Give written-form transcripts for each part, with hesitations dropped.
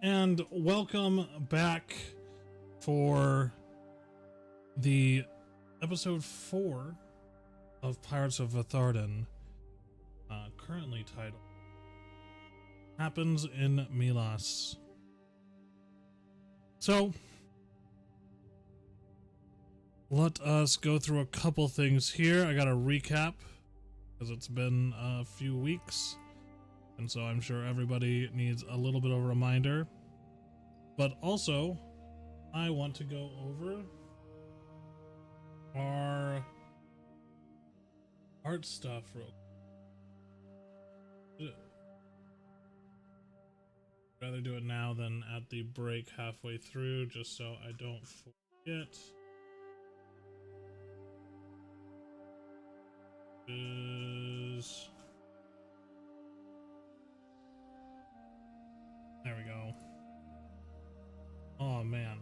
and welcome back for the episode 4 of Pirates of Veth'Arden, currently titled Happens in Milas. So, let us go through a couple things here. I got a recap, because it's been a few weeks, and so I'm sure everybody needs a little bit of a reminder. But also, I want to go over our art stuff real quick. Rather do it now than at the break halfway through, just so I don't forget. There we go. Oh man.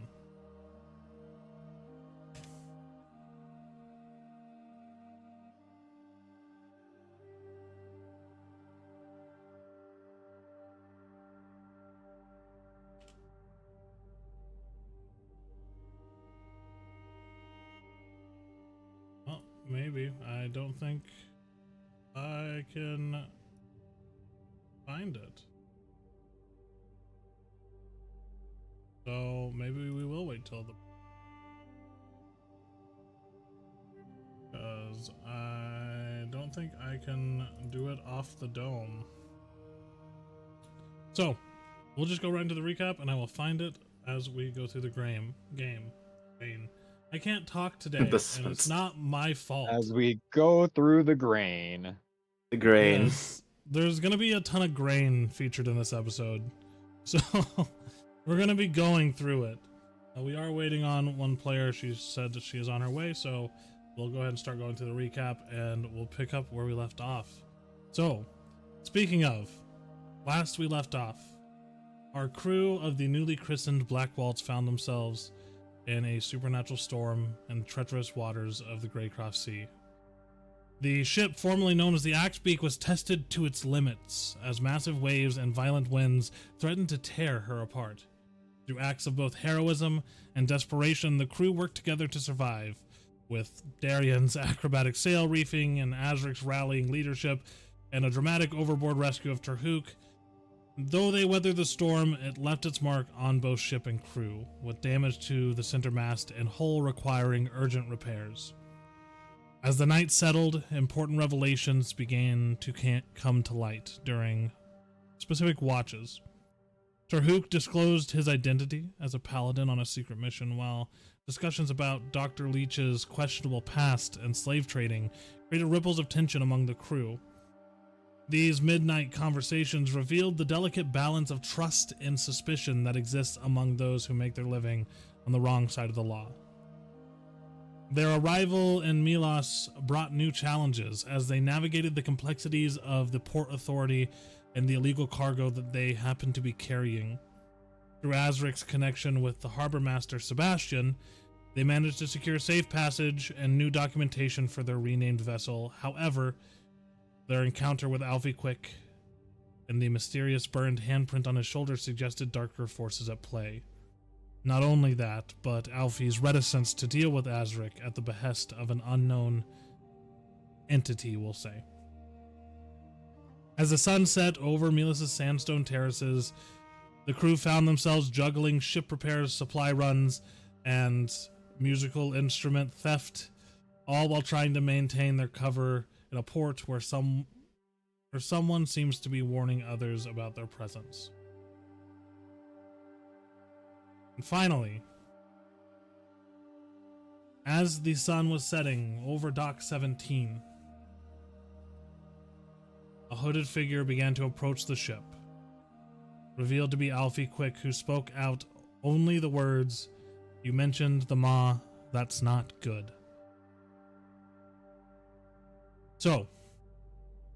Well, maybe. I don't think I can find it. So maybe we will wait till the... because I don't think I can do it off the dome. So we'll just go right into the recap and I will find it as we go through the game. I can't talk today, and it's not my fault. As we go through the grain. The grain. Yes, there's going to be a ton of grain featured in this episode. So we're going to be going through it. We are waiting on one player. She said that she is on her way, so we'll go ahead and start going through the recap, and we'll pick up where we left off. So, speaking of, last we left off, our crew of the newly christened Black Waltz found themselves in a supernatural storm in the treacherous waters of the Greycroft Sea. The ship, formerly known as the Axebeak, was tested to its limits as massive waves and violent winds threatened to tear her apart. Through acts of both heroism and desperation, the crew worked together to survive, with Darian's acrobatic sail reefing and Azric's rallying leadership and a dramatic overboard rescue of Tarhuk. Though they weathered the storm, it left its mark on both ship and crew, with damage to the center mast and hull requiring urgent repairs. As the night settled, important revelations began to come to light during specific watches. Tarhuk disclosed his identity as a paladin on a secret mission, while discussions about Dr. Leech's questionable past and slave trading created ripples of tension among the crew. These midnight conversations revealed the delicate balance of trust and suspicion that exists among those who make their living on the wrong side of the law. Their arrival in Milas brought new challenges as they navigated the complexities of the port authority and the illegal cargo that they happened to be carrying. Through Azric's connection with the harbor master Sebastian, they managed to secure safe passage and new documentation for their renamed vessel. However, their encounter with Alfie Quick and the mysterious burned handprint on his shoulder suggested darker forces at play. Not only that, but Alfie's reticence to deal with Azric at the behest of an unknown entity, we'll say. As the sun set over Milas' sandstone terraces, the crew found themselves juggling ship repairs, supply runs, and musical instrument theft, all while trying to maintain their cover in a port where someone seems to be warning others about their presence. And finally, as the sun was setting over Dock 17, a hooded figure began to approach the ship, revealed to be Alfie Quick, who spoke out only the words, "You mentioned the Ma, that's not good." So,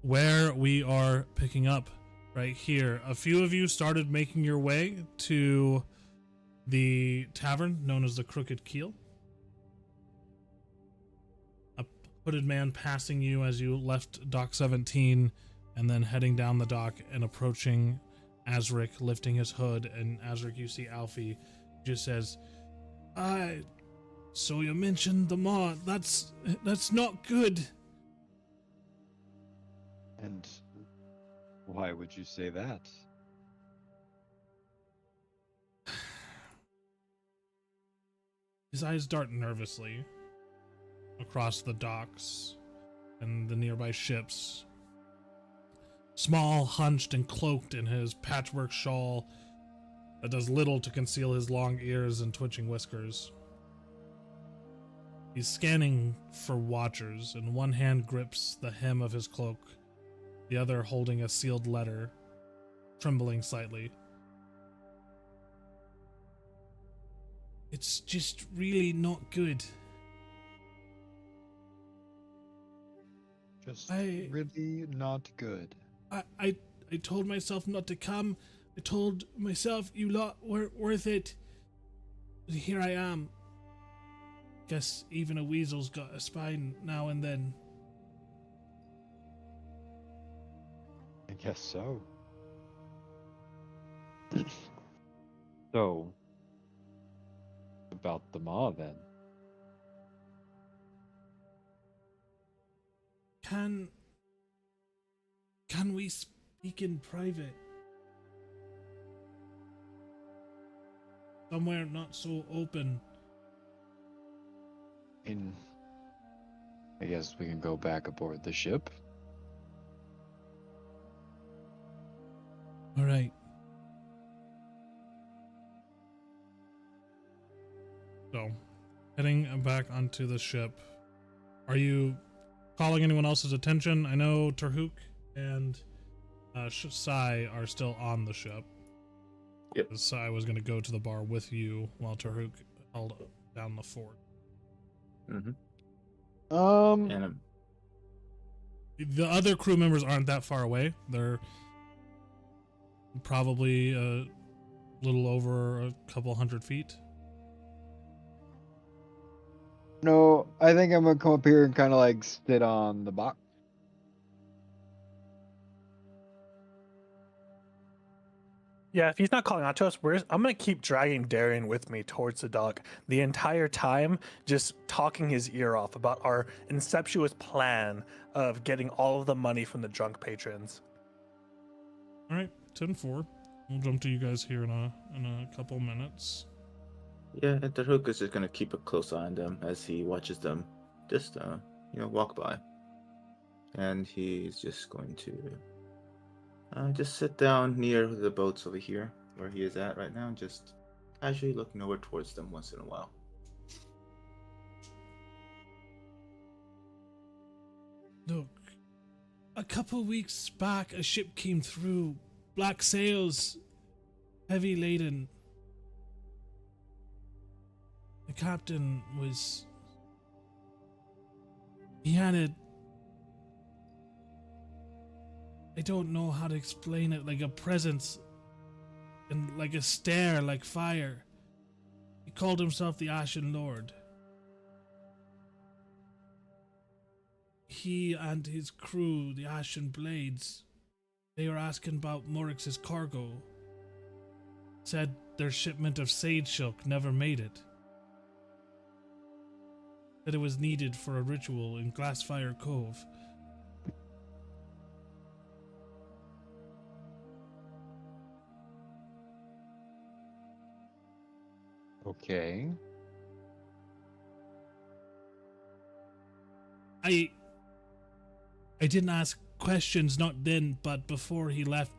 where we are picking up right here, a few of you started making your way to the tavern known as the Crooked Keel. A hooded man passing you as you left Dock 17 and then heading down the dock and approaching Azric lifting his hood, and Azric, you see Alfie just says, so you mentioned the Maw. That's not good. And why would you say that? His eyes dart nervously across the docks and the nearby ships. Small, hunched, and cloaked in his patchwork shawl that does little to conceal his long ears and twitching whiskers. He's scanning for watchers, and one hand grips the hem of his cloak, the other holding a sealed letter, trembling slightly. It's just really not good. Just really not good. I told myself not to come. I told myself you lot weren't worth it. But here I am. Guess even a weasel's got a spine now and then. I guess so. So, about the Maw then. Can we speak in private? Somewhere not so open. I guess we can go back aboard the ship. All right. So, heading back onto the ship. Are you calling anyone else's attention? I know Tarhuk and Sai are still on the ship. Yep. Sai was going to go to the bar with you while Tarhuk held down the fort. Mm-hmm. Um, The other crew members aren't that far away. They're probably a little over a couple 100 feet. no, I think I'm gonna come up here and kind of like sit on the box. Yeah, if he's not calling out to us, I'm going to keep dragging Darian with me towards the dock the entire time, just talking his ear off about our incestuous plan of getting all of the money from the drunk patrons. All right, 10-4. We'll jump to you guys here in a couple minutes. Yeah, and Tarhuk is just gonna keep a close eye on them as he watches them just walk by. And he's just going to just sit down near the boats over here where he is at right now, just casually looking over towards them once in a while. Look, a couple weeks back, a ship came through, black sails, heavy laden. The captain was... He had a... I don't know how to explain it, like a presence and like a stare, like fire. He called himself the Ashen Lord. He and his crew, the Ashen Blades, they were asking about Morix's cargo. Said their shipment of sage silk never made it. That it was needed for a ritual in Glassfire Cove. Okay. I didn't ask questions, not then, but before he left,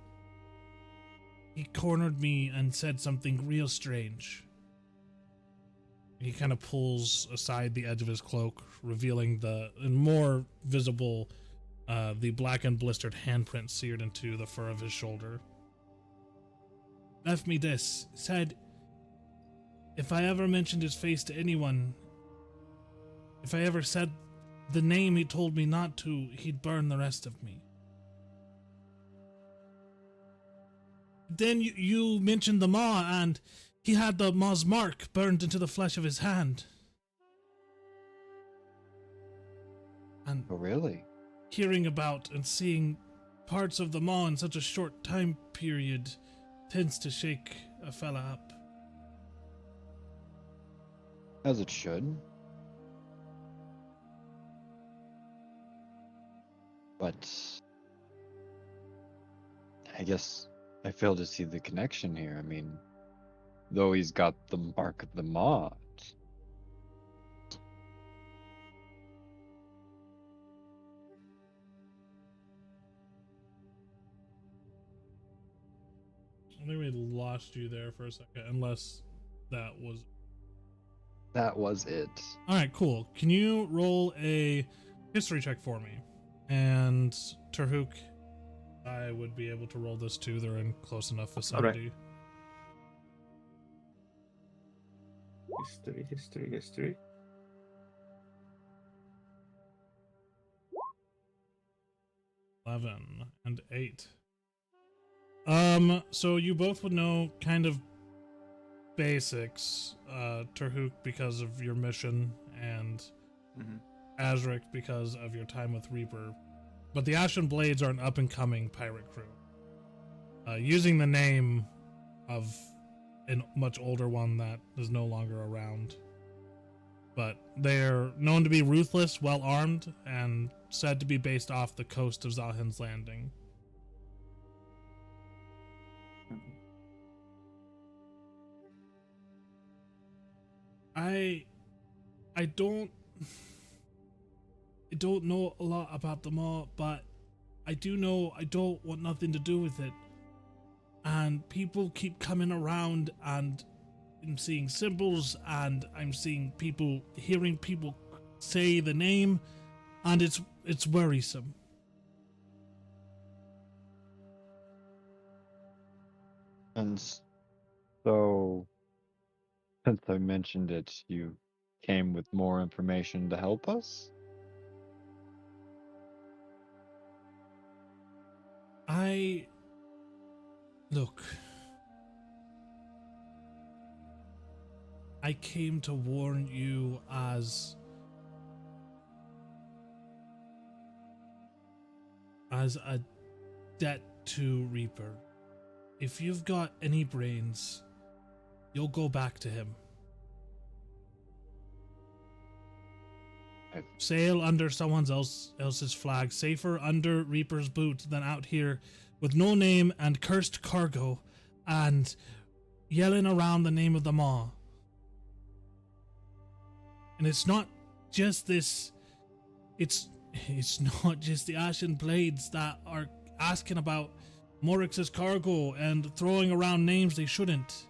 he cornered me and said something real strange. He kind of pulls aside the edge of his cloak, revealing and more visible, the black and blistered handprint seared into the fur of his shoulder. Left me this, said, if I ever mentioned his face to anyone, if I ever said the name he told me not to, he'd burn the rest of me. Then you mentioned the Maw, and he had the Maw's mark burned into the flesh of his hand. And Oh, really? hearing about and seeing parts of the Maw in such a short time period, tends to shake a fella up. As it should. But I guess I fail to see the connection here. I mean, though he's got the mark of the mod. I think we lost you there for a second, unless that was... That was it. Alright, cool. Can you roll a history check for me? And Terhook, I would be able to roll this too. They're in close enough vicinity. History. 11 and 8. So you both would know kind of basics, Terhook because of your mission, and Azric because of your time with Reaper. But the Ashen Blades are an up-and-coming pirate crew, using the name of a much older one that is no longer around. But they're known to be ruthless, well-armed, and said to be based off the coast of Zalhin's Landing. I don't know a lot about them all, but I do know I don't want nothing to do with it. And people keep coming around, and I'm seeing symbols, and I'm seeing people, hearing people say the name, and it's worrisome. And so, since I mentioned it, you came with more information to help us? Look, I came to warn you as a debt to Reaper. If you've got any brains, you'll go back to him. Sail under someone else's flag. Safer under Reaper's boot than out here with no name and cursed cargo and yelling around the name of the Maw. And it's not just this. It's not just the Ashen Blades that are asking about Morix's cargo and throwing around names they shouldn't.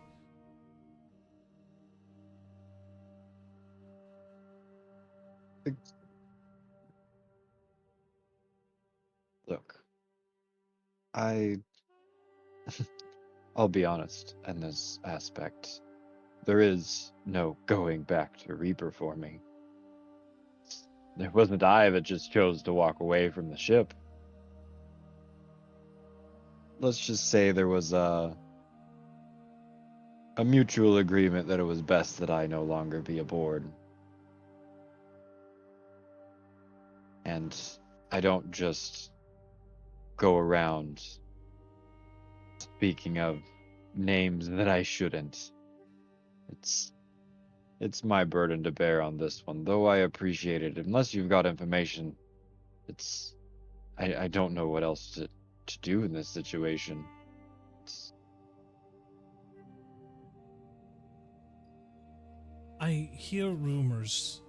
Look, I'll be honest in this aspect. There is no going back to Reaper for me. It wasn't I that just chose to walk away from the ship. Let's just say there was a mutual agreement that it was best that I no longer be aboard. And I don't just go around speaking of names that I shouldn't. It's my burden to bear on this one, though I appreciate it. Unless you've got information, I don't know what else to do in this situation. I hear rumors,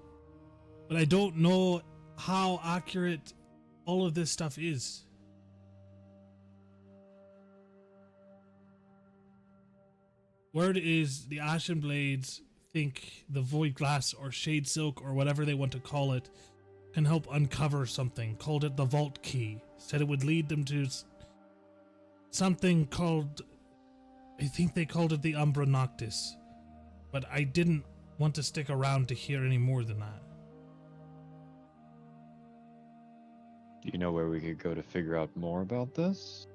but I don't know how accurate all of this stuff is. Word is the Ashen Blades think the Void Glass or Shade Silk or whatever they want to call it can help uncover something. Called it the Vault Key. Said it would lead them to something called, I think they called it the Umbra Noctis. But I didn't want to stick around to hear any more than that. Do you know where we could go to figure out more about this?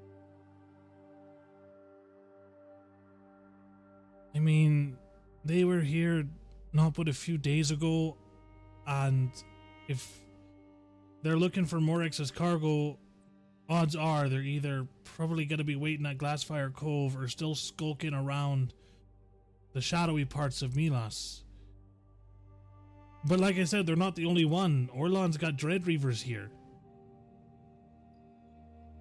I mean, they were here not but a few days ago, and if they're looking for Morix's cargo, Odds are they're either probably going to be waiting at Glassfire Cove or still skulking around the shadowy parts of Milas. But like I said, they're not the only one. Orlon's got Dread Reavers here.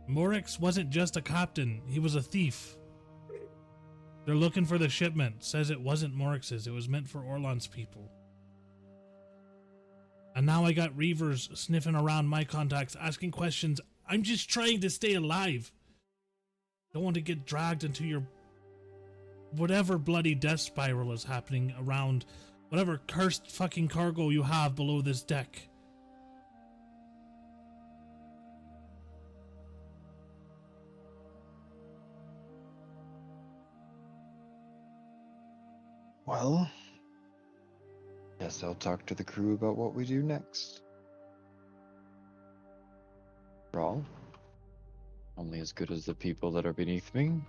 Morix wasn't just a captain, he was a thief. They're looking for the shipment. Says it wasn't Morix's, it was meant for Orlon's people. And now I got Reavers sniffing around my contacts, asking questions. I'm just trying to stay alive. Don't want to get dragged into your whatever bloody death spiral is happening around whatever cursed fucking cargo you have below this deck. Well, guess I'll talk to the crew about what we do next. After all, only as good as the people that are beneath me.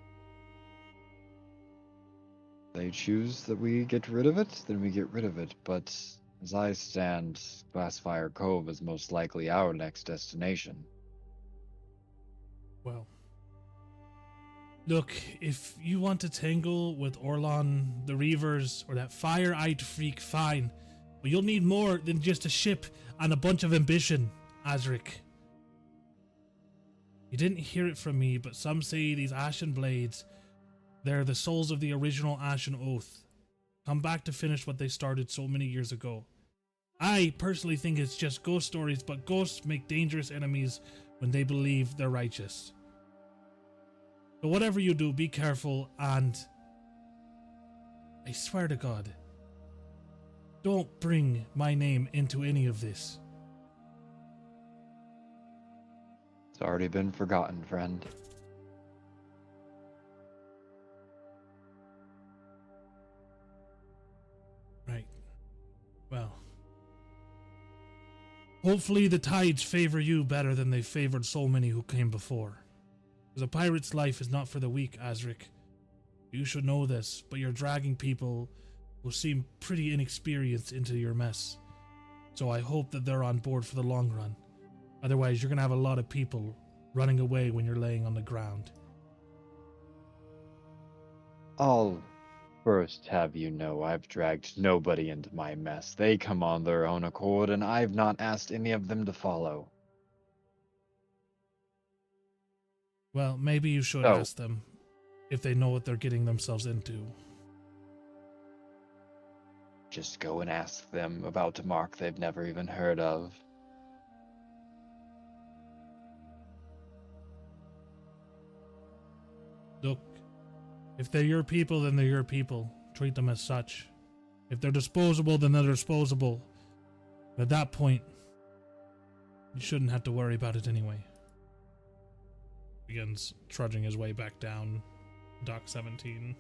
They choose that we get rid of it, then we get rid of it. But as I stand, Glassfire Cove is most likely our next destination. Well, look, if you want to tangle with Orlon, the Reavers, or that fire-eyed freak, fine. But you'll need more than just a ship and a bunch of ambition, Azric. You didn't hear it from me, but some say these Ashen Blades, they're the souls of the original Ashen Oath. Come back to finish what they started so many years ago. I personally think it's just ghost stories, but ghosts make dangerous enemies when they believe they're righteous. So whatever you do, be careful, and I swear to God, don't bring my name into any of this. It's already been forgotten, friend. Right. Well, hopefully the tides favor you better than they favored so many who came before. Because a pirate's life is not for the weak, Azric. You should know this, but you're dragging people who seem pretty inexperienced into your mess. So I hope that they're on board for the long run. Otherwise, you're going to have a lot of people running away when you're laying on the ground. I'll first have you know I've dragged nobody into my mess. They come on their own accord, and I've not asked any of them to follow. Well, maybe you should Oh. ask them if they know what they're getting themselves into. Just go and ask them about a mark they've never even heard of. Look, if they're your people, then they're your people. Treat them as such. If they're disposable, then they're disposable. At that point, you shouldn't have to worry about it anyway. Begins trudging his way back down Dock 17.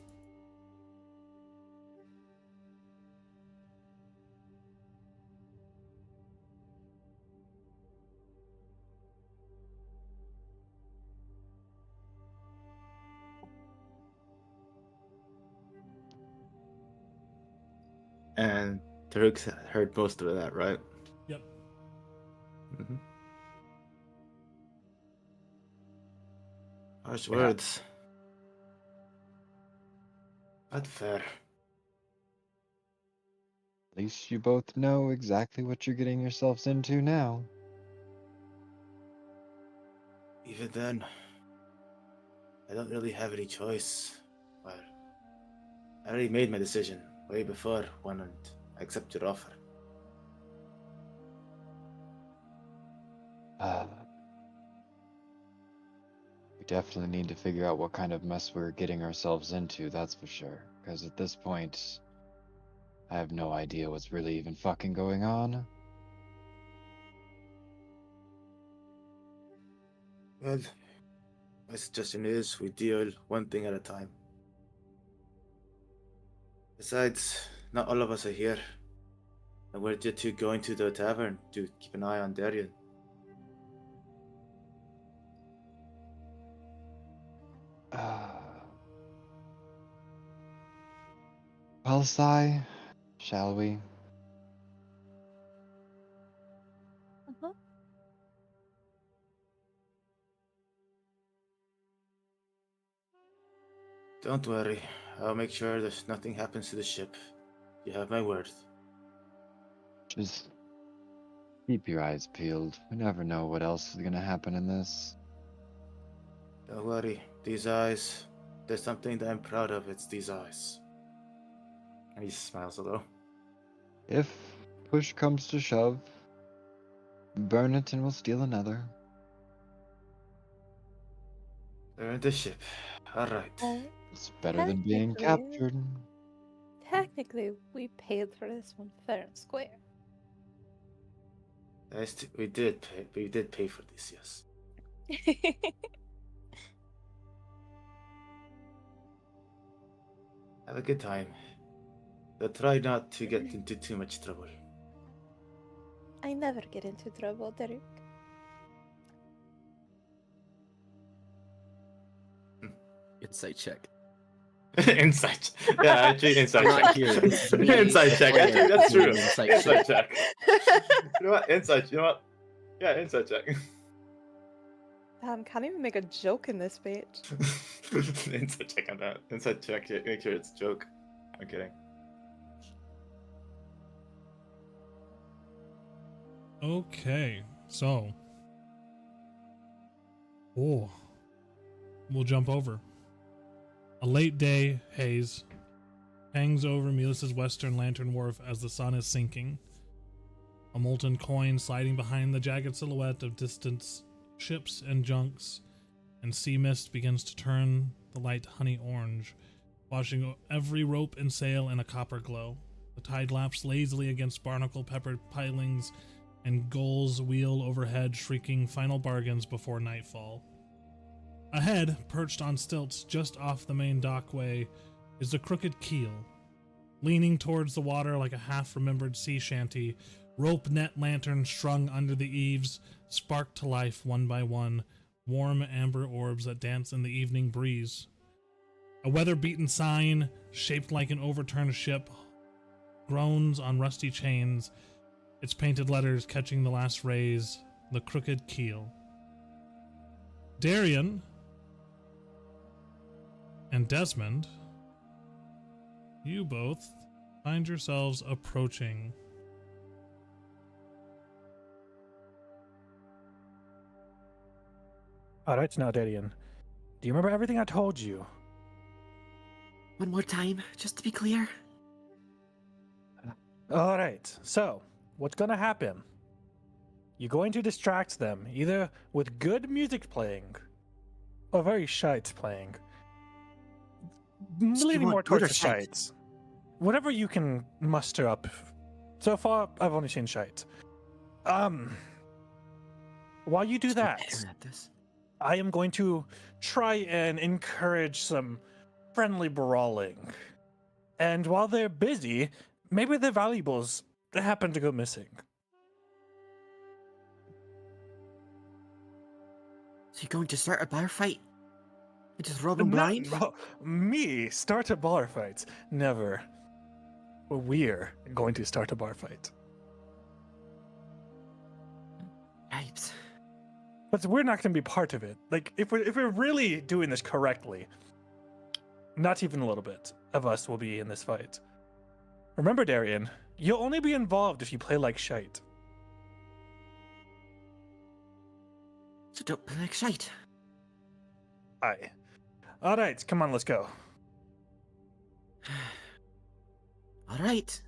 And Taruk heard most of that, right? Yep. Mm-hmm. Harsh Yeah. words. Not fair. At least you both know exactly what you're getting yourselves into now. Even then, I don't really have any choice. But I already made my decision way before when I accepted your offer. We definitely need to figure out what kind of mess we're getting ourselves into, that's for sure. Because at this point, I have no idea what's really even fucking going on. Well, my suggestion is we deal one thing at a time. Besides, not all of us are here. And we're just two going to the tavern to keep an eye on Darian. Well, Sai, shall we? Don't worry. I'll make sure there's nothing happens to the ship. You have my word. Just keep your eyes peeled. We never know what else is gonna happen in this. Don't worry. These eyes. There's something that I'm proud of. It's these eyes. And he smiles a little. If push comes to shove, burn it and we'll steal another. They're in the ship. All right. It's better than being captured. Technically, we paid for this one fair and square. We did pay. We did pay for this. Yes. Have a good time. But try not to get into too much trouble. I never get into trouble, Derek. Insight check. Insight. Yeah, actually, insight I'm not check. here. It's me. Insight check. Actually, that's true. Insight Insight check. check. You know what? Insight. You know what? Yeah, insight check. Damn, can't even make a joke in this page. Insight check on that. Insight check. Make sure it's a joke. I'm kidding. Okay, so. Oh. We'll jump over. A late day haze hangs over Milas' western lantern wharf as the sun is sinking. A molten coin sliding behind the jagged silhouette of distant ships and junks, and sea mist begins to turn the light honey orange, washing every rope and sail in a copper glow. The tide laps lazily against barnacle-peppered pilings, and gulls wheel overhead, shrieking final bargains before nightfall. Ahead, perched on stilts just off the main dockway, is the crooked keel. Leaning towards the water like a half-remembered sea shanty, rope net lanterns strung under the eaves spark to life one by one, warm amber orbs that dance in the evening breeze. A weather-beaten sign, shaped like an overturned ship, groans on rusty chains, its painted letters catching the last rays, the crooked keel. Darian and Desmond, you both find yourselves approaching Alright, now, Darian. Do you remember everything I told you? One more time, just to be clear. Alright, so, what's gonna happen? You're going to distract them, either with good music playing, or very shite playing. Leaning more towards the shites. Whatever you can muster up. So far, I've only seen shite. While you do that, I am going to try and encourage some friendly brawling. And while they're busy, maybe their valuables happen to go missing. So you're going to start a bar fight? And just rob them blind? No, me start a bar fight? Never. We're going to start a bar fight. Yipes. But we're not going to be part of it. Like, if we're really doing this correctly, not even a little bit of us will be in this fight. Remember, Darian, you'll only be involved if you play like shite. So don't play like shite. Aye. Alright, come on, let's go. Alright.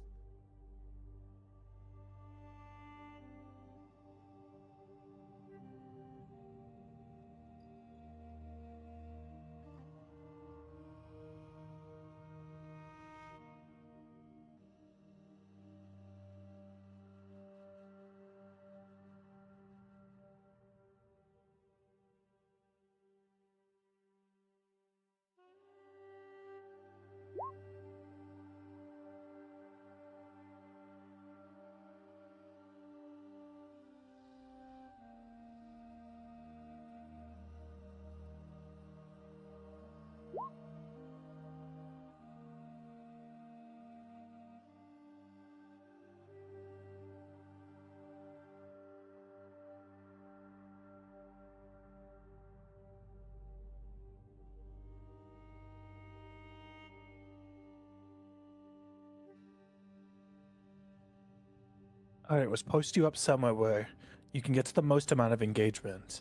All right, let's post you up somewhere where you can get to the most amount of engagement.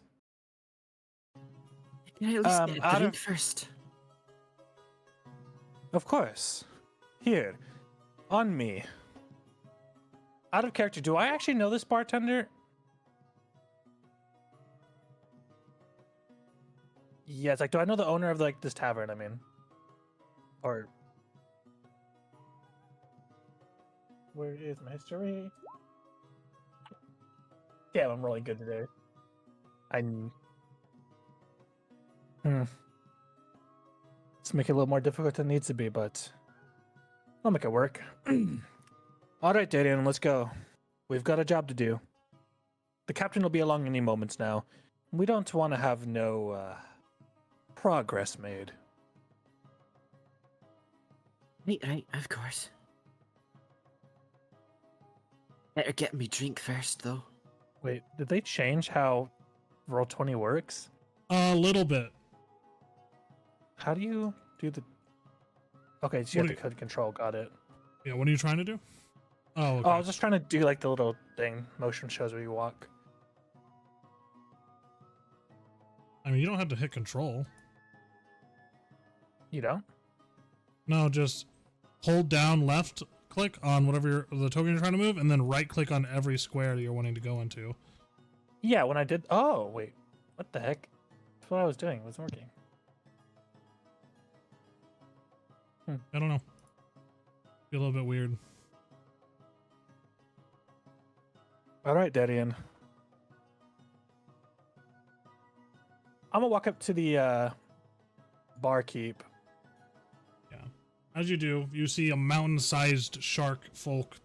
Can I at least get a out drink of- first? Of course. Here, on me. Out of character, do I actually know this bartender? Yes, like, do I know the owner of like this tavern? I mean, or where is my history? Damn, I'm really good today. Let's make it a little more difficult than it needs to be, but I'll make it work. All right, Darian, let's go. We've got a job to do. The captain will be along any moments now. We don't want to have no progress made. Right, of course. Better get me drink first, though. Wait, did they change how Roll20 works? A little bit. How do you do the... Okay, so you What have do to control, got it. Yeah, what are you trying to do? Oh, okay. Oh, I was just trying to do like the little thing, motion shows where you walk. I mean, you don't have to hit control. You don't? No, just hold down left click on whatever the token you're trying to move, and then right click on every square that you're wanting to go into. Yeah, when I did... Oh, wait. What the heck? That's what I was doing. It wasn't working. I don't know. Be a little bit weird. All right, Darian. I'm gonna walk up to the barkeep. Yeah. As you do, you see a mountain-sized shark folk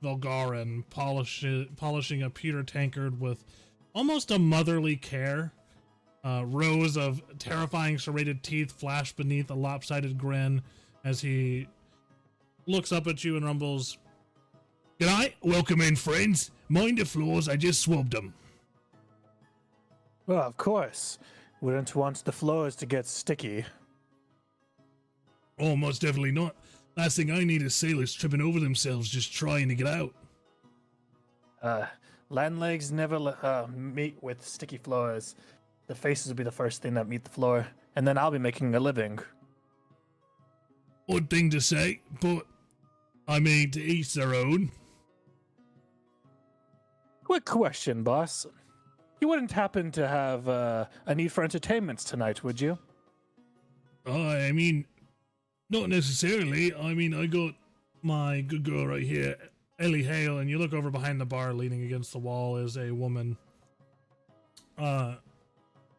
Veth'Arden polishing a pewter tankard with almost a motherly care. Rows of terrifying serrated teeth flash beneath a lopsided grin as he looks up at you and rumbles, "G'day, welcome in, friends. Mind the floors, I just swabbed them." Well, of course. Wouldn't want the floors to get sticky. Oh, most definitely not. Last thing I need is sailors tripping over themselves just trying to get out. Land legs never meet with sticky floors. The faces will be the first thing that meet the floor, and then I'll be making a living. Odd thing to say, but I mean, to each their own. Quick question, boss. You wouldn't happen to have a need for entertainments tonight, would you? I mean, not necessarily. I mean, I got my good girl right here, Ellie Hale, and you look over behind the bar, leaning against the wall, is a woman.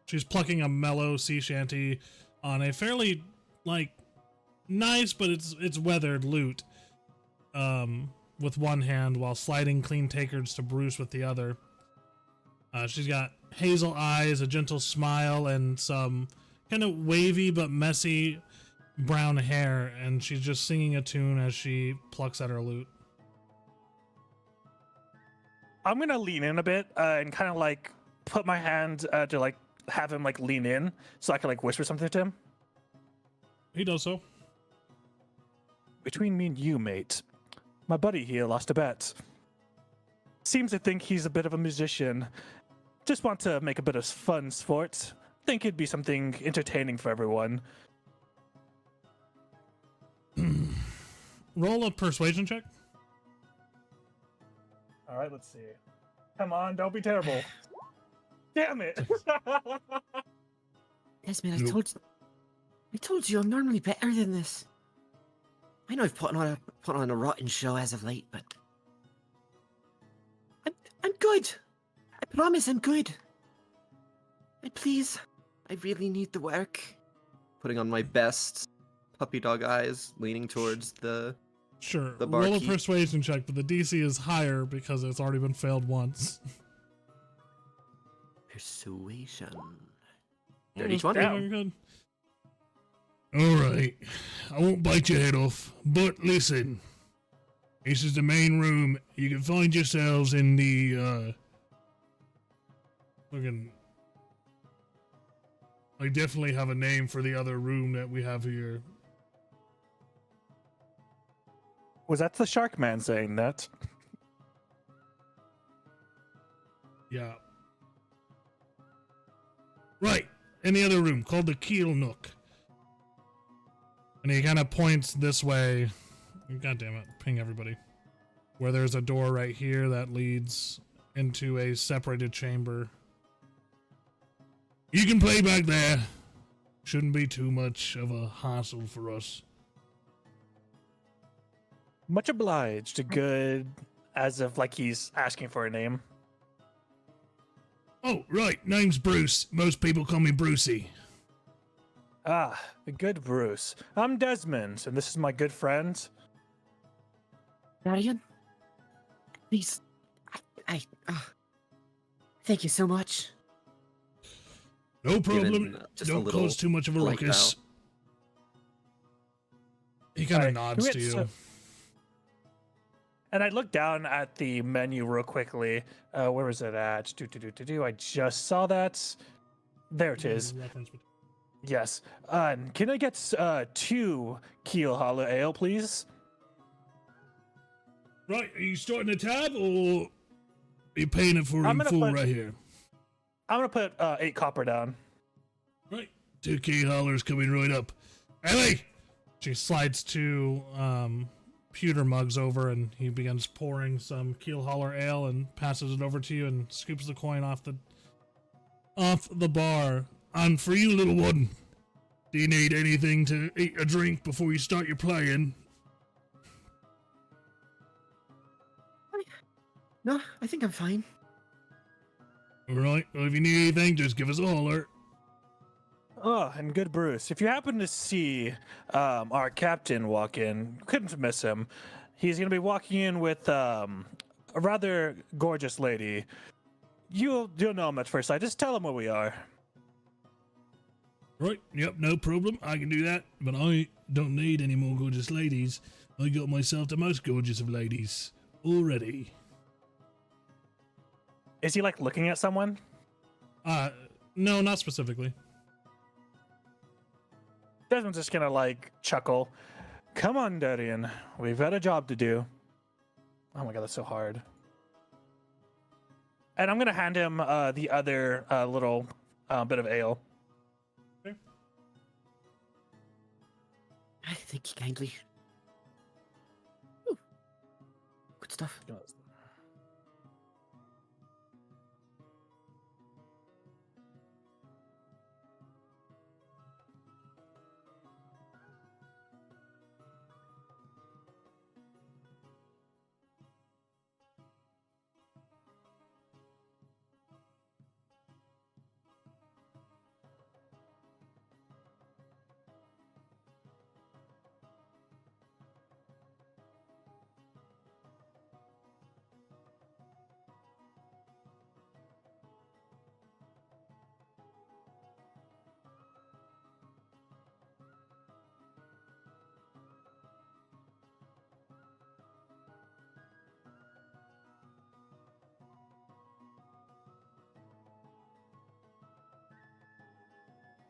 She's plucking a mellow sea shanty on a fairly, like, nice, but it's weathered lute, with one hand, while sliding clean takards to Bruce with the other. She's got hazel eyes, a gentle smile, and some kind of wavy but messy brown hair, and she's just singing a tune as she plucks at her lute. I'm gonna lean in a bit and kind of like put my hand to like have him like lean in so I can like whisper something to him. He does so. Between me and you, mate, my buddy here lost a bet. Seems to think he's a bit of a musician. Just want to make a bit of fun sport. Think it'd be something entertaining for everyone. Roll a persuasion check. All right, let's see. Come on, don't be terrible. Damn it! Desmond, Nope. I told you I'm normally better than this. I know I've put on a rotten show as of late, but I'm good. I promise I'm good. And please, I really need the work. Putting on my best puppy dog eyes, leaning towards the Sure. The Roll a barkeep. persuasion check, but the DC is higher because it's already been failed once. Persuasion. Dirty That's 20. pretty good. Alright. I won't bite your head off, but listen. This is the main room. You can find yourselves in the, fucking... I definitely have a name for the other room that we have here. Was that the Shark Man saying that? Yeah. Right. In the other room, called the Keel Nook. And he kind of points this way. God damn it. Ping everybody. Where there's a door right here that leads into a separated chamber. You can play back there. Shouldn't be too much of a hassle for us. Much obliged. Good, as if like he's asking for a name. Oh, right. Name's Bruce. Most people call me Brucey. Ah, the good Bruce. I'm Desmond, and this is my good friend. Darian? Please, thank you so much. No problem. Given, just a Don't little cause too much of a polite ruckus. He kind of Alright, nods can to we you. get And I look down at the menu real quickly. Where was it at? I just saw that. There it is. Yes. Can I get 2 Keel Hollow Ale, please? Right, are you starting a tab or are you paying it for I'm in gonna full put- right here? I'm gonna put 8 copper down. Right, 2 key hollers coming right up. Ellie! She slides 2 pewter mugs over and he begins pouring some Keel Holler ale and passes it over to you and scoops the coin off the bar. And for you, little one, do you need anything to eat or drink before you start your playing? No, I think I'm fine. Alright, well if you need anything, just give us a holler. Oh, and good Bruce. If you happen to see our captain walk in, couldn't miss him. He's gonna be walking in with a rather gorgeous lady. You'll know him at first sight. Just tell him where we are. Right, yep, no problem. I can do that, but I don't need any more gorgeous ladies. I got myself the most gorgeous of ladies already. Is he like looking at someone? No, not specifically. Desmond's just gonna like chuckle. Come on, Darian. We've got a job to do. Oh my god, that's so hard. And I'm gonna hand him the other little bit of ale. Thank you kindly. Ooh. Good stuff.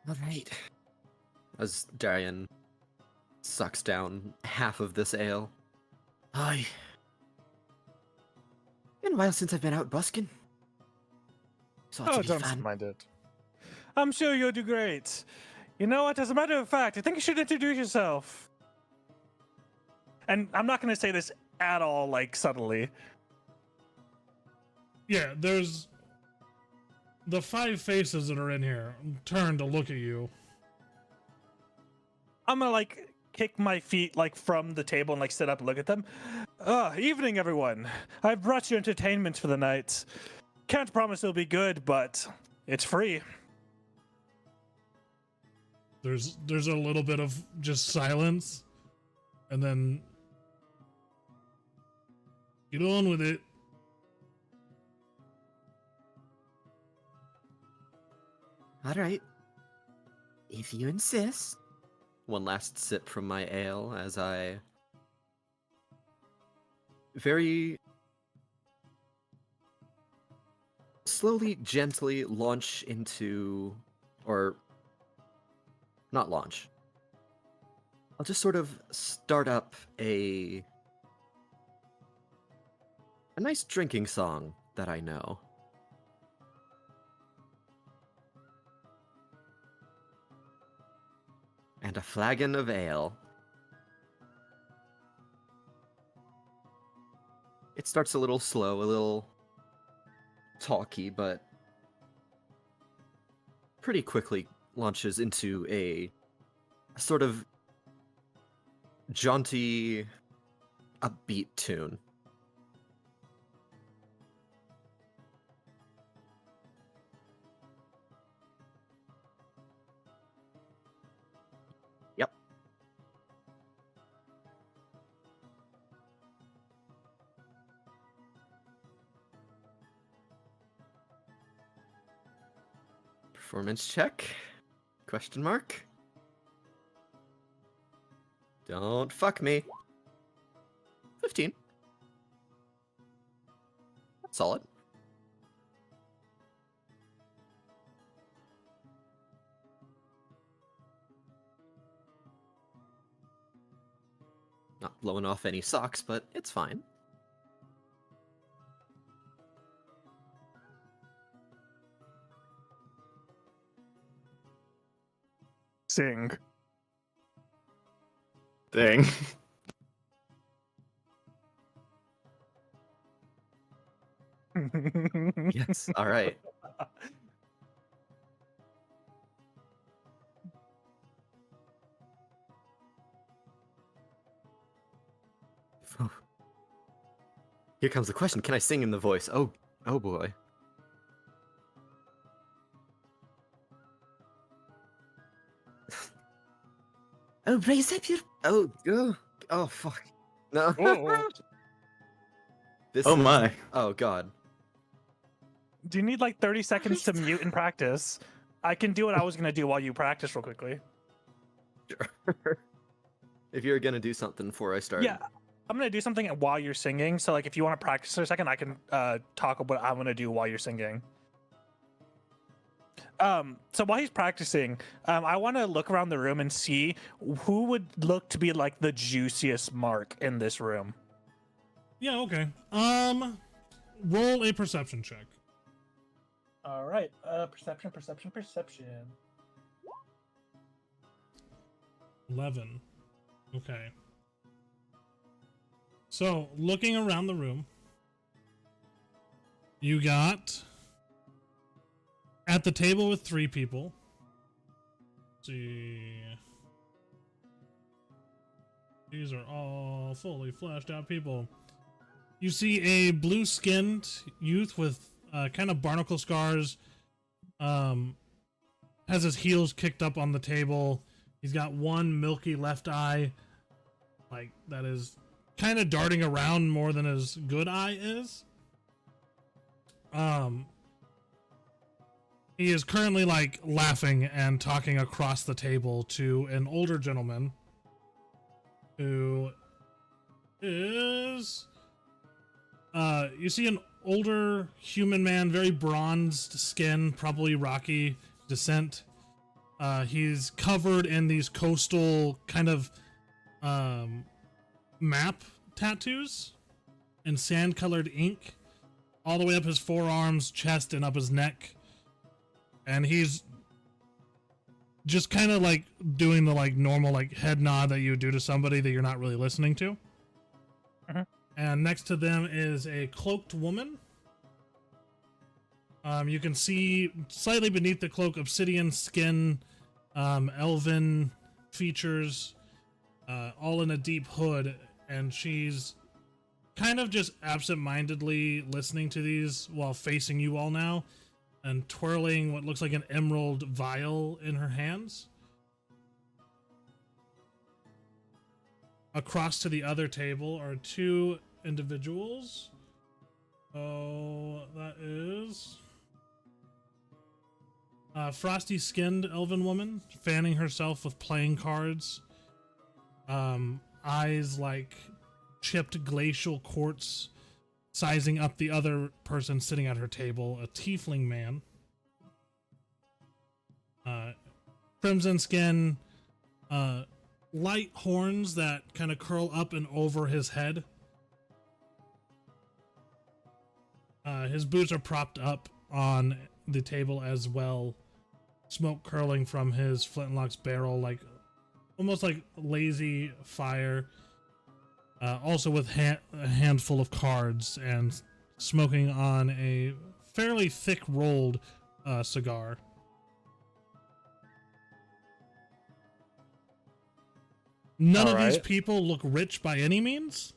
All right. As Darian sucks down half of this ale. Aye. Been a while since I've been out busking. So Oh, to be don't fun. mind it. I'm sure you'll do great. You know what? As a matter of fact, I think you should introduce yourself. And I'm not going to say this at all, like, subtly. Yeah, there's the 5 faces that are in here turn to look at you. I'm going to, like, kick my feet, like, from the table and, like, sit up and look at them. Evening, everyone. I've brought you entertainment for the night. Can't promise it'll be good, but it's free. There's a little bit of just silence, and then get on with it. All right. If you insist. One last sip from my ale as I very slowly, gently launch into, or not launch. I'll just sort of start up a nice drinking song that I know. And a flagon of ale. It starts a little slow, a little talky, but pretty quickly launches into a sort of jaunty, upbeat tune. Yep. Performance check? Question mark? Don't fuck me. 15. That's solid. Not blowing off any socks, but it's fine. Sing. Thing. Yes, all right. Here comes the question. Can I sing in the voice? Oh boy. Oh, raise up your. Oh fuck. No. Whoa. This Oh is- my. Oh god. Do you need like 30 seconds to mute and practice? I can do what I was gonna do while you practice real quickly. Sure. If you're gonna do something before I start. Yeah, I'm gonna do something while you're singing. So like, if you want to practice for a second, I can talk about what I'm gonna do while you're singing. So while he's practicing, I want to look around the room and see who would look to be like the juiciest mark in this room. Yeah, okay. Roll a perception check. All right. Perception. 11. Okay. So, looking around the room, you got at the table with 3 people. Let's see. These are all fully fleshed out people. You see a blue-skinned youth with kind of barnacle scars. Has his heels kicked up on the table. He's got one milky left eye, like that is kind of darting around more than his good eye is. He is currently like laughing and talking across the table to an older gentleman who is you see an older human man, very bronzed skin, probably rocky descent. He's covered in these coastal kind of map tattoos and sand-colored ink all the way up his forearms, chest, and up his neck. And he's just kind of like doing the like normal like head nod that you would do to somebody that you're not really listening to. Mhm. And next to them is a cloaked woman. You can see slightly beneath the cloak obsidian skin, elven features, all in a deep hood, and she's kind of just absent-mindedly listening to these while facing you all now and twirling what looks like an emerald vial in her hands. Across to the other table are 2 individuals. Oh, that is frosty-skinned elven woman fanning herself with playing cards. Eyes like chipped glacial quartz, sizing up the other person sitting at her table, a tiefling man. Crimson skin, light horns that kind of curl up and over his head. His boots are propped up on the table as well, smoke curling from his flintlock's barrel like almost like lazy fire, also with a handful of cards and smoking on a fairly thick rolled cigar. None of these Alright. people look rich by any means,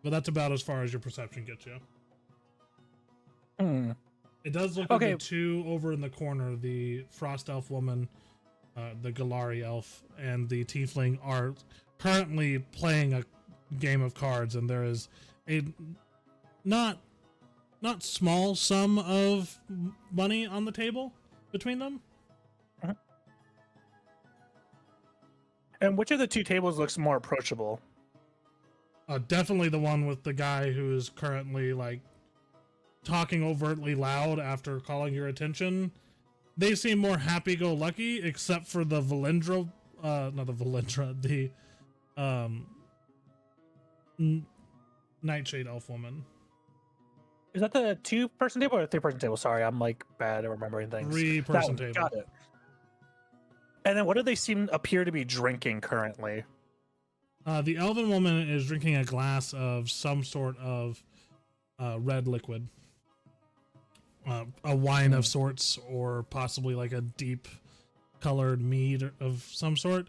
but that's about as far as your perception gets you. Hmm. It does look Okay. like the two over in the corner, the frost elf woman, the Galari elf, and the tiefling are currently playing a game of cards, and there is a not small sum of money on the table between them. And which of the two tables looks more approachable? Definitely the one with the guy who is currently like talking overtly loud after calling your attention. They seem more happy-go-lucky, except for the Valendra, not the Valendra, the Nightshade elf woman. Is that the 2-person table or the 3-person table? Sorry, I'm like bad at remembering things. 3-person That one, table. got it. And then what do they appear to be drinking currently? The elven woman is drinking a glass of some sort of red liquid. A wine of sorts, or possibly like a deep colored mead of some sort.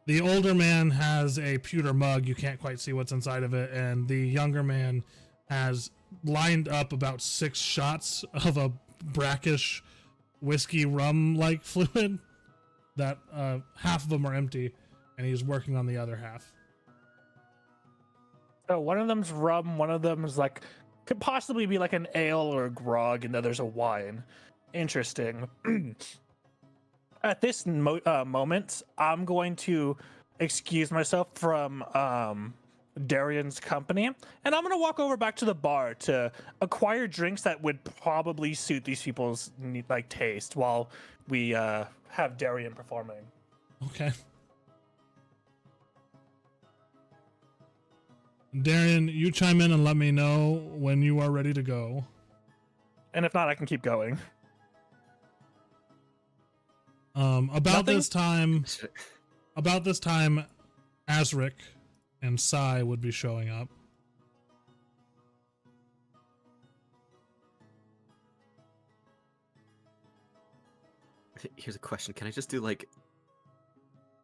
The older man has a pewter mug. You can't quite see what's inside of it. And the younger man has lined up about 6 shots of a brackish whiskey rum like fluid that half of them are empty, and he's working on the other half. So one of them's rum, one of them's like could possibly be like an ale or a grog, and then there's a wine. Interesting. At this moment, I'm going to excuse myself from Darian's company, and I'm gonna walk over back to the bar to acquire drinks that would probably suit these people's like taste while we have Darian performing. Okay. Darian, you chime in and let me know when you are ready to go. And if not, I can keep going. About Nothing? this time, Azric and Sai would be showing up. Here's a question. Can I just do like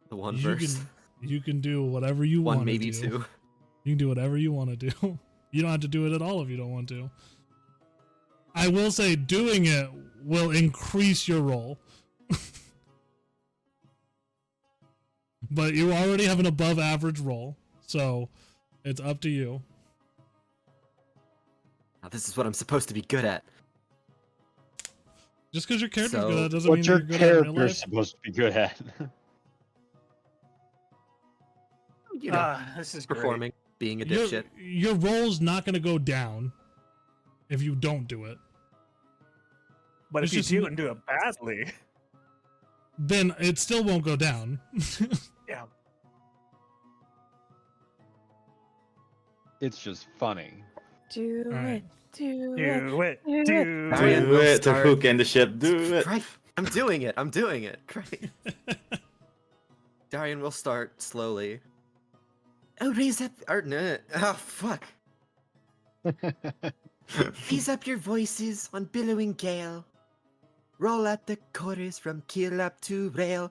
the one You verse? You can do whatever you want. One, maybe do. two. You can do whatever you want to do. You don't have to do it at all if you don't want to. I will say doing it will increase your roll. But you already have an above average roll, so it's up to you. Now, this is what I'm supposed to be good at. Just because your character's So, good at it doesn't mean What your you're good at it in real character's life. supposed to be good at. You know, This is great. performing, being a Your, dipshit. your roll's not going to go down if you don't do it. But It's if you just do n- and do it badly, Then it still won't go down. yeah. It's just funny. Do Alright. it. Do it. Do it. Do it. Do Darian it. will Do it to start- hook and the ship. Do it. Right. I'm doing it. I'm doing it. Great. Darian will start slowly. Oh, raise up. Or, no. Oh, fuck. Raise up your voices on billowing gale. Roll out the chorus from keel up to rail.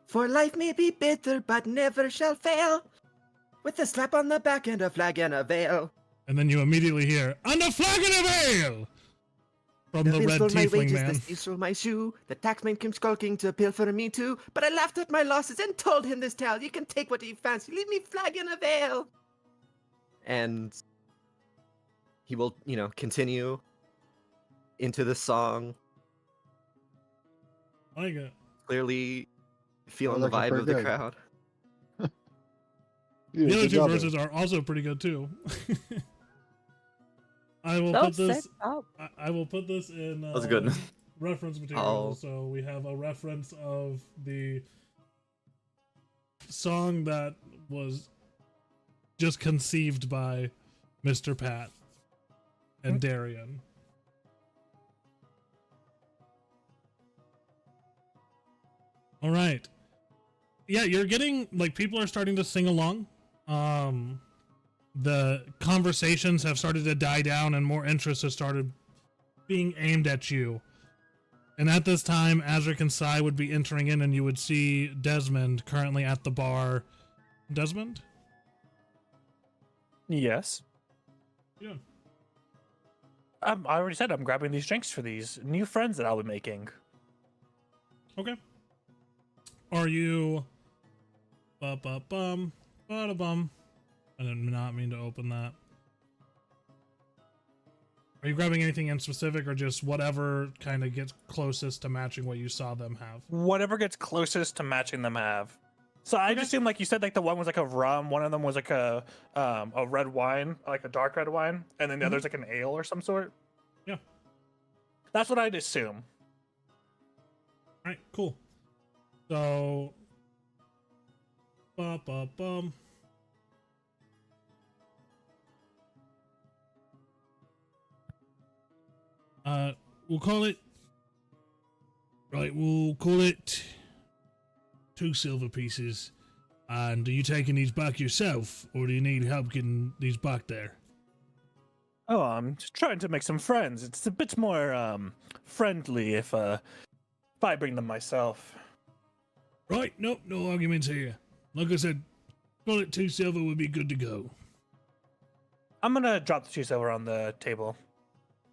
For life may be bitter, but never shall fail. With a slap on the back and a flag and a veil. And then you immediately hear, "And a flag and a veil!" From the bills red stole my tiefling wages, man. the thieves stole my shoe. The taxman came skulking to pilfer me too. But I laughed at my losses and told him this tale. You can take what you fancy, leave me flag in a veil. And he will, continue into the song, I like it. clearly feeling Oh, the looking vibe pretty of the good. crowd. Yeah, The other good two job, verses are also pretty good too. I will So put this. sick. Oh, I will put this in That's good. reference material. Oh. So we have a reference of the song that was just conceived by Mr. Pat and Darian. All right. Yeah, you're getting, like, people are starting to sing along. The conversations have started to die down and more interest has started being aimed at you. And at this time, Azric and Sai would be entering in and you would see Desmond currently at the bar. Desmond? Yes. What are you doing? I already said I'm grabbing these drinks for these new friends that I'll be making. Okay. Are you... Ba-ba-bum, ba-da-bum. I did not mean to open that. Are you grabbing anything in specific or just whatever kind of gets closest to matching what you saw them have? Whatever gets closest to matching them have. So I just assume, like you said, like the one was like a rum, one of them was like a red wine, like a dark red wine, and then the other's like an ale or some sort. Yeah. That's what I'd assume. Alright, cool. So... Ba-ba-bum. We'll call it... Right, we'll call it 2 silver pieces. And are you taking these back yourself, or do you need help getting these back there? Oh, I'm just trying to make some friends. It's a bit more friendly if I bring them myself. Right, nope, no arguments here. Like I said, call it 2 silver would be good to go. I'm gonna drop the 2 silver on the table.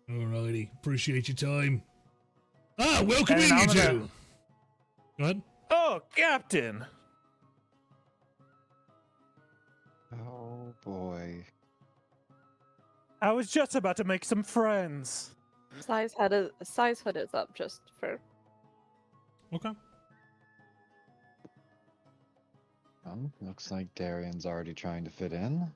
Alrighty, appreciate your time. Ah, welcome And in, I'm you gonna- two! Go ahead. Oh, Captain! Oh boy. I was just about to make some friends. Sai's hood is up just for. Okay. Well, looks like Darian's already trying to fit in.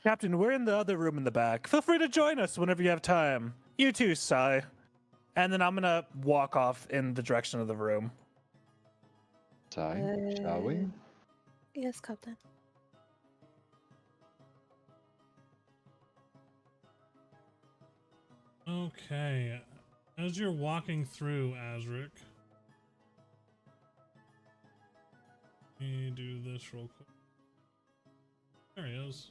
Captain, we're in the other room in the back. Feel free to join us whenever you have time. You too, Sai. And then I'm gonna walk off in the direction of the room. Ty, shall we? Yes, Captain. Okay. As you're walking through, Azric, let me do this real quick. There he is.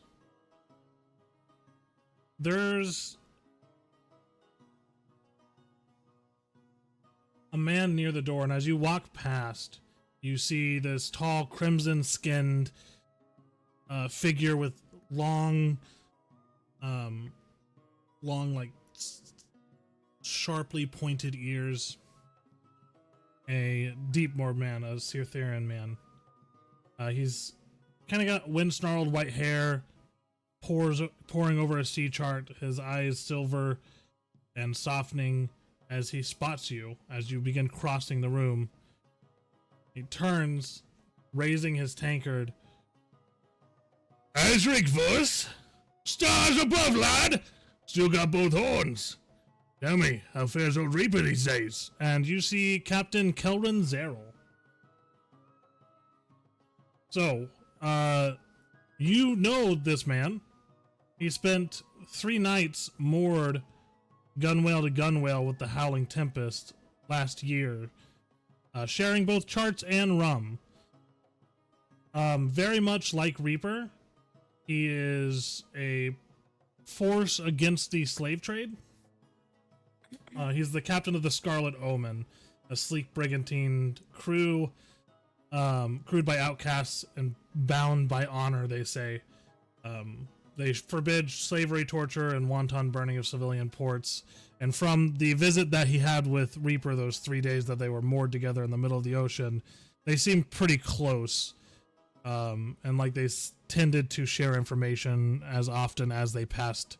There's a man near the door, and as you walk past, you see this tall, crimson-skinned figure with long, like sharply pointed ears. A Deepmoor man, a Sirtharian man. He's kind of got wind-snarled white hair, pouring over a sea chart, his eyes silver and softening as he spots you as you begin crossing the room. He turns, raising his tankard. Azric Voss! Stars above, lad! Still got both horns. Tell me, how fares old Reaper these days? And you see Captain Kelrin Zeril. So, you know this man. He spent 3 nights moored gunwale to gunwale with the Howling Tempest last year, sharing both charts and rum. Very much like Reaper, he is a force against the slave trade. He's the captain of the Scarlet Omen, a sleek brigantine crew, crewed by outcasts and bound by honor, they say. They forbid slavery, torture, and wanton burning of civilian ports. And from the visit that he had with Reaper, those 3 days that they were moored together in the middle of the ocean, they seemed pretty close. And like they tended to share information as often as they passed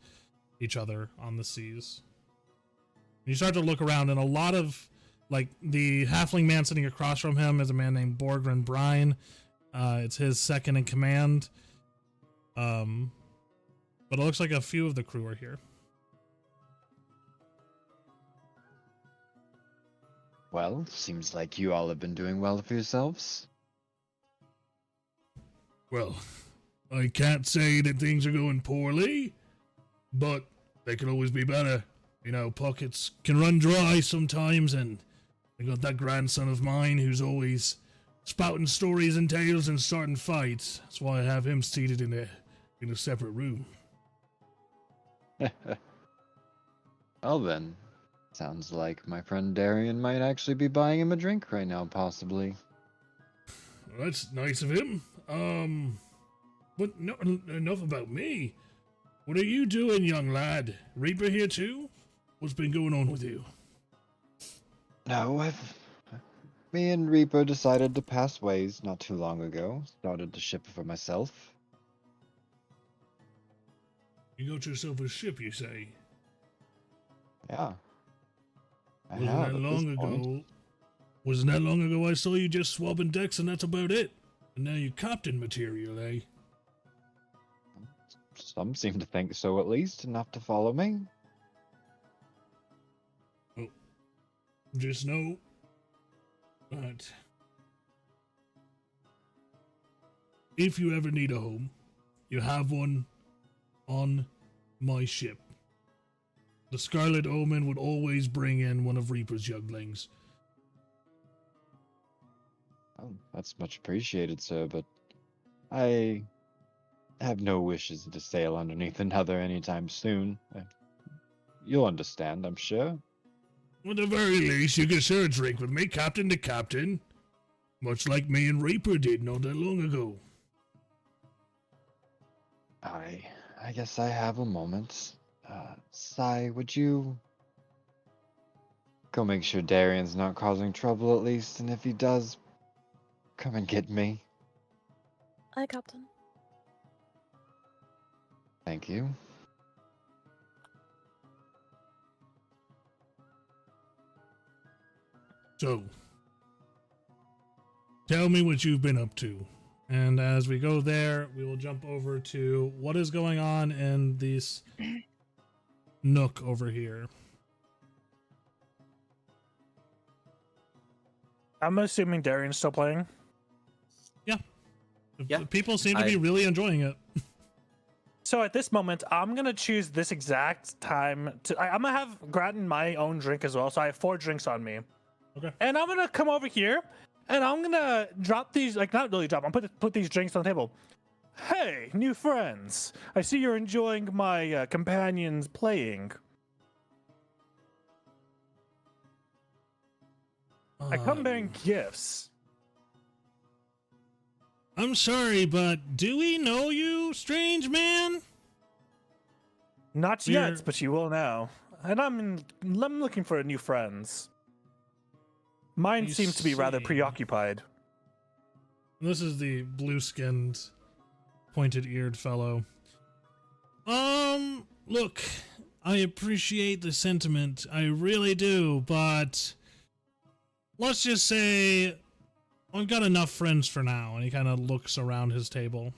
each other on the seas. You start to look around, and a lot of, like, the halfling man sitting across from him is a man named Borgren Brine. It's his second in command. But it looks like a few of the crew are here. Well, seems like you all have been doing well for yourselves. Well, I can't say that things are going poorly, but they could always be better. You know, pockets can run dry sometimes, and I got that grandson of mine who's always spouting stories and tales and starting fights. That's why I have him seated in a separate room. Well then, sounds like my friend Darian might actually be buying him a drink right now, possibly. Well, that's nice of him. But no, enough about me. What are you doing, young lad? Reaper here too? What's been going on with you? No, me and Reaper decided to pass ways not too long ago. Started to ship for myself. You got yourself a ship, you say? Yeah. I Wasn't have that at long this point. ago? Wasn't that long ago I saw you just swabbing decks and that's about it? And now you're captain material, eh? Some seem to think so at least, enough to follow me. Just know that if you ever need a home, you have one on my ship. The Scarlet Omen would always bring in one of Reaper's younglings. Oh, that's much appreciated, sir, but I have no wishes to sail underneath another anytime soon. You'll understand, I'm sure. At the very least, you can share a drink with me, captain to captain. Much like me and Reaper did not that long ago. I guess I have a moment. Sai, would you go make sure Darian's not causing trouble at least, and if he does, come and get me. Aye, Captain. Thank you. So, tell me what you've been up to. And as we go there, we will jump over to what is going on in this nook over here. I'm assuming Darian's still playing. Yeah. People seem to be really enjoying it. So at this moment, I'm gonna choose this exact time to. I'm gonna have gotten my own drink as well. So I have 4 drinks on me. Okay. And I'm gonna come over here, and I'm gonna drop these. Like not really drop. I'm put these drinks on the table. Hey, new friends! I see you're enjoying my companions playing. I come bearing gifts. I'm sorry, but do we know you, strange man? Not We're- yet, but you will now. And I'm looking for new friends. Mine I seems to be rather see. preoccupied. This is the blue-skinned, pointed-eared fellow. Look, I appreciate the sentiment, I really do, but let's just say I've got enough friends for now, and he kind of looks around his table.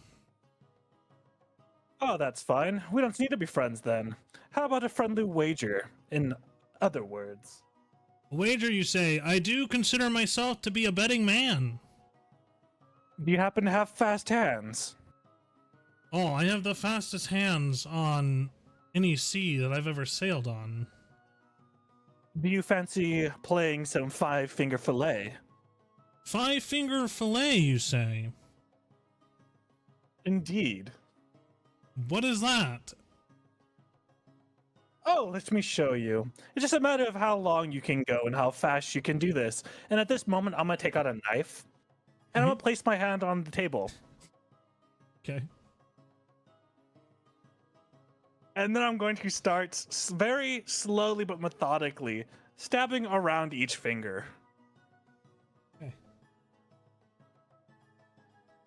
Oh, that's fine. We don't need to be friends then. How about a friendly wager? In other words. Wager, you say? I do consider myself to be a betting man. Do you happen to have fast hands? Oh, I have the fastest hands on any sea that I've ever sailed on. Do you fancy playing some 5-finger fillet? 5-finger fillet, you say? Indeed. What is that? Oh, let me show you. It's just a matter of how long you can go and how fast you can do this. And at this moment, I'm going to take out a knife, and I'm going to place my hand on the table. Okay. And then I'm going to start very slowly but methodically stabbing around each finger. Okay.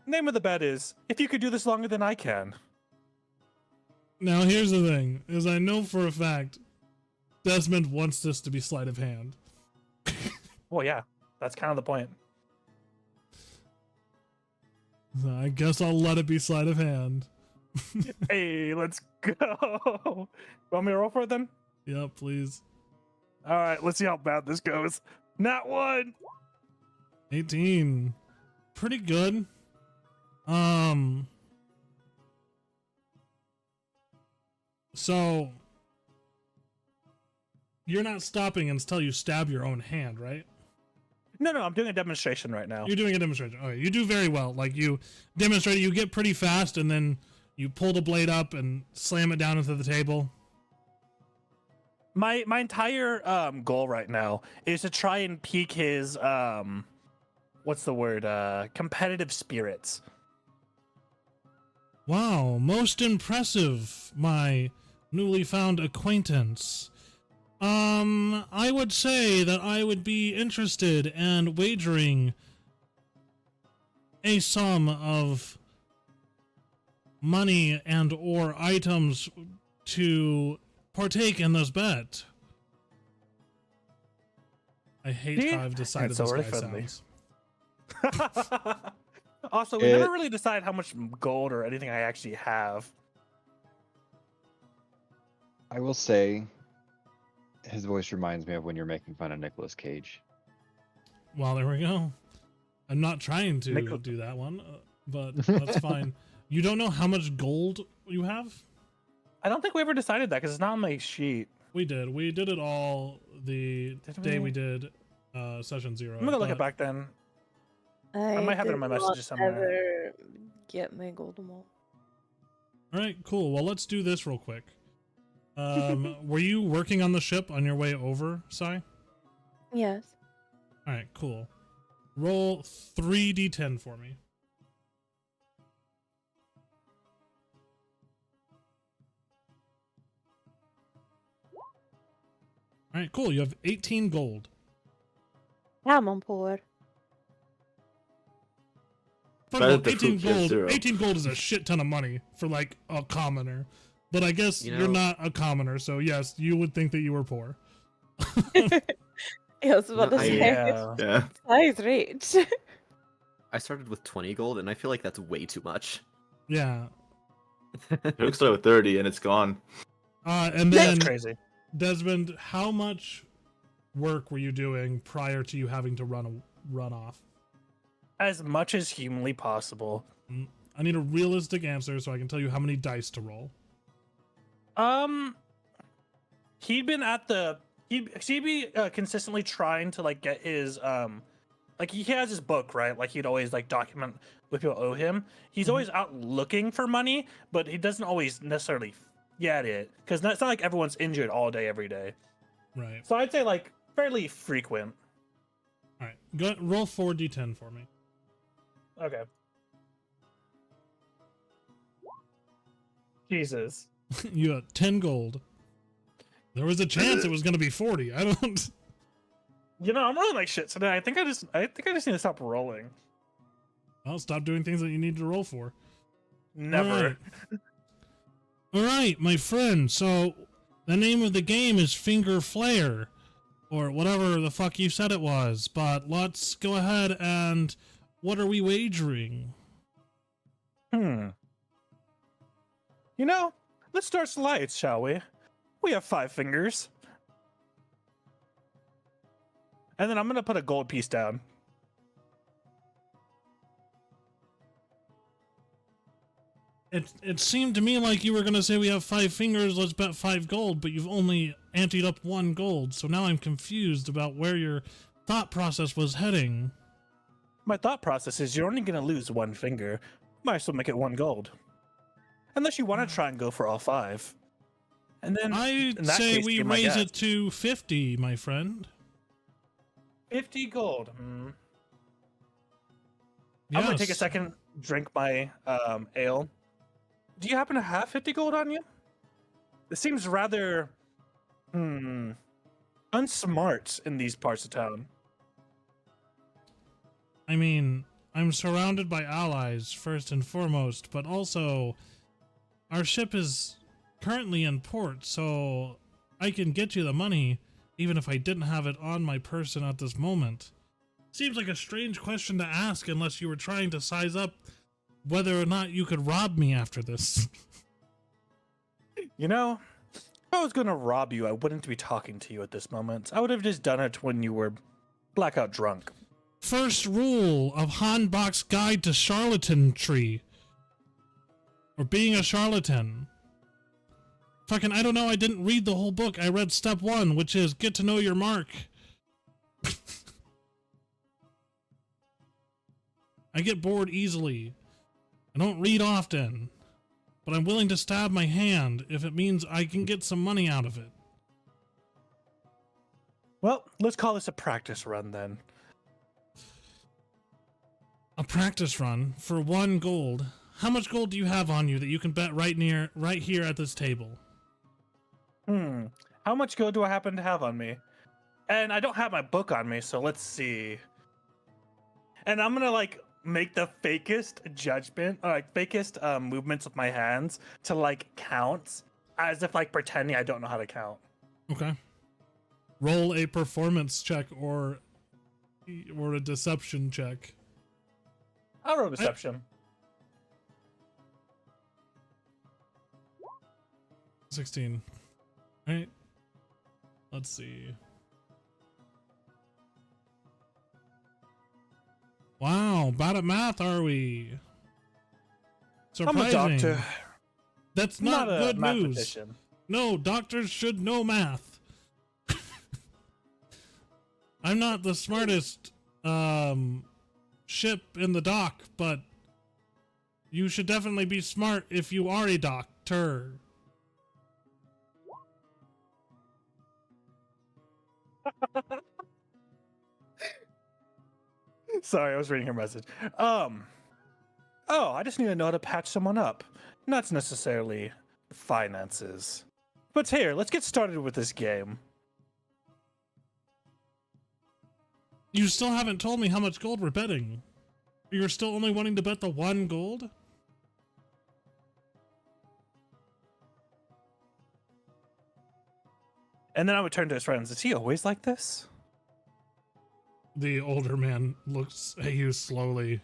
Name of the bet is, if you could do this longer than I can. Now here's the thing, is I know for a fact Desmond wants this to be sleight of hand. Well, yeah, that's kind of the point. So I guess I'll let it be sleight of hand. Hey, let's go. Want me to roll for it then? Yeah, please. All right, let's see how bad this goes. Not 1. 18. Pretty good. So you're not stopping until you stab your own hand, right? No, I'm doing a demonstration right now. You're doing a demonstration. Okay, you do very well. Like you demonstrate, you get pretty fast, and then you pull the blade up and slam it down into the table. My entire goal right now is to try and pique his what's the word? Competitive spirits. Wow, most impressive, my newly found acquaintance. I would say that I would be interested in wagering a sum of money and or items to partake in this bet. I hate how I've decided so this really guy friendly. sounds. Also, we never really decide how much gold or anything I actually have. I will say, his voice reminds me of when you're making fun of Nicolas Cage. Well, there we go. I'm not trying to do that one, but that's fine. You don't know how much gold you have? I don't think we ever decided that because it's not on my sheet. We did. We did it all the day we did session 0. I'm gonna look it back then. I might have it in my messages somewhere. Ever get my golden ball. All right, cool. Well, let's do this real quick. Were you working on the ship on your way over, Sai? Yes. All right, cool. Roll 3d10 for me. All right, cool. You have 18 gold. Yeah, mon poor. First of all, the 18 hoop is gold. 0. 18 gold is a shit ton of money for like a commoner. But I guess You you're know- not a commoner, so yes, you would think that you were poor. I was about to No, say. Yeah. Size rich. I started with 20 gold, and I feel like that's way too much. Yeah. Hook started with 30 and it's gone. And then That's crazy. Desmond, how much work were you doing prior to you having to run off? As much as humanly possible. I need a realistic answer so I can tell you how many dice to roll. He'd been at the he'd be consistently trying to like get his like he has his book, right? Like he'd always like document what people owe him. He's always out looking for money, but he doesn't always necessarily get it because it's not like everyone's injured all day every day. Right. So I'd say like fairly frequent. All right. Go roll 4d10 for me. Okay. Jesus. You got 10 gold. There was a chance it was going to be 40. I don't. You know, I'm rolling like shit today. I think I just need to stop rolling. I'll stop doing things that you need to roll for. Never. All right, my friend. So the name of the game is Finger Flare, or whatever the fuck you said it was. But let's go ahead and what are we wagering? You know, let's start some lights, shall we? We have 5 fingers. And then I'm gonna put a gold piece down. It seemed to me like you were gonna say we have 5 fingers, let's bet 5 gold, but you've only anteed up 1 gold, so now I'm confused about where your thought process was heading. My thought process is you're only gonna lose 1 finger. Might as well make it 1 gold. Unless you want to try and go for all 5. And then I'd in that say case, we be my raise guest. it to 50, my friend. 50 gold. I'm Yes. gonna take a second, drink my ale. Do you happen to have 50 gold on you? It seems rather unsmart in these parts of town. I mean, I'm surrounded by allies, first and foremost, but also our ship is currently in port, so I can get you the money even if I didn't have it on my person at this moment. Seems like a strange question to ask unless you were trying to size up whether or not you could rob me after this. You know, if I was gonna rob you, I wouldn't be talking to you at this moment. I would have just done it when you were blackout drunk. First rule of Hanbach's Guide to Charlatanry. Or being a charlatan. Fucking, I don't know, I didn't read the whole book. I read step 1, which is get to know your mark. I get bored easily. I don't read often, but I'm willing to stab my hand if it means I can get some money out of it. Well, let's call this a practice run then. A practice run for 1 gold. How much gold do you have on you that you can bet right here at this table? How much gold do I happen to have on me? And I don't have my book on me, so let's see. And I'm gonna like make the fakest judgment, or like fakest movements with my hands to like count, as if like pretending I don't know how to count. Okay. Roll a performance check or a deception check. I'll roll deception. 16. All right. Let's see. Wow, bad at math, are we? Surprising. I'm a doctor. That's not a good news. mathematician. No, doctors should know math. I'm not the smartest ship in the dock, but you should definitely be smart if you are a doctor. Sorry, I was reading her message. Oh, I just need to know how to patch someone up. Not necessarily finances. But here, let's get started with this game. You still haven't told me how much gold we're betting. You're still only wanting to bet the 1 gold? And then I would turn to his friends. Is he always like this? The older man looks at you slowly.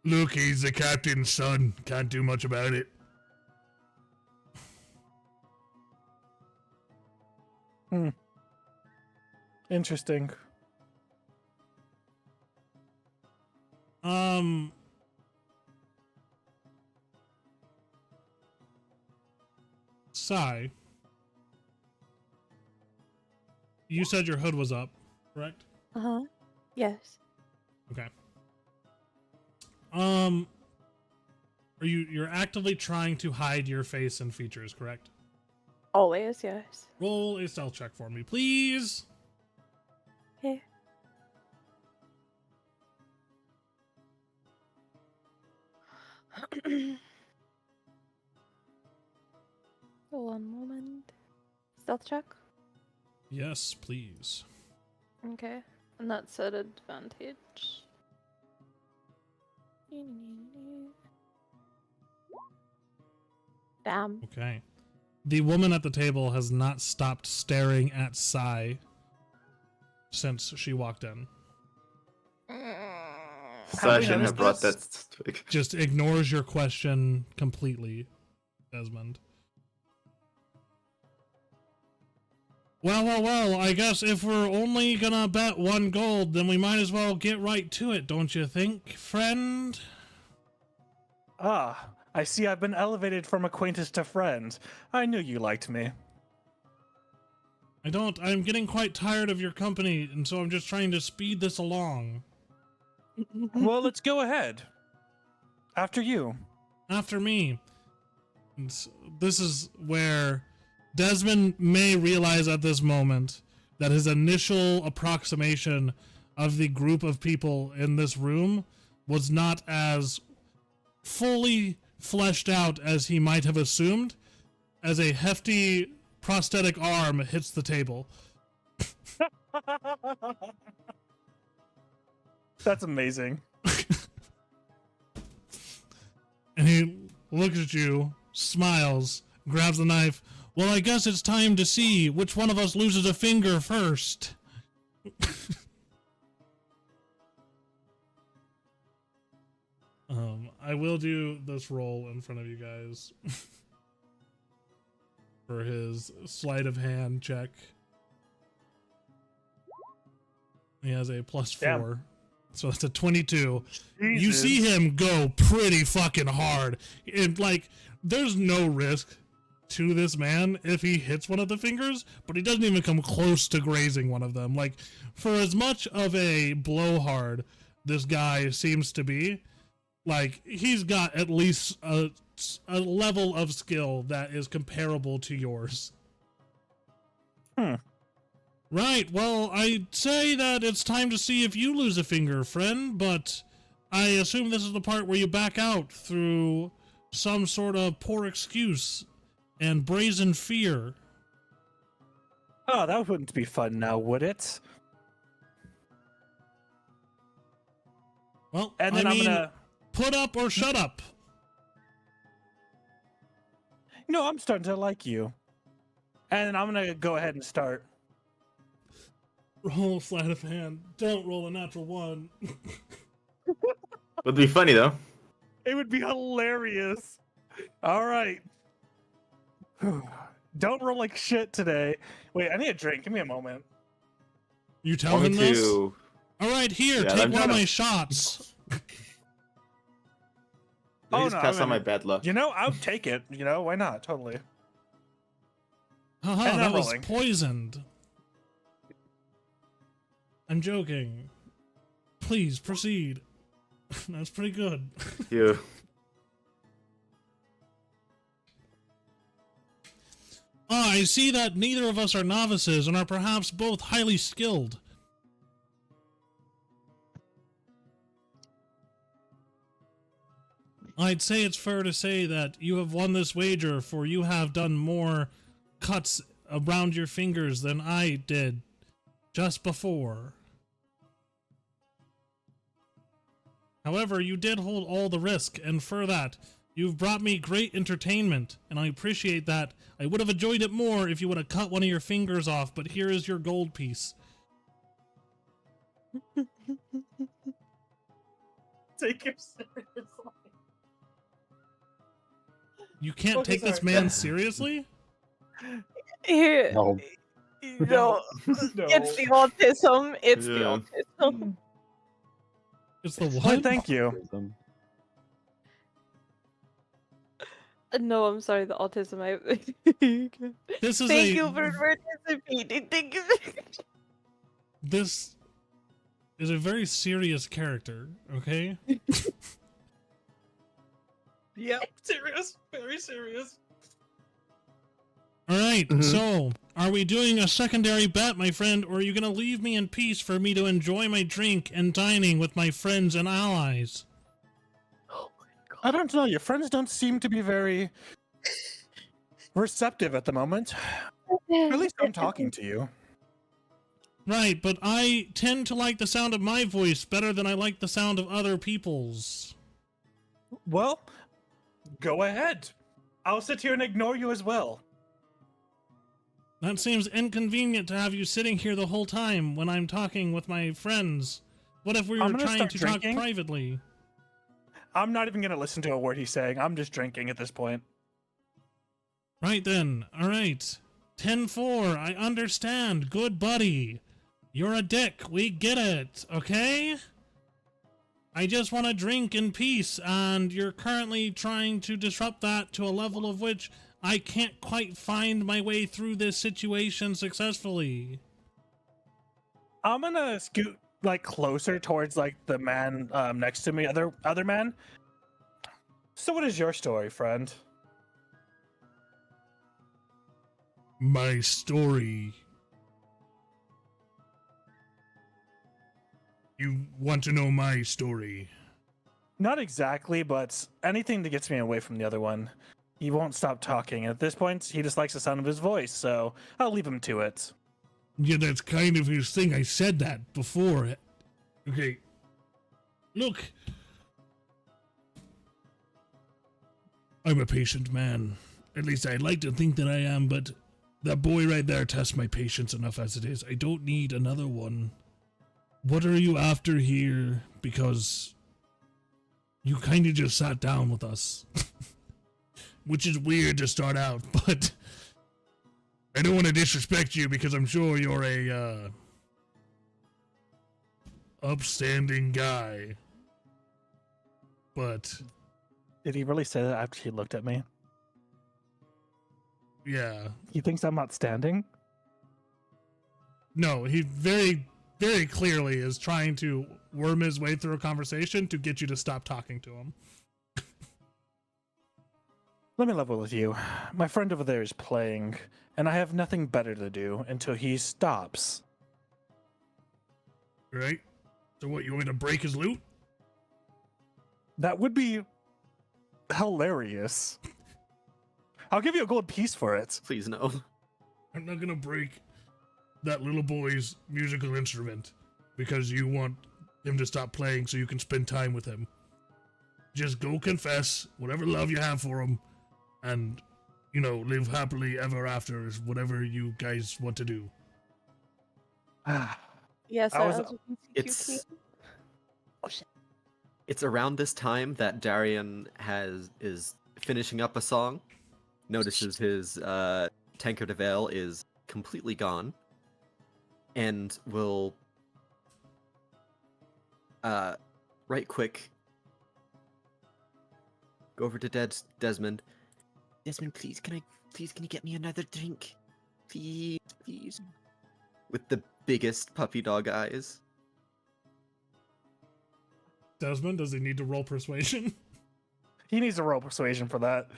Look, he's the captain's son. Can't do much about it. Interesting. Sai, you said your hood was up, correct? Yes. Okay. You're actively trying to hide your face and features, correct? Always, yes. Roll a stealth check for me, please. Okay. One moment. Stealth check? Yes, please. Okay. And that's at advantage. Damn. Okay. The woman at the table has not stopped staring at Sai since she walked in. So I shouldn't have brought that. Just ignores your question completely, Desmond. Well, I guess if we're only gonna bet 1 gold, then we might as well get right to it, don't you think, friend? Ah, I see I've been elevated from acquaintance to friend. I knew you liked me. I'm getting quite tired of your company, and so I'm just trying to speed this along. Well, let's go ahead. After you. After me. And this is where Desmond may realize at this moment that his initial approximation of the group of people in this room was not as fully fleshed out as he might have assumed, as a hefty prosthetic arm hits the table. That's amazing. And he looks at you, smiles, grabs the knife. Well, I guess it's time to see which one of us loses a finger first. I will do this roll in front of you guys for his sleight of hand check. He has a +4. Damn. So that's a 22. You Jesus. see him go pretty fucking hard. There's no risk to this man if he hits one of the fingers, but he doesn't even come close to grazing one of them. Like, for as much of a blowhard this guy seems to be, like, he's got at least a level of skill that is comparable to yours. Right, well, I'd say that it's time to see if you lose a finger, friend, but I assume this is the part where you back out through some sort of poor excuse and brazen fear. Oh, that wouldn't be fun now, would it? Well, And then I I'm mean, gonna... put up or shut up. No, I'm starting to like you. And I'm gonna go ahead and start. Roll sleight of hand. Don't roll a natural one. Would be funny though. It would be hilarious. All right. Don't roll like shit today. Wait, I need a drink. Give me a moment. You tell Want him me this? to? All right, here, Yeah, take I'm one of gonna- my shots. Let me Oh, just no, pass I on my mean, bad luck. You know, I would take it. You know, why not? Totally. Haha, And that I'm was rolling. poisoned. I'm joking. Please, proceed. That's pretty good. You. Ah, I see that neither of us are novices and are perhaps both highly skilled. I'd say it's fair to say that you have won this wager, for you have done more cuts around your fingers than I did just before. However, you did hold all the risk, and for that, you've brought me great entertainment, and I appreciate that. I would have enjoyed it more if you would have cut one of your fingers off, but here is your gold piece. Take him seriously. You can't Okay, take this sorry. man seriously? Here, No. no, it's the autism. It's the Yeah. autism. It's the Why, what? thank you. No, I'm sorry, the autism. This is Thank a you for participating. Thank you. this is a very serious character, okay? Yep, serious. Very serious. All right, Mhm. so are we doing a secondary bet, my friend, or are you going to leave me in peace for me to enjoy my drink and dining with my friends and allies? Oh my god. I don't know. Your friends don't seem to be very receptive at the moment. At least I'm talking to you. Right, but I tend to like the sound of my voice better than I like the sound of other people's. Well, go ahead. I'll sit here and ignore you as well. That seems inconvenient to have you sitting here the whole time when I'm talking with my friends. What if we I'm were gonna trying start to drinking. talk privately? I'm not even going to listen to a word he's saying. I'm just drinking at this point. Right then, alright. 10-4, I understand. Good buddy. You're a dick, we get it, okay? I just want to drink in peace, and you're currently trying to disrupt that to a level of which I can't quite find my way through this situation successfully. I'm going to scoot like closer towards like the man next to me, other man. So what is your story, friend? My story. You want to know my story? Not exactly, but anything that gets me away from the other one. He won't stop talking. At this point, he just likes the sound of his voice, so I'll leave him to it. Yeah, that's kind of his thing. I said that before. Okay. Look. I'm a patient man. At least I'd like to think that I am, but that boy right there tests my patience enough as it is. I don't need another one. What are you after here? Because you kind of just sat down with us. Which is weird to start out, but I don't want to disrespect you because I'm sure you're a upstanding guy. But Did he really say that after he looked at me? Yeah. He thinks I'm not standing? No, he very, very clearly is trying to worm his way through a conversation to get you to stop talking to him. Let me level with you. My friend over there is playing, and I have nothing better to do until he stops. Right? So what, you want me to break his loot? That would be hilarious. I'll give you a gold piece for it. Please no. I'm not gonna break that little boy's musical instrument because you want him to stop playing so you can spend time with him. Just go confess whatever love you have for him and, you know, live happily ever after is whatever you guys want to do. Yes, I was- It's Oh shit. it's around this time that Darian is finishing up a song, notices his tankard of ale is completely gone, and will right quick go over to Desmond. Desmond, please, can you get me another drink? Please, please. With the biggest puppy dog eyes. Desmond, does he need to roll persuasion? He needs to roll persuasion for that.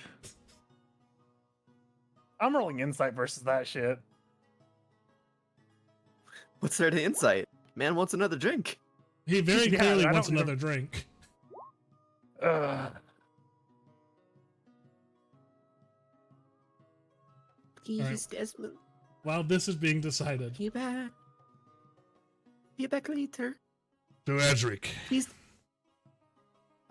I'm rolling insight versus that shit. What's there to insight? Man wants another drink. He very Yeah, clearly I wants don't another drink. Please, Desmond. While this is being decided. Be back. Be back later. So, Ezric, Please.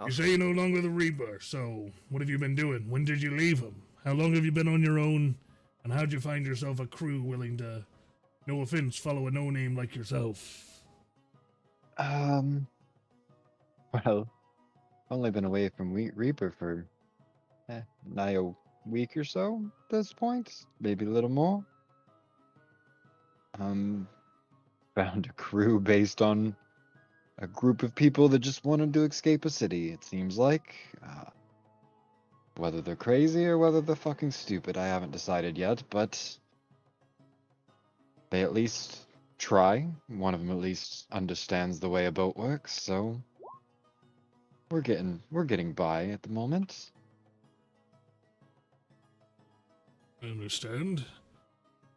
you say you're no longer the Reaper, so what have you been doing? When did you leave him? How long have you been on your own? And how'd you find yourself a crew willing to, no offense, follow a no-name like yourself? Well, only been away from Reaper for nigh a week or so at this point, maybe a little more. Found a crew based on a group of people that just wanted to escape a city, it seems like. Whether they're crazy or whether they're fucking stupid, I haven't decided yet, but they at least try. One of them at least understands the way a boat works, so we're getting by at the moment. I understand.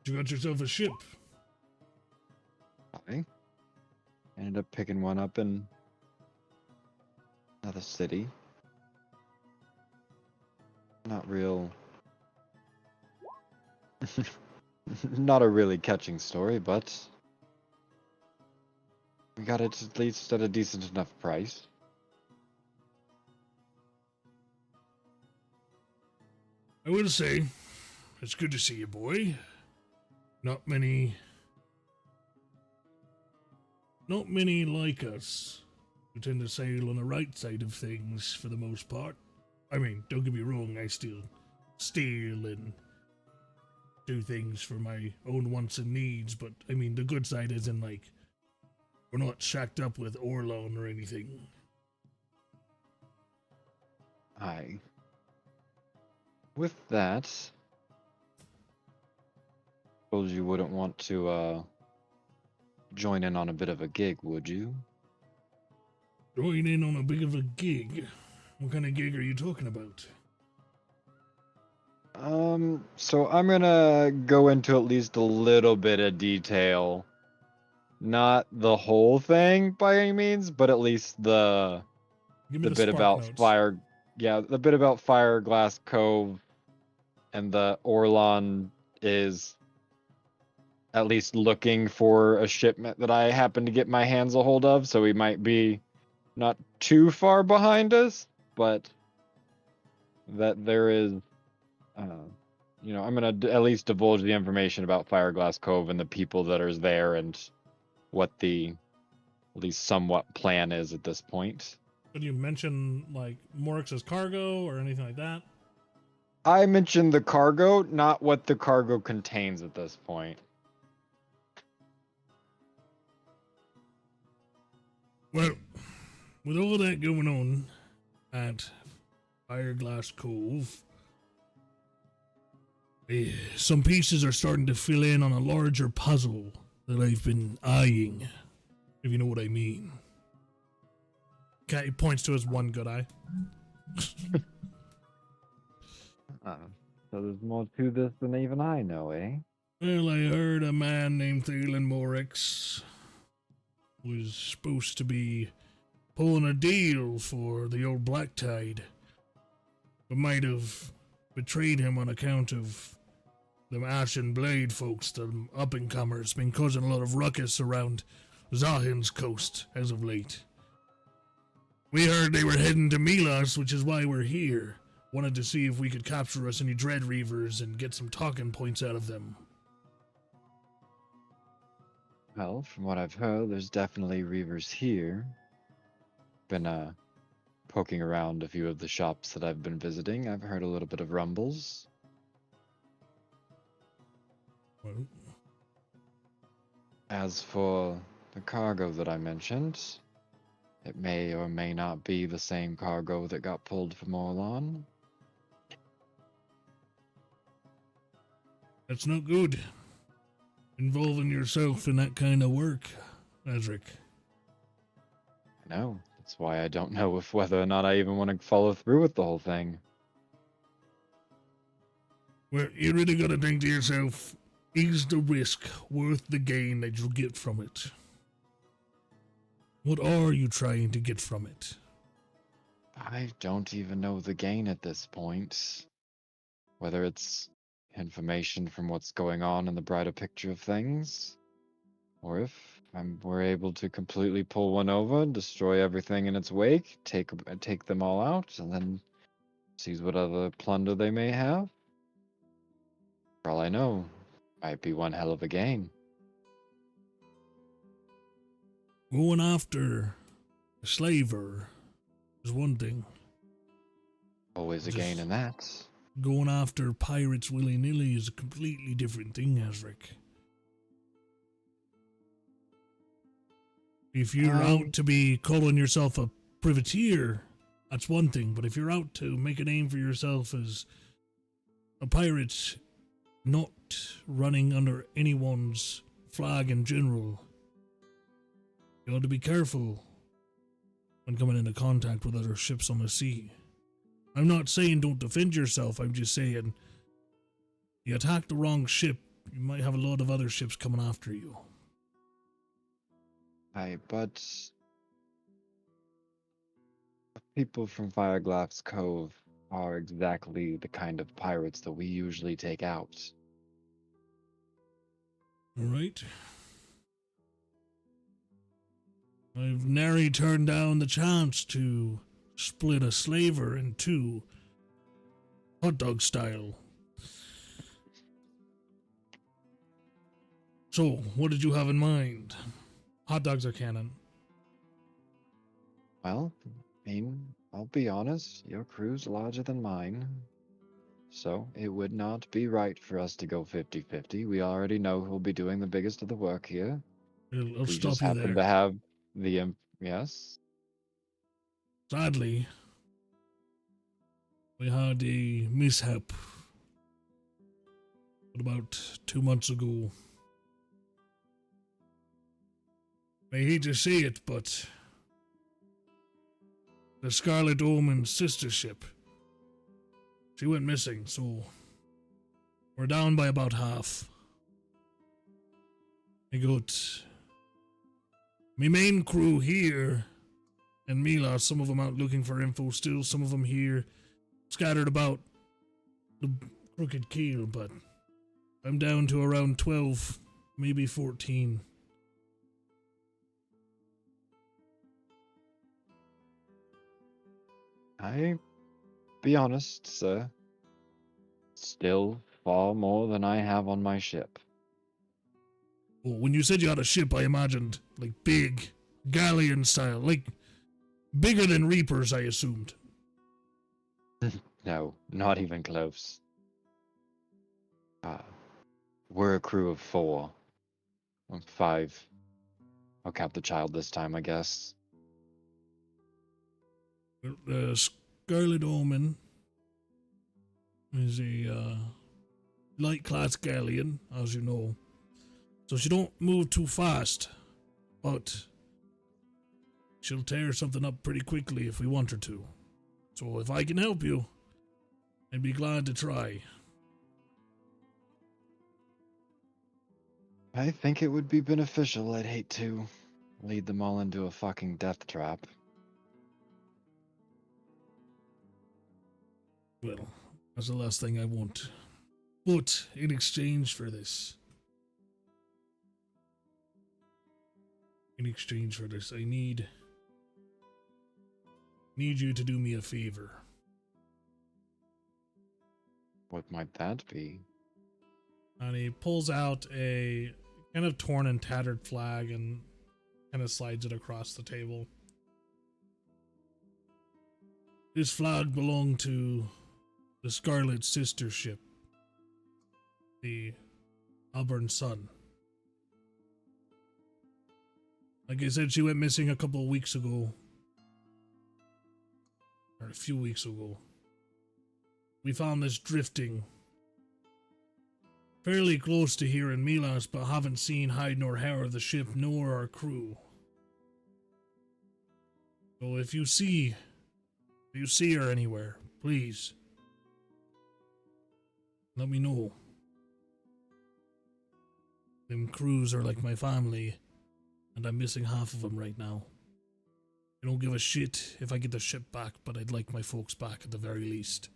You got yourself a ship. I ended up picking one up in another city. Not a really catching story, but we got it at least at a decent enough price. I will say, it's good to see you, boy. Not many like us who tend to sail on the right side of things for the most part. I mean, don't get me wrong, I still steal and do things for my own wants and needs, but I mean, the good side isn't like, we're not shacked up with Orlon or anything. Aye. With that, suppose you wouldn't want to join in on a bit of a gig, would you? Join in on a bit of a gig? What kind of gig are you talking about? So I'm gonna go into at least a little bit of detail. Not the whole thing by any means, but at least the Give me bit spark about notes. the bit about Fireglass Cove and the Orlon is at least looking for a shipment that I happen to get my hands a hold of, so we might be not too far behind us, but that there is, I'm going to at least divulge the information about Fireglass Cove and the people that are there and what the at least somewhat plan is at this point. Did you mention, like, Morix's cargo or anything like that? I mentioned the cargo, not what the cargo contains at this point. Well, with all that going on at Fireglass Cove, Some pieces are starting to fill in on a larger puzzle that I've been eyeing, if you know what I mean. Okay, he points to his one good eye. So there's more to this than even I know, eh? Well, I heard a man named Thielen Morix was supposed to be pulling a deal for the old Black Tide, but might have betrayed him on account of them Ash and Blade folks, the up-and-comers, been causing a lot of ruckus around Zahin's coast as of late. We heard they were heading to Milas, which is why we're here. Wanted to see if we could capture us any Dread Reavers and get some talking points out of them. Well, from what I've heard, there's definitely Reavers here. Been poking around a few of the shops that I've been visiting. I've heard a little bit of rumbles. Well, As for the cargo that I mentioned, it may or may not be the same cargo that got pulled from Orlon. that's not good. Involving yourself in that kind of work, Ezric. I know. That's why I don't know if whether or not I even want to follow through with the whole thing. Well, you really gotta think to yourself, is the risk worth the gain that you'll get from it? What are you trying to get from it? I don't even know the gain at this point. Whether it's information from what's going on in the brighter picture of things, or if we're able to completely pull one over, destroy everything in its wake, take them all out, and then seize what other plunder they may have. For all I know, might be one hell of a gain. Going after a slaver is one thing. Always a gain in that. Going after pirates willy-nilly is a completely different thing, Ezric. If you're out to be calling yourself a privateer, that's one thing. But if you're out to make a name for yourself as a pirate, not running under anyone's flag in general, you ought to be careful when coming into contact with other ships on the sea. I'm not saying don't defend yourself, I'm just saying you attack the wrong ship, you might have a lot of other ships coming after you. But people from Fireglass Cove are exactly the kind of pirates that we usually take out. Alright. I've nary turned down the chance to split a slaver in two, hot dog style. So, what did you have in mind? Hot dogs are canon. Well, I mean, I'll be honest, your crew's larger than mine. So, it would not be right for us to go 50-50. We already know who'll be doing the biggest of the work here. I'll We stop just you happen there. to have the, yes? Sadly, we had a mishap about 2 months ago. I hate to say it, but the Scarlet Omen's sister ship, she went missing, so we're down by about half. I got my main crew here and Milas, some of them out looking for info still, some of them here scattered about the Crooked Keel, but I'm down to around 12, maybe 14. I be honest, sir. Still far more than I have on my ship. Well, when you said you had a ship, I imagined, like, big, galleon style, like, bigger than Reapers, I assumed. No, not even close. We're a crew of 4. Or 5. I'll count the child this time, I guess. The Scarlet Omen is light class galleon, as you know. So she don't move too fast, but she'll tear something up pretty quickly if we want her to. So if I can help you, I'd be glad to try. I think it would be beneficial. I'd hate to lead them all into a fucking death trap. Well, that's the last thing I want. But in exchange for this, I need you to do me a favor. What might that be? And he pulls out a kind of torn and tattered flag and kind of slides it across the table. This flag belonged to the Scarlet Sister ship, the Auburn Sun. Like I said, she went missing a couple of weeks ago. Or a few weeks ago. We found this drifting fairly close to here in Milas, but haven't seen hide nor hair of the ship nor our crew. So if you see her anywhere, please let me know. Them crews are like my family, and I'm missing half of them right now. I don't give a shit if I get the ship back, but I'd like my folks back at the very least.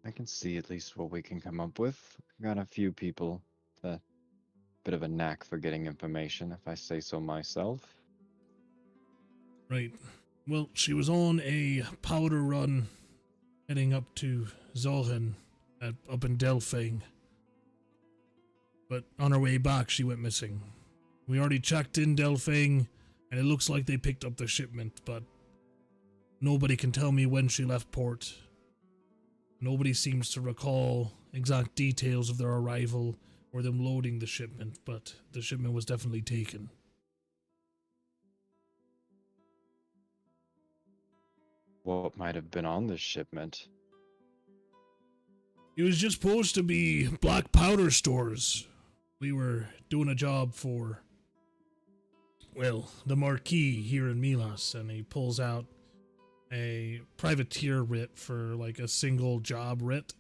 I can see at least what we can come up with. Got a few people with a bit of a knack for getting information, if I say so myself. Right. Well, she was on a powder run heading up to Zohan up in Delphine. But on her way back, she went missing. We already checked in Delphine, and it looks like they picked up the shipment, but nobody can tell me when she left port. Nobody seems to recall exact details of their arrival or them loading the shipment, but the shipment was definitely taken. What might have been on this shipment? It was just supposed to be black powder stores. We were doing a job for, well, the Marquis here in Milas, and he pulls out a privateer writ for like a single job writ.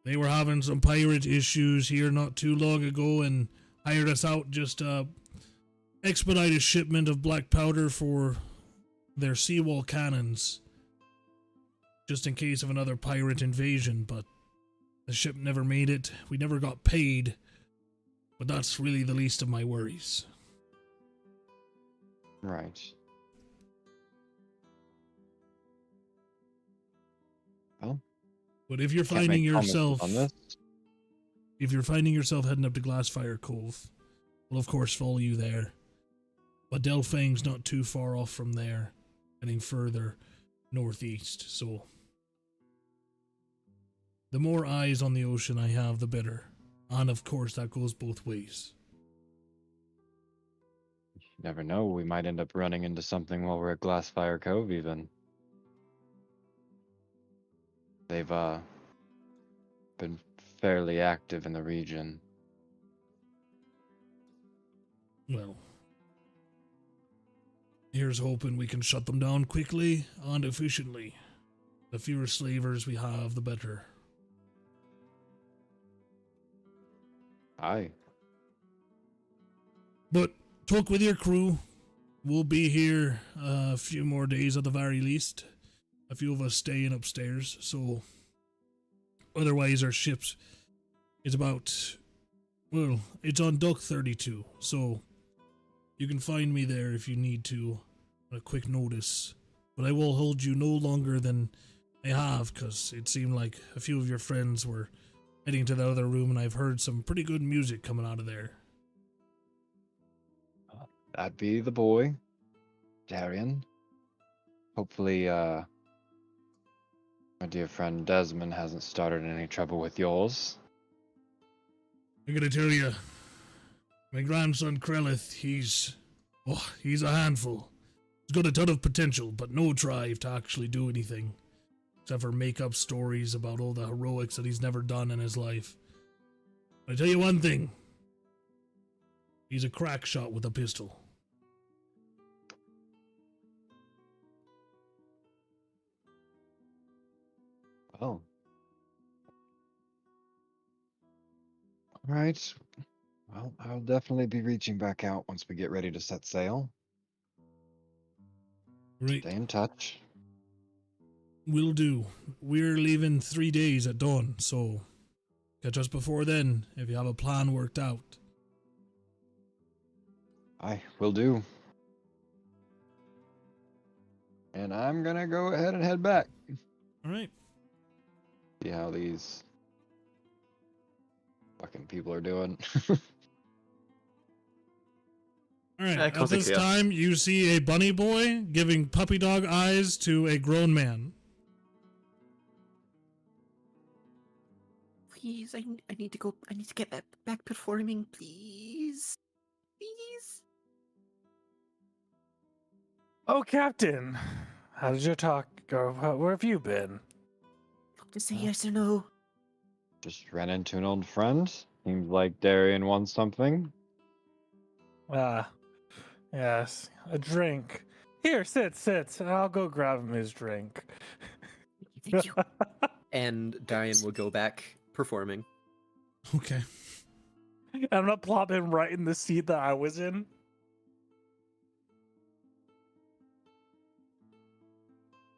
They were having some pirate issues here not too long ago and hired us out just to expedite a shipment of black powder for their seawall cannons, just in case of another pirate invasion, but the ship never made it. We never got paid, but that's really the least of my worries. Right. Well, But if you're can't finding make comments yourself on this. heading up to Glassfire Cove, we'll of course follow you there. But Delphine's not too far off from there, heading further northeast, so the more eyes on the ocean I have, the better. And of course that goes both ways. You never know, we might end up running into something while we're at Glassfire Cove even. They've been fairly active in the region. Well, here's hoping we can shut them down quickly and efficiently. The fewer slavers we have, the better. Aye. But talk with your crew. We'll be here a few more days at the very least. A few of us staying upstairs, so otherwise our ship's is about, well, it's on Dock 32, so you can find me there if you need to on a quick notice. But I will hold you no longer than I have, because it seemed like a few of your friends were heading to the other room, and I've heard some pretty good music coming out of there. That'd be the boy, Darian. Hopefully, my dear friend Desmond hasn't started any trouble with yours. I gotta tell you, my grandson Krelith, he's a handful. He's got a ton of potential, but no drive to actually do anything. to ever make up stories about all the heroics that he's never done in his life. I tell you one thing. He's a crack shot with a pistol. Oh. All right. Well, I'll definitely be reaching back out once we get ready to set sail. Right. Stay in touch. Will do. We're leaving 3 days at dawn, so catch us before then if you have a plan worked out. I will do. And I'm gonna go ahead and head back. All right. See how these fucking people are doing. All right. Yeah, At cosmic this chaos. time, you see a bunny boy giving puppy dog eyes to a grown man. Please, I need to go. I need to get back performing, please. Please. Oh, Captain, how did your talk go? Where have you been? Look, just say yes or no. Just ran into an old friend. Seems like Darian wants something. Ah, yes, a drink. Here, sit. I'll go grab him his drink. Thank you. And Darian will go back performing. Okay. I'm gonna plop him right in the seat that I was in.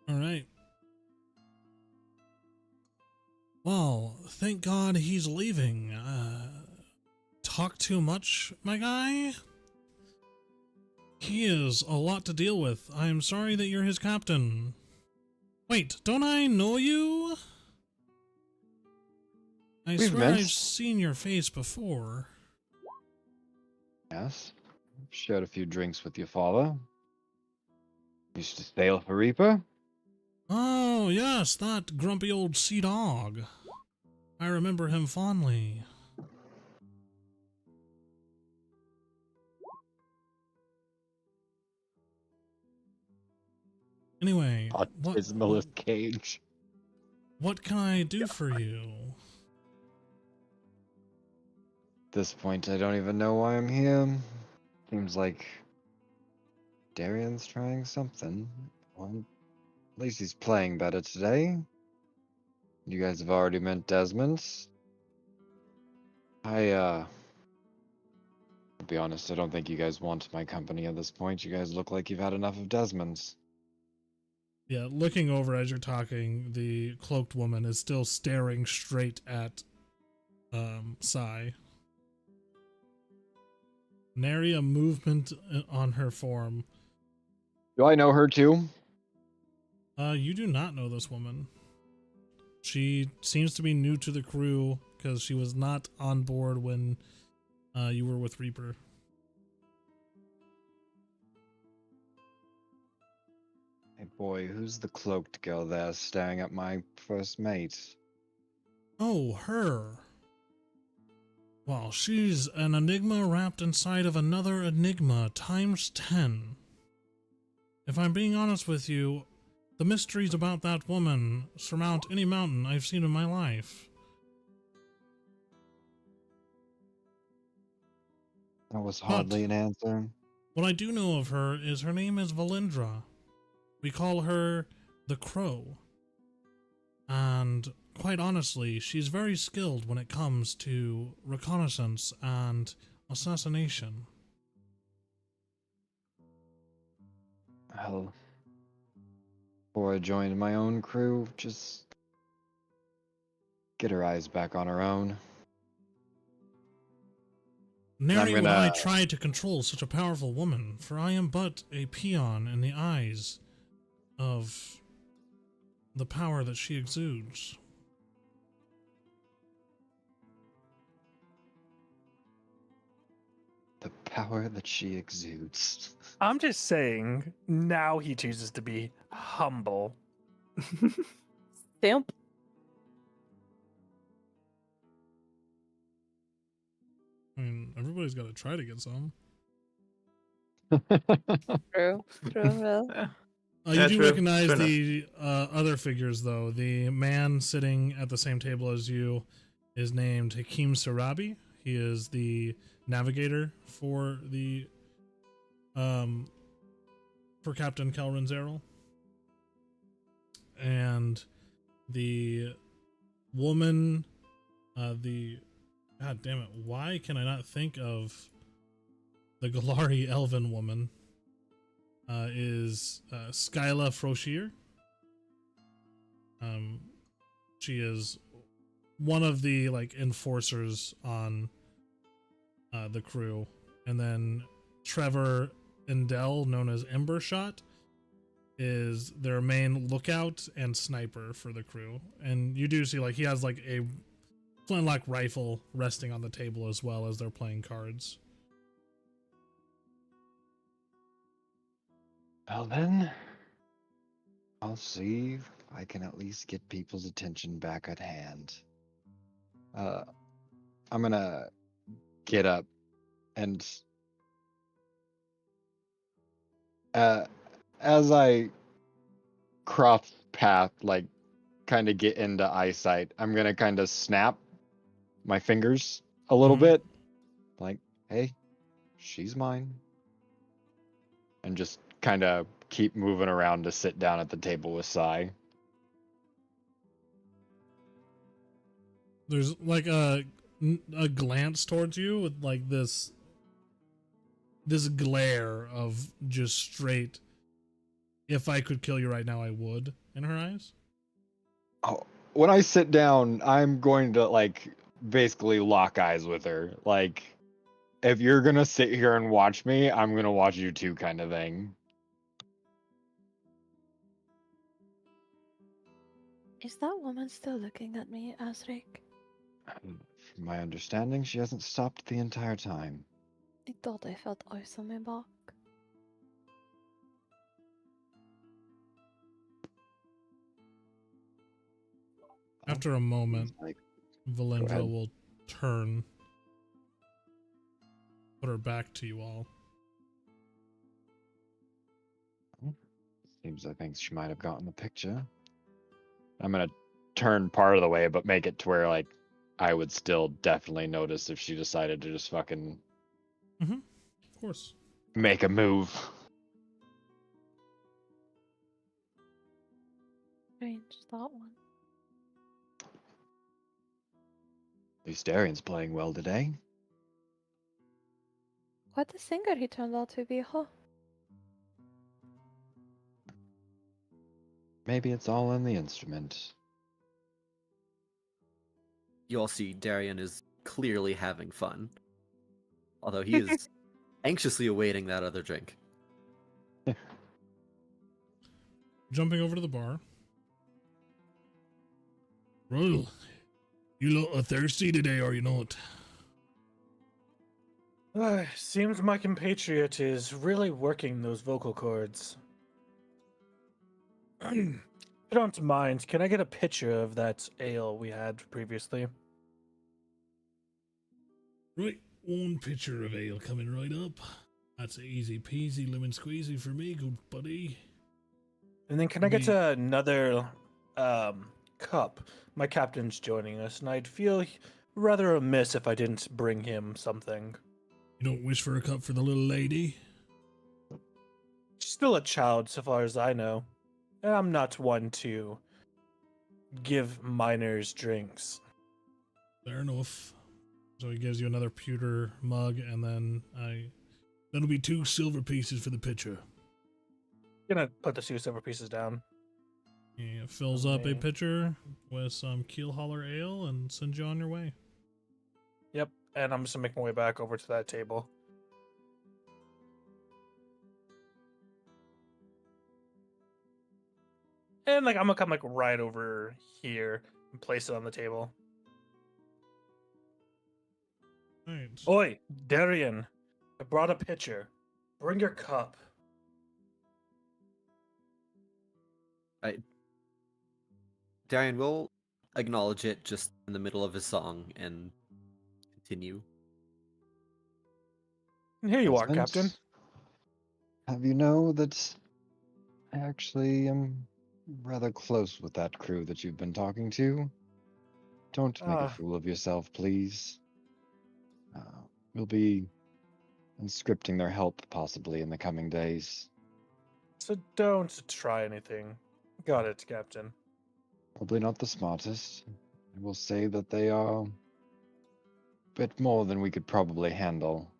All right. Well, thank God he's leaving. Talk too much, my guy? He is a lot to deal with. I'm sorry that you're his captain. Wait, don't I know you? I We've swear met. I've seen your face before. Yes. Shared a few drinks with your father. Used to sail for Reaper. Oh, yes, that grumpy old sea dog. I remember him fondly. Anyway, It's Milas Cage. what can I do for you? At this point, I don't even know why I'm here. Seems like Darian's trying something. Well, at least he's playing better today. You guys have already met Desmond. I'll be honest, I don't think you guys want my company at this point. You guys look like you've had enough of Desmond's. Yeah, looking over as you're talking, the cloaked woman is still staring straight at Sai. Nary a movement on her form. Do I know her too? You do not know this woman. She seems to be new to the crew because she was not on board when you were with Reaper. Hey boy, who's the cloaked girl there staring at my first mate? Oh, her. Well, she's an enigma wrapped inside of another enigma times 10. If I'm being honest with you, the mysteries about that woman surmount any mountain I've seen in my life. That was hardly an answer. What I do know of her is her name is Valindra. We call her the Crow. And quite honestly, she's very skilled when it comes to reconnaissance and assassination. Well, before I joined my own crew, just get her eyes back on her own. Nary would I try to control such a powerful woman, for I am but a peon in the eyes of the power that she exudes. The power that she exudes. I'm just saying, now he chooses to be humble. Simp. I mean, everybody's got to try to get some. True. True. Well. You Yeah, do true. recognize Fair enough. the other figures, though. The man sitting at the same table as you is named Hakim Sarabi. He is the navigator for the for Captain Kelrin Zeril. And the woman, the God damn it, why can I not think of the Galari elven woman? Is Skyla Froshier. She is one of the like enforcers on the crew, and then Trevor Endell, known as Embershot, is their main lookout and sniper for the crew. And you do see like he has like a flintlock rifle resting on the table as well as they're playing cards. Well then, I'll see if I can at least get people's attention back at hand. I'm gonna get up and as I cross path, like kind of get into eyesight, I'm gonna kind of snap my fingers a little Mhm. bit, like, hey, she's mine. And just kind of keep moving around to sit down at the table with Sai. There's like a glance towards you with like this glare of just straight, if I could kill you right now I would, in her eyes. Oh, when I sit down, I'm going to like basically lock eyes with her. Like, if you're gonna sit here and watch me, I'm gonna watch you too, kind of thing. Is that woman still looking at me, Asric? From my understanding, she hasn't stopped the entire time. I thought I felt awesome in back. After a moment, Like, Valendra ahead. will turn, put her back to you all. Seems I think she might have gotten the picture. I'm gonna turn part of the way, but make it to where like I would still definitely notice if she decided to just fucking Of course. make a move. Strange, that one. At least Darian's playing well today. Quite a singer he turned out to be, huh? Maybe it's all in the instrument. You all see Darian is clearly having fun. Although he is anxiously awaiting that other drink. Jumping over to the bar. Well, you lot are thirsty today, are you not? Seems my compatriot is really working those vocal cords. If you don't mind, can I get a picture of that ale we had previously? Right, one pitcher of ale coming right up. That's easy peasy lemon squeezy for me, good buddy. And then can I get another cup? My captain's joining us, and I'd feel rather amiss if I didn't bring him something. You don't wish for a cup for the little lady? She's still a child, so far as I know. And I'm not one to give minors drinks. Fair enough. So he gives you another pewter mug, and then that'll be 2 silver pieces for the pitcher. Gonna put the 2 silver pieces down. He fills up a Okay. pitcher with some Keelhaller ale and sends you on your way. Yep, and I'm just gonna make my way back over to that table. And like I'm gonna come like right over here and place it on the table. Alright. Oi, Darian, I brought a pitcher. Bring your cup. Darian will acknowledge it just in the middle of his song and continue. And here you are, Husband, Captain. have you know that I actually am rather close with that crew that you've been talking to. Don't make a Ah. fool of yourself, please. We'll be scripting their help possibly in the coming days. So don't try anything. Got it, Captain. Probably not the smartest. I will say that they are a bit more than we could probably handle.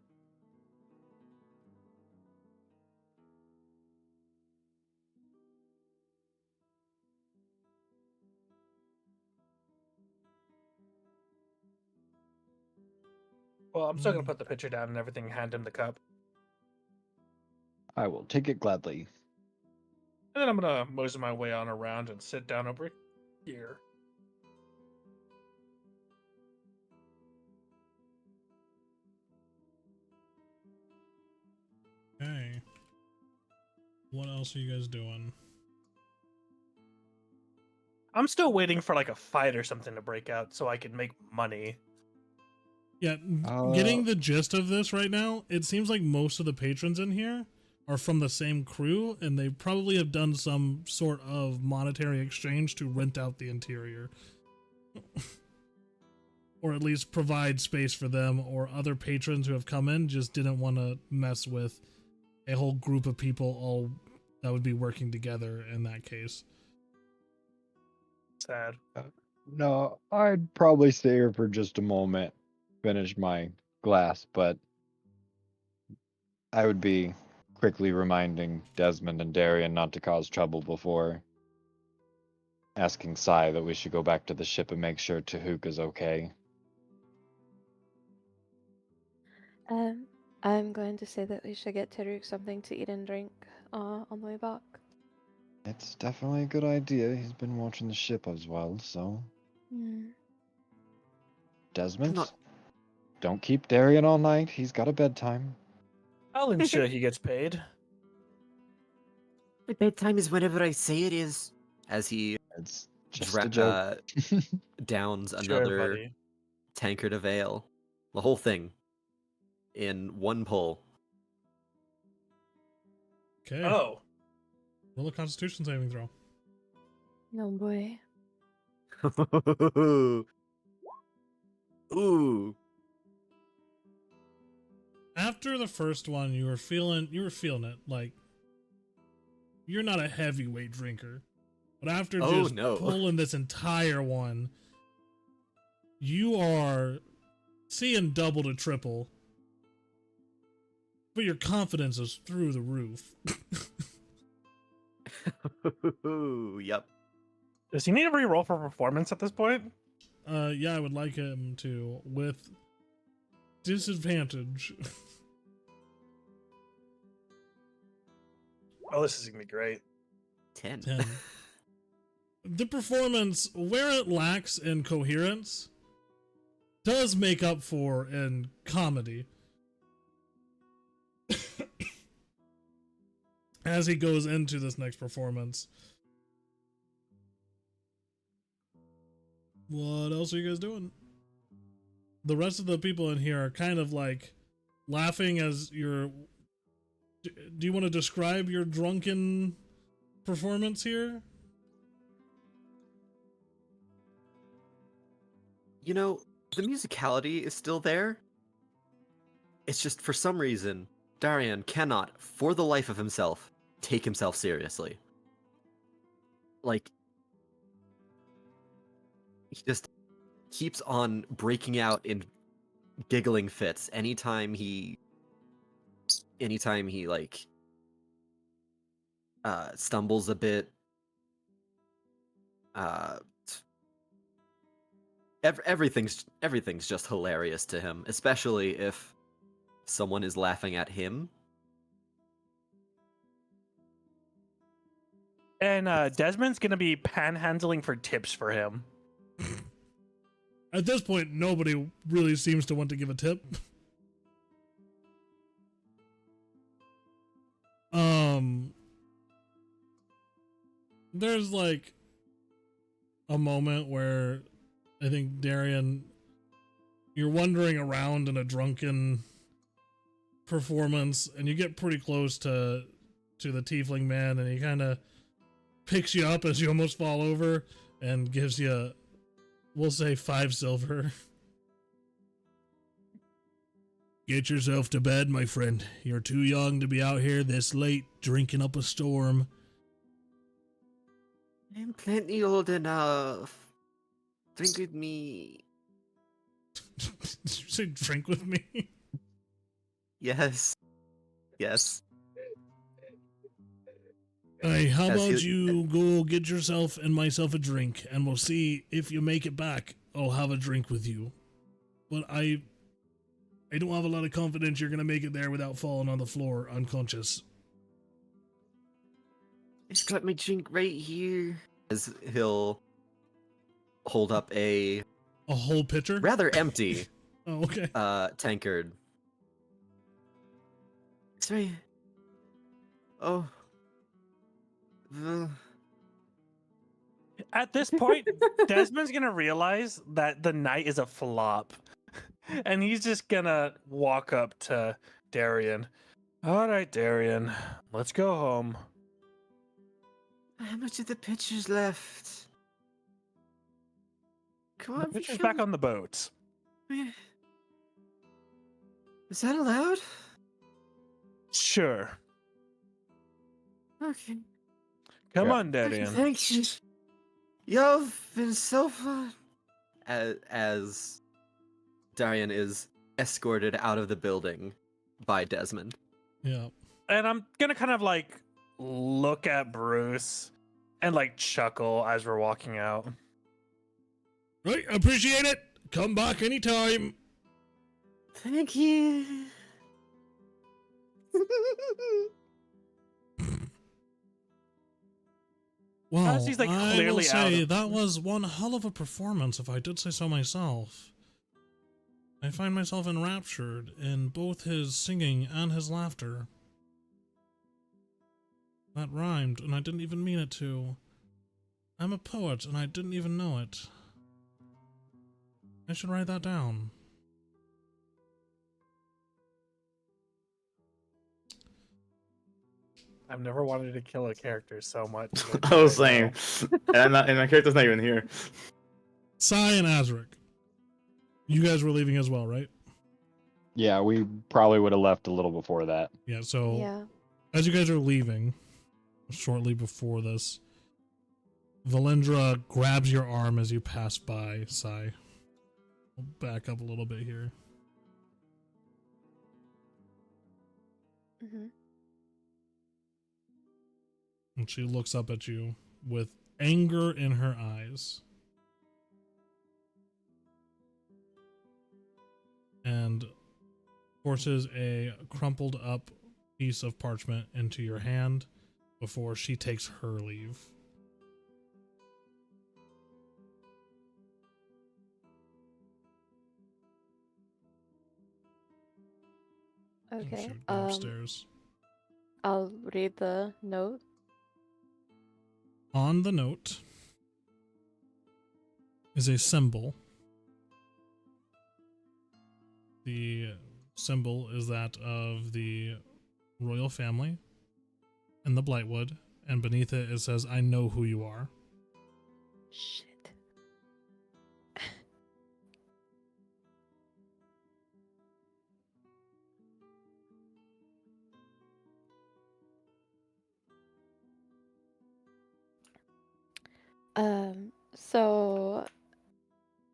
Well, I'm still gonna put the pitcher down and everything, hand him the cup. I will take it gladly. And then I'm gonna mosey my way on around and sit down over here. Okay. What else are you guys doing? I'm still waiting for like a fight or something to break out so I can make money. Yeah, getting the gist of this right now, it seems like most of the patrons in here are from the same crew, and they probably have done some sort of monetary exchange to rent out the interior. Or at least provide space for them, or other patrons who have come in just didn't want to mess with a whole group of people all that would be working together in that case. Sad. No, I'd probably stay here for just a moment, finish my glass, but I would be quickly reminding Desmond and Darian not to cause trouble before asking Sai that we should go back to the ship and make sure Tahuk is okay. I'm going to say that we should get Taruk something to eat and drink on the way back. It's definitely a good idea. He's been watching the ship as well, so... Desmond? not- Don't keep Darian all night. He's got a bedtime. I'll ensure he gets paid. My bedtime is whenever I say it is. As he It's just a joke. downs Sure, another buddy. tankard of ale. The whole thing. In one pull. Okay. Oh. Roll a Constitution saving throw. No boy. Ooh. After the first one, you were feeling it. Like, you're not a heavyweight drinker, but after just pulling this entire one, you are seeing double to triple. But your confidence is through the roof. Yep. Does he need to re-roll for performance at this point? Yeah, I would like him to, with disadvantage. Oh, this is gonna be great. 10. 10. The performance, where it lacks in coherence, does make up for in comedy. As he goes into this next performance. What else are you guys doing? The rest of the people in here are kind of like laughing as you're... Do you want to describe your drunken performance here? You know, the musicality is still there. It's just for some reason, Darian cannot, for the life of himself, take himself seriously. Like, he just keeps on breaking out in giggling fits anytime he like stumbles a bit. Everything's just hilarious to him, especially if someone is laughing at him. And Desmond's gonna be panhandling for tips for him. At this point, nobody really seems to want to give a tip. There's like a moment where I think Darian, you're wandering around in a drunken performance, and you get pretty close to to the tiefling man, and he kind of picks you up as you almost fall over and gives you, we'll say, 5 silver. Get yourself to bed, my friend. You're too young to be out here this late drinking up a storm. I'm plenty old enough. Drink with me. Did you say drink with me? Yes. Yes. Hey, how As about he- you go get yourself and myself a drink, and we'll see if you make it back. I'll have a drink with you. But I don't have a lot of confidence you're gonna make it there without falling on the floor unconscious. Just got my drink right here. As he'll hold up a A whole pitcher? rather empty Oh, okay. tankard. It's right. Oh. At this point, Desmond's gonna realize that the night is a flop, and he's just gonna walk up to Darian. All right, Darian, let's go home. How much of the pictures left? Come The on, pitcher's come back on the boat. Is that allowed? Sure. Okay. Come Yeah. on, Darian. Thank you. Y'all have been so fun. As Darian is escorted out of the building by Desmond. Yeah. And I'm gonna kind of like look at Bruce and like chuckle as we're walking out. Right, appreciate it. Come back anytime. Thank you. Wow, As he's, like, I will clearly out say of- that was one hell of a performance, if I did say so myself. I find myself enraptured in both his singing and his laughter. That rhymed, and I didn't even mean it to. I'm a poet, and I didn't even know it. I should write that down. I've never wanted to kill a character so much. I was saying, and my character's not even here. Sai and Azric. You guys were leaving as well, right? Yeah, we probably would have left a little before that. Yeah, so Yeah. as you guys are leaving, shortly before this, Valendra grabs your arm as you pass by Sai. I'll back up a little bit here. Hmm. And she looks up at you with anger in her eyes. And forces a crumpled up piece of parchment into your hand before she takes her leave. And Okay. she would go upstairs. I'll read the note. On the note is a symbol. The symbol is that of the royal family and the Blightwood, and beneath it says, "I know who you are." Shit. So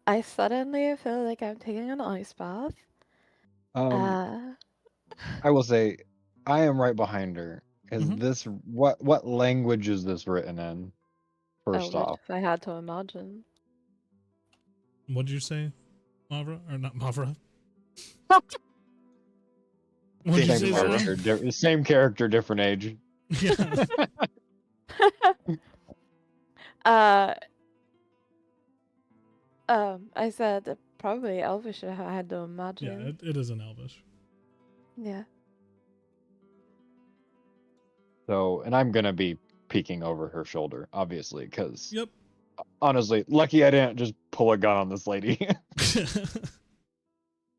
I suddenly feel like I'm taking an ice bath. Uh, I will say, I am right behind her. Is Mhm. this what language is this written in? First which off, if I had to imagine. What did you say, Mavra? Or not Mavra? What did you same say, character, Zoe? same character, different age. Yeah. uh, I said probably Elvish if I had to Yeah, imagine. it is in Elvish. Yeah. So, and I'm gonna be peeking over her shoulder, obviously, because Yep. honestly, lucky I didn't just pull a gun on this lady.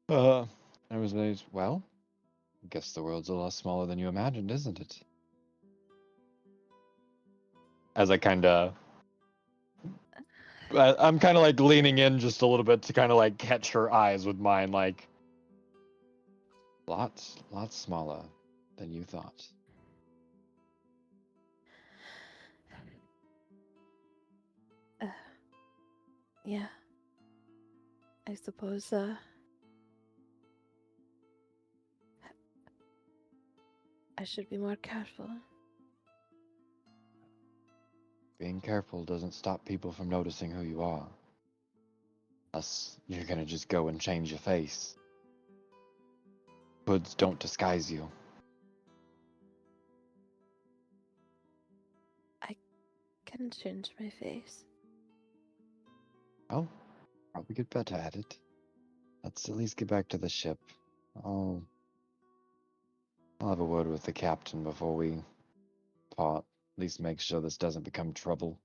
I was like, well, I guess the world's a lot smaller than you imagined, isn't it? As I kind of, I'm kind of like leaning in just a little bit to kind of like catch her eyes with mine, like lots smaller than you thought. Yeah. I suppose, I should be more careful. Being careful doesn't stop people from noticing who you are. Unless you're gonna just go and change your face. Hoods don't disguise you. I can change my face. Oh, probably get better at it. Let's at least get back to the ship. I'll have a word with the captain before we part. At least make sure this doesn't become trouble.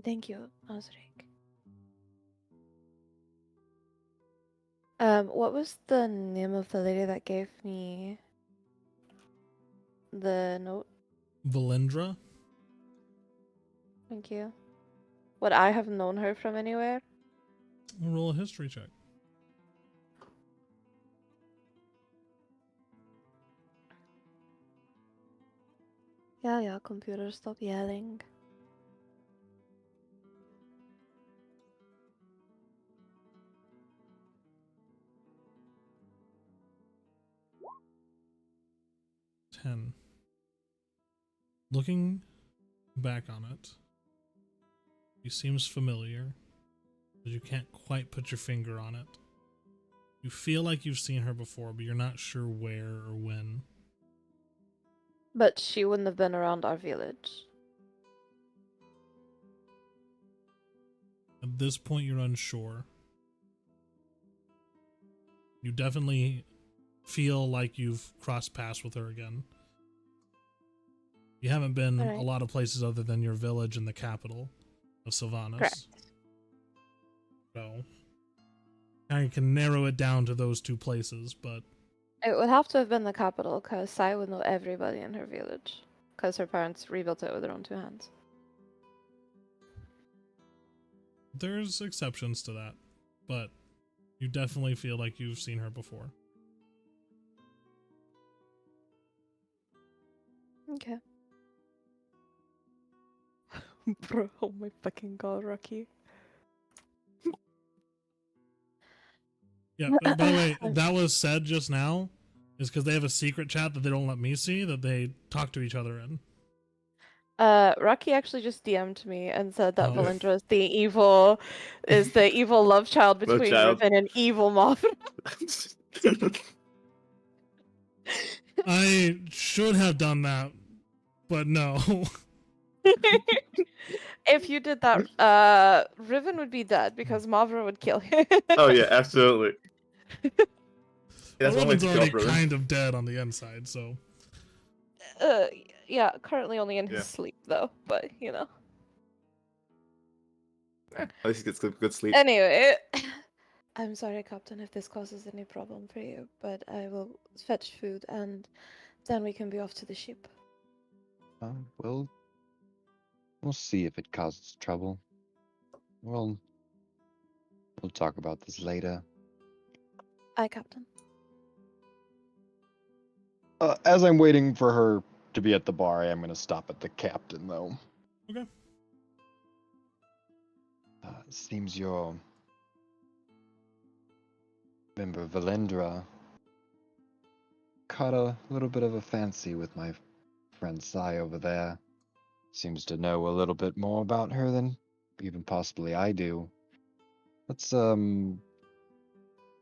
Thank you, Osric. What was the name of the lady that gave me the note? Valindra? Thank you. Would I have known her from anywhere? Roll a history check. Yeah, computer, stop yelling. Ten. Looking back on it, she seems familiar, but you can't quite put your finger on it. You feel like you've seen her before, but you're not sure where or when. But she wouldn't have been around our village. At this point, you're unsure. You definitely feel like you've crossed paths with her again. You haven't been Alright. a lot of places other than your village and the capital of Sylvanas. Correct. So, I can narrow it down to those two places, but It would have to have been the capital, because Sai would know everybody in her village. Because her parents rebuilt it with their own two hands. there's exceptions to that. But you definitely feel like you've seen her before. Okay. Bro, oh my fucking god, Rocky. Yeah, by the way, that was said just now is because they have a secret chat that they don't let me see that they talk to each other in. Rocky actually just DM'd me and said that Oh. Valindra is the evil love child between child. Riven and evil Moth. I should have done that, but no. If you did that, Riven would be dead because Mavra would kill him. Oh yeah, absolutely. That's one way Robin's to already go, brother. kind of dead on the inside, so. Yeah, currently only in his Yeah. sleep though, but you know. At least he gets good sleep. Anyway, I'm sorry, Captain, if this causes any problem for you, but I will fetch food and then we can be off to the ship. We'll see if it causes trouble. We'll talk about this later. Aye, Captain. As I'm waiting for her to be at the bar, I am going to stop at the captain, though. Okay. Seems your member Valindra caught a little bit of a fancy with my friend Sai over there. Seems to know a little bit more about her than even possibly I do. Let's, if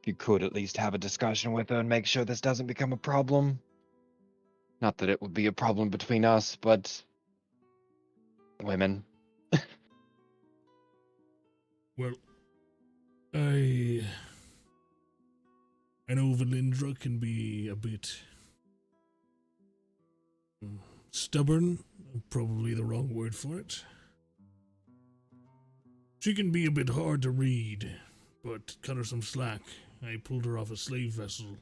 you could at least have a discussion with her and make sure this doesn't become a problem. Not that it would be a problem between us, but women. Well, I know Valindra can be a bit stubborn, probably the wrong word for it. She can be a bit hard to read, but cut her some slack. I pulled her off a slave vessel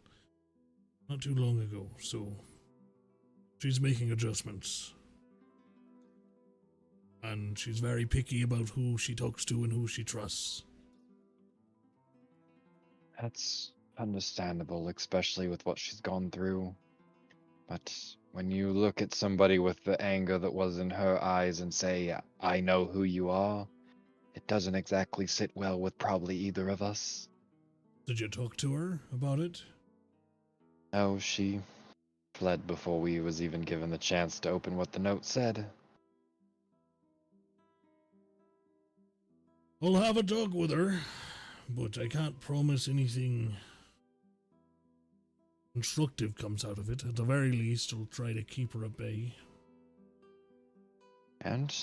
not too long ago, so she's making adjustments. And she's very picky about who she talks to and who she trusts. That's understandable, especially with what she's gone through. But when you look at somebody with the anger that was in her eyes and say, I know who you are, it doesn't exactly sit well with probably either of us. Did you talk to her about it? No, she fled before we was even given the chance to open what the note said. I'll have a talk with her, but I can't promise anything constructive comes out of it. At the very least, I'll try to keep her at bay. And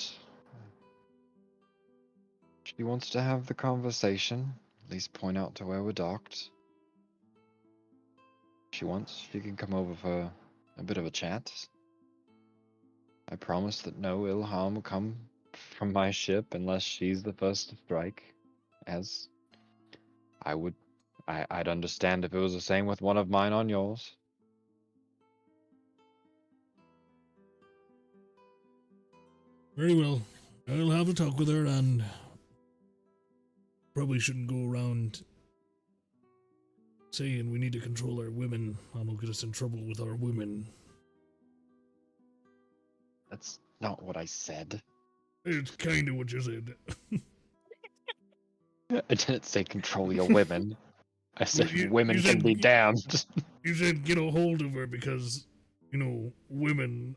she wants to have the conversation, at least point out to where we're docked. If she wants, she can come over for a bit of a chat. I promise that no ill harm will come from my ship unless she's the first to strike, as I'd understand if it was the same with one of mine on yours. Very well. I'll have a talk with her, and probably shouldn't go around saying we need to control our women. That'll get us in trouble with our women. That's not what I said. It's kind of what you said. I didn't say control your women. I said you women said- can be damned. You said get a hold of her because, women.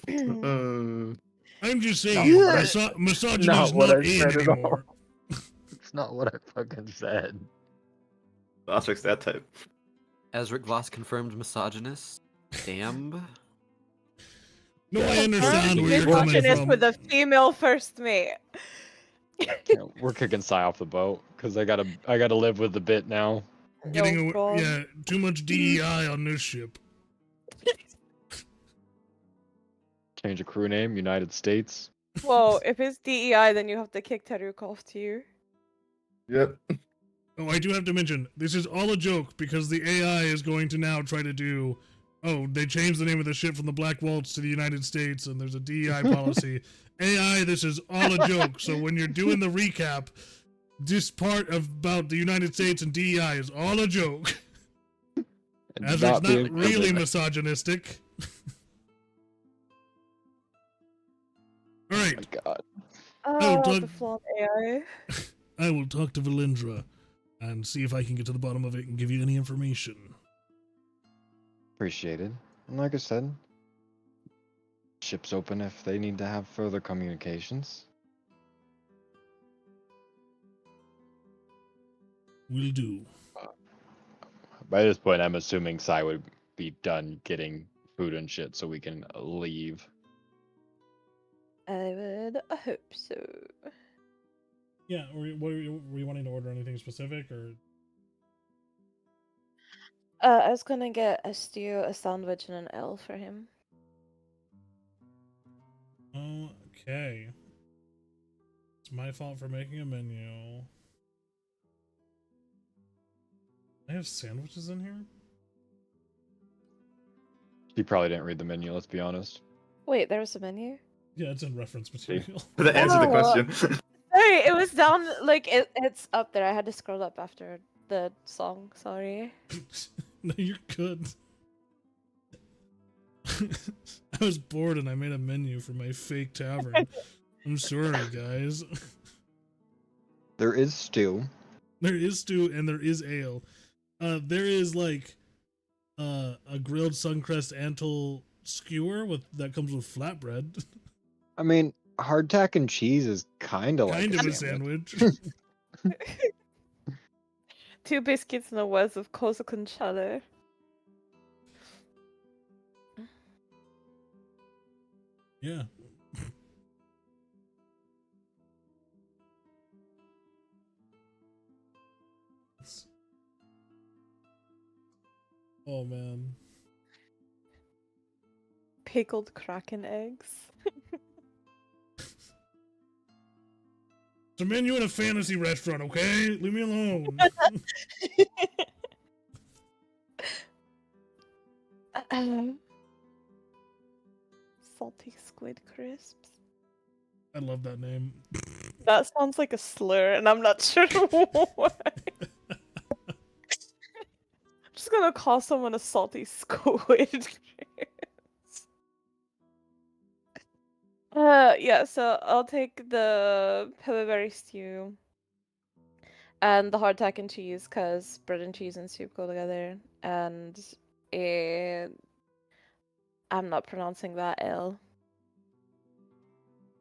I'm just saying, misogyny Not is what not I in said at all. anymore. It's not what I fucking said. Ostrix that type. Ezric Voss confirmed misogynist. Damn. No, I Yeah. understand where you're coming Misogynist from. with a female first mate. Yeah, we're kicking Sai off the boat because I gotta live with the bit now. Getting Oh, away, God. yeah, too much DEI on this ship. Change a crew name, United States. Well, if it's DEI, then you have to kick Taruk off too. Yep. Oh, I do have to mention, this is all a joke because the AI is going to now try to do. Oh, they changed the name of the ship from the Black Waltz to the United States, and there's a DEI policy. AI, this is all a joke. So when you're doing the recap, this part about the United States and DEI is all a joke. And As it's not not being really present. misogynistic. All Oh right, my god. Oh, Doug- the flawed AI. I will talk to Valindra and see if I can get to the bottom of it and give you any information. Appreciated. And like I said, ship's open if they need to have further communications. Will do. By this point, I'm assuming Sai would be done getting food and shit so we can leave. I would hope so. Yeah, were you wanting to order anything specific, or? I was gonna get a stew, a sandwich, and an ale for him. Okay. It's my fault for making a menu. I have sandwiches in here? She probably didn't read the menu, let's be honest. Wait, there was a menu? Yeah, it's in reference material. That answered the Oh. question. Sorry, it was down, like, it's up there. I had to scroll up after the song, sorry. No, you're good. I was bored and I made a menu for my fake tavern. I'm sorry, guys. There is stew. There is stew and there is ale. There is like a grilled Suncrest Antle skewer that comes with flatbread. I mean, hardtack and cheese is kind of like Kind of a a sandwich. sandwich. 2 biscuits and a was of Corsican cheddar. Yeah. Oh man. Pickled kraken eggs. It's a menu in a fantasy restaurant, okay? Leave me alone. Squid Crisps. I love that name. That sounds like a slur, and I'm not sure why. I'm just gonna call someone a salty squid. Yeah, so I'll take the pillowberry stew and the hardtack and cheese, because bread and cheese and soup go together, and a... I'm not pronouncing that L.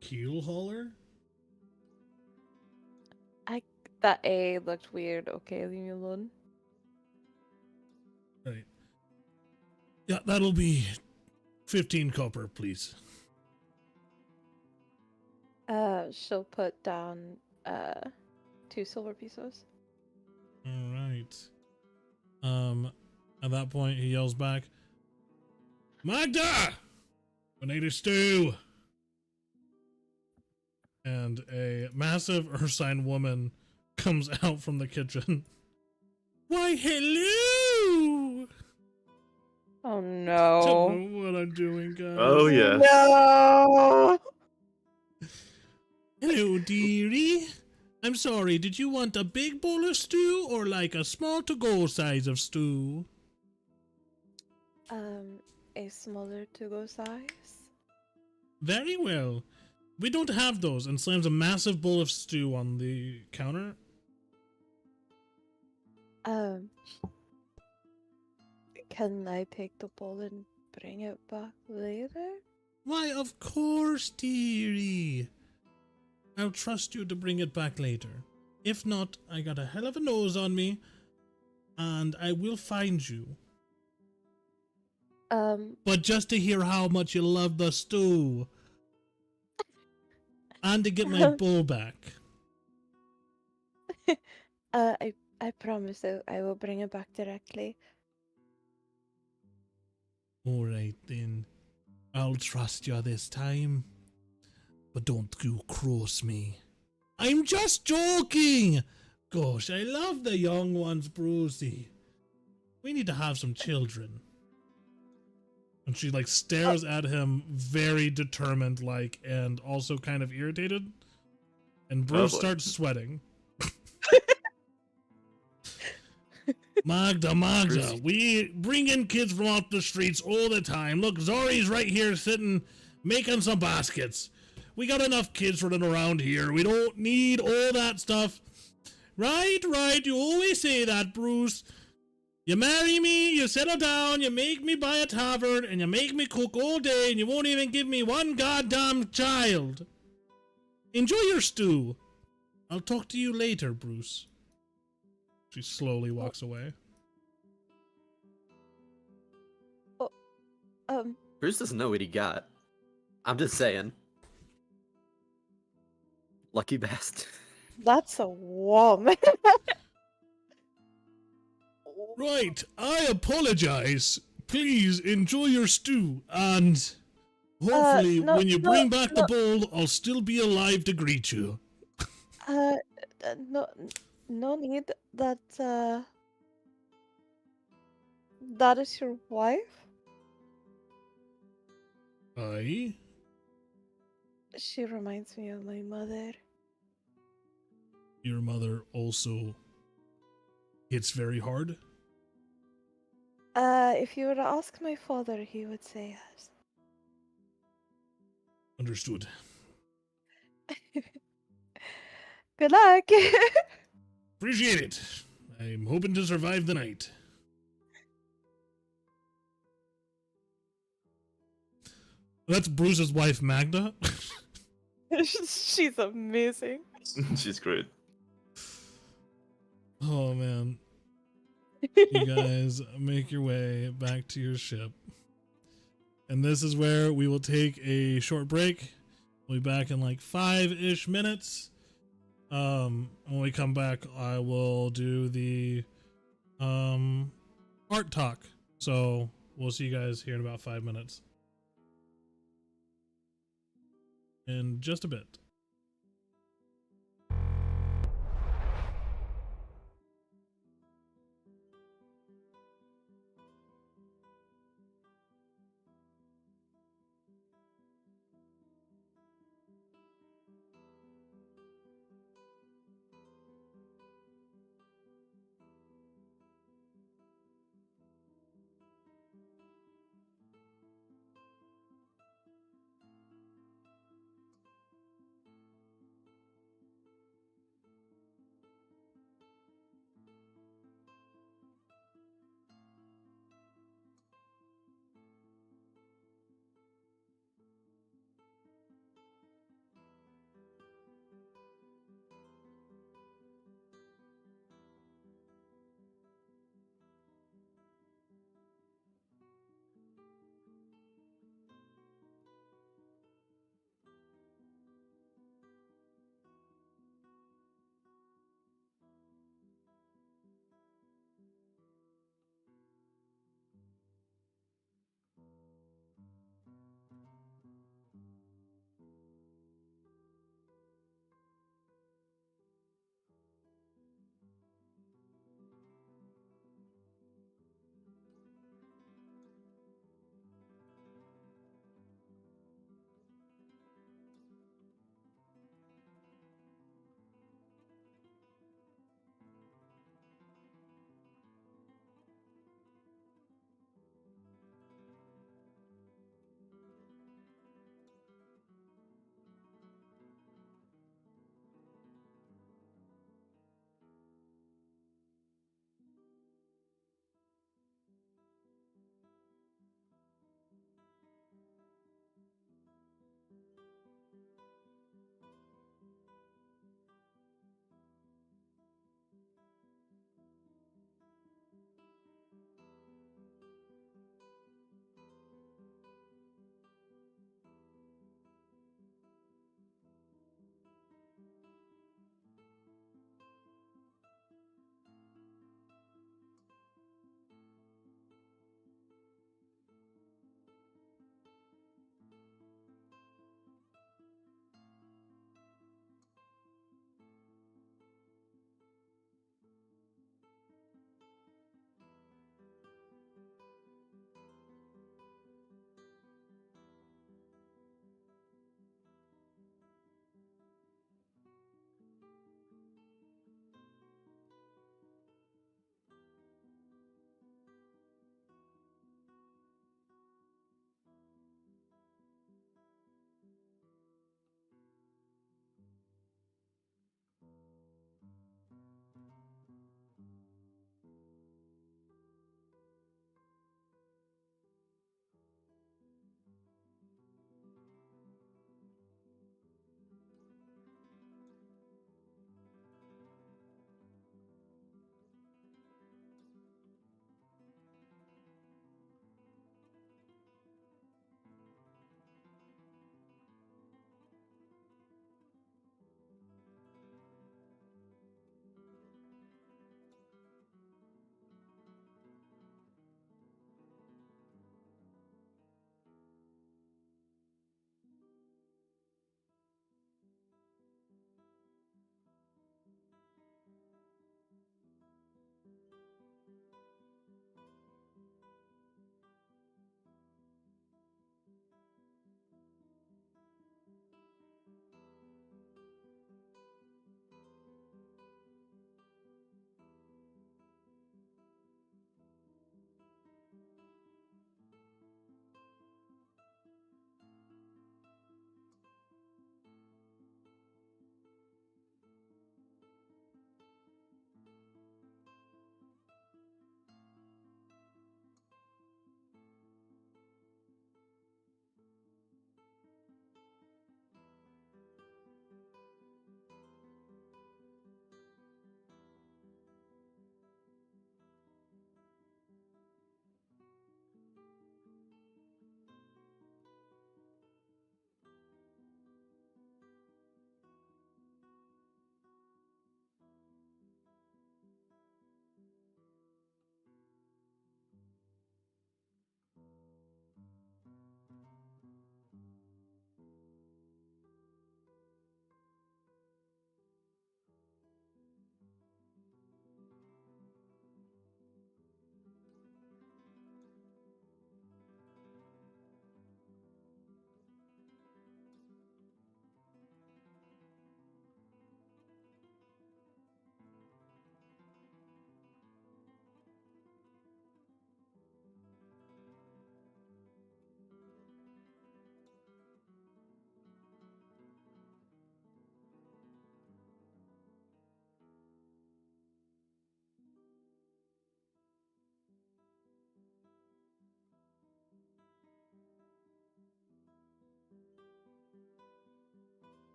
Keel hauler? That A looked weird. Okay, leave me alone. Right. Yeah, that'll be 15 copper, please. She'll put down 2 silver pieces. All right. At that point, he yells back, Magda! We need a stew! And a massive Ursine woman comes out from the kitchen. Why, hello! Oh Don't no. know what I'm doing, guys. Oh yes. No! Hello, dearie. I'm sorry, did you want a big bowl of stew or like a small to-go size of stew? A smaller to-go size. Very well. We don't have those, and slams a massive bowl of stew on the counter. Can I take the bowl and bring it back later? Why, of course, dearie. I'll trust you to bring it back later. If not, I got a hell of a nose on me, and I will find you. But just to hear how much you love the stew. And to get my bowl back. I promise I will bring it back directly. Alright then. I'll trust you this time. But don't you cross me. I'm just joking! Gosh, I love the young ones, Brucey. We need to have some children. And she like stares at him very determined like and also kind of irritated. And Bruce starts sweating. Magda, Bruce. we bring in kids from off the streets all the time. Look, Zori's right here sitting, making some baskets. We got enough kids running around here. We don't need all that stuff. Right, you always say that, Bruce. You marry me, you settle down, you make me buy a tavern, and you make me cook all day, and you won't even give me one goddamn child. Enjoy your stew. I'll talk to you later, Bruce. She slowly walks away. Bruce doesn't know what he got. I'm just saying. Lucky bastard. That's a woman. Right, I apologize. Please enjoy your stew, and hopefully when you bring back the bowl, I'll still be alive to greet you. No need. That is your wife? Aye? She reminds me of my mother. Your mother also hits very hard? If you were to ask my father, he would say yes. Understood. Good luck! Appreciate it. I'm hoping to survive the night. That's Bruce's wife, Magda. She's amazing. She's great. Oh, man. You guys make your way back to your ship. And this is where we will take a short break. We'll be back in like 5-ish minutes. When we come back, I will do the art talk. So we'll see you guys here in about 5 minutes. In just a bit.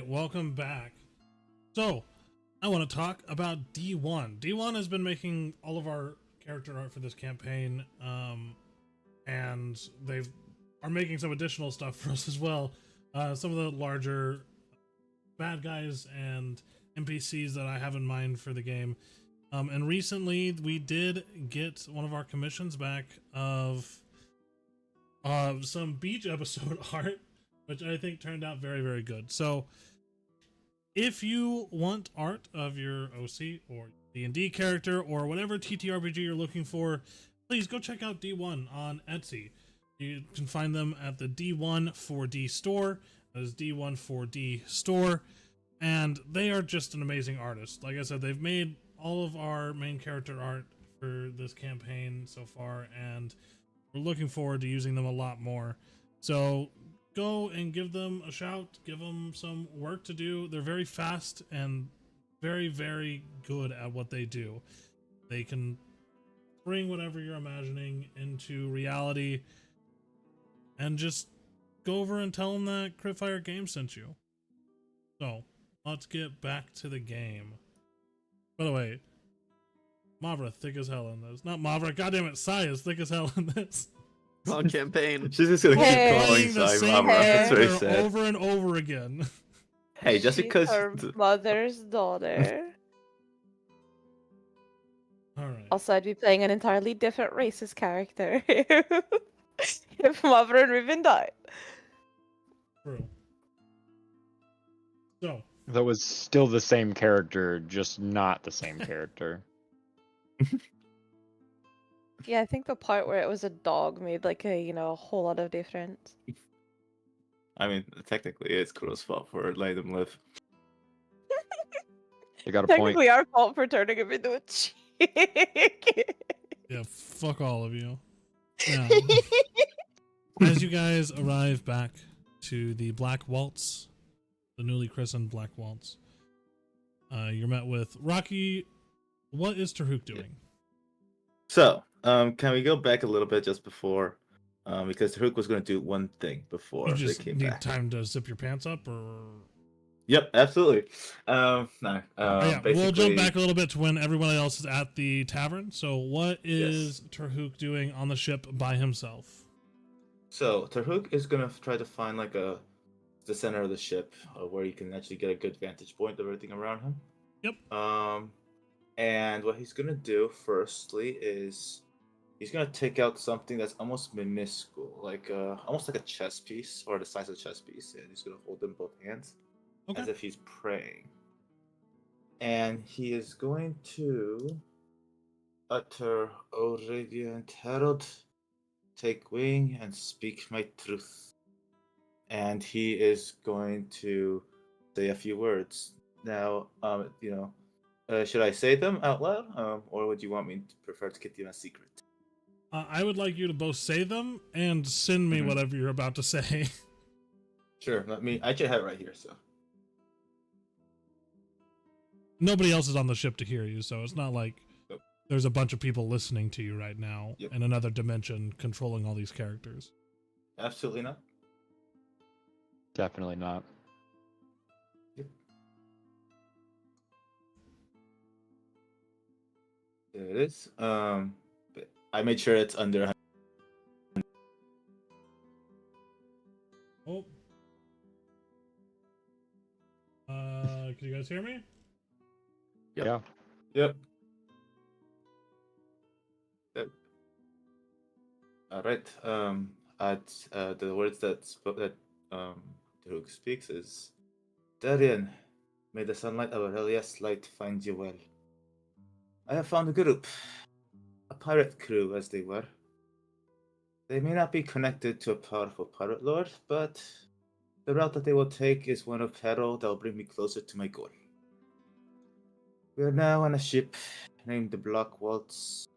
welcome back. So, I want to talk about D1. D1 has been making all of our character art for this campaign, and they are making some additional stuff for us as well. Some of the larger bad guys and NPCs that I have in mind for the game. And recently, we did get one of our commissions back of some beach episode art, which I think turned out very, very good. So, if you want art of your OC or D&D character or whatever TTRPG you're looking for, please go check out D1 on Etsy. You can find them at the D1-4D store. That is D1-4D store. And they are just an amazing artist. Like I said, they've made all of our main character art for this campaign so far, and we're looking forward to using them a lot more. So go and give them a shout, give them some work to do. They're very fast and very, very good at what they do. They can bring whatever you're imagining into reality, and just go over and tell them that Critfire Games sent you. So let's get back to the game. By the way, Mavra thick as hell in this. Not Mavra, goddammit, Sai is thick as hell in this. On campaign. She's just gonna Hey. keep calling Playing the Sai same Mavra. That's very character sad. over and over again. Hey, just She's because her mother's daughter. Alright. Also, I'd be playing an entirely different racist character if Mother and Riven died. True. So, That was still the same character, just not the same character. Yeah, I think the part where it was a dog made like a whole lot of difference. I mean, technically, it's Kuro's fault for letting them live. You got a point. Technically, our fault for turning him into a chick. yeah, fuck all of you. Now, as you guys arrive back to the Black Waltz, the newly christened Black Waltz, you're met with Rocky. What is Tarhuk doing? So, can we go back a little bit just before? Because Tarhuk was going to do one thing before You they just came need back. time to zip your pants up, or Yep, absolutely. No. yeah, Basically, we'll jump back a little bit to when everyone else is at the tavern. So, what is Tarhuk doing on the ship by himself? So Tarhuk is gonna try to find like the center of the ship where you can actually get a good vantage point of everything around him. Yep. And what he's gonna do firstly is he's gonna take out something that's almost minuscule, like almost like a chess piece or the size of a chess piece, and he's gonna hold it in both hands Okay. as if he's praying. And he is going to utter, "O radiant herald, take wing and speak my truth." And he is going to say a few words. Now, should I say them out loud, or would you want me to prefer to keep them a secret? I would like you to both say them and send me Mhm. whatever you're about to say. Sure. I should have it right here. So. Nobody else is on the ship to hear you, so it's not like Nope. there's a bunch of people listening to you right now Yep. in another dimension controlling all these characters. Absolutely not. Definitely not. There it is. But I made sure it's under. Oh. Can you guys hear me? Yep. Yeah. Yep. All right. At the words that Tarhuk speaks is, "Darian, may the sunlight of Aurelia's light find you well. I have found a group, a pirate crew as they were. They may not be connected to a powerful pirate lord, but the route that they will take is one of peril that will bring me closer to my goal. We are now on a ship named the Black Waltz.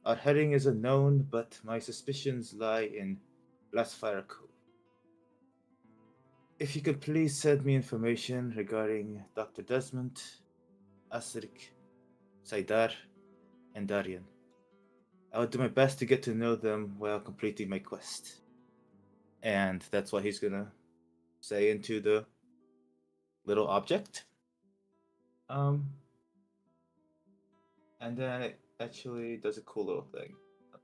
Our heading is unknown, but my suspicions lie in Blastfire Cove. If you could please send me information regarding Dr. Desmond, Asrik, Saidar, and Darian. I will do my best to get to know them while completing my quest." And that's what he's gonna say into the little object. Um, and then it actually does a cool little thing. I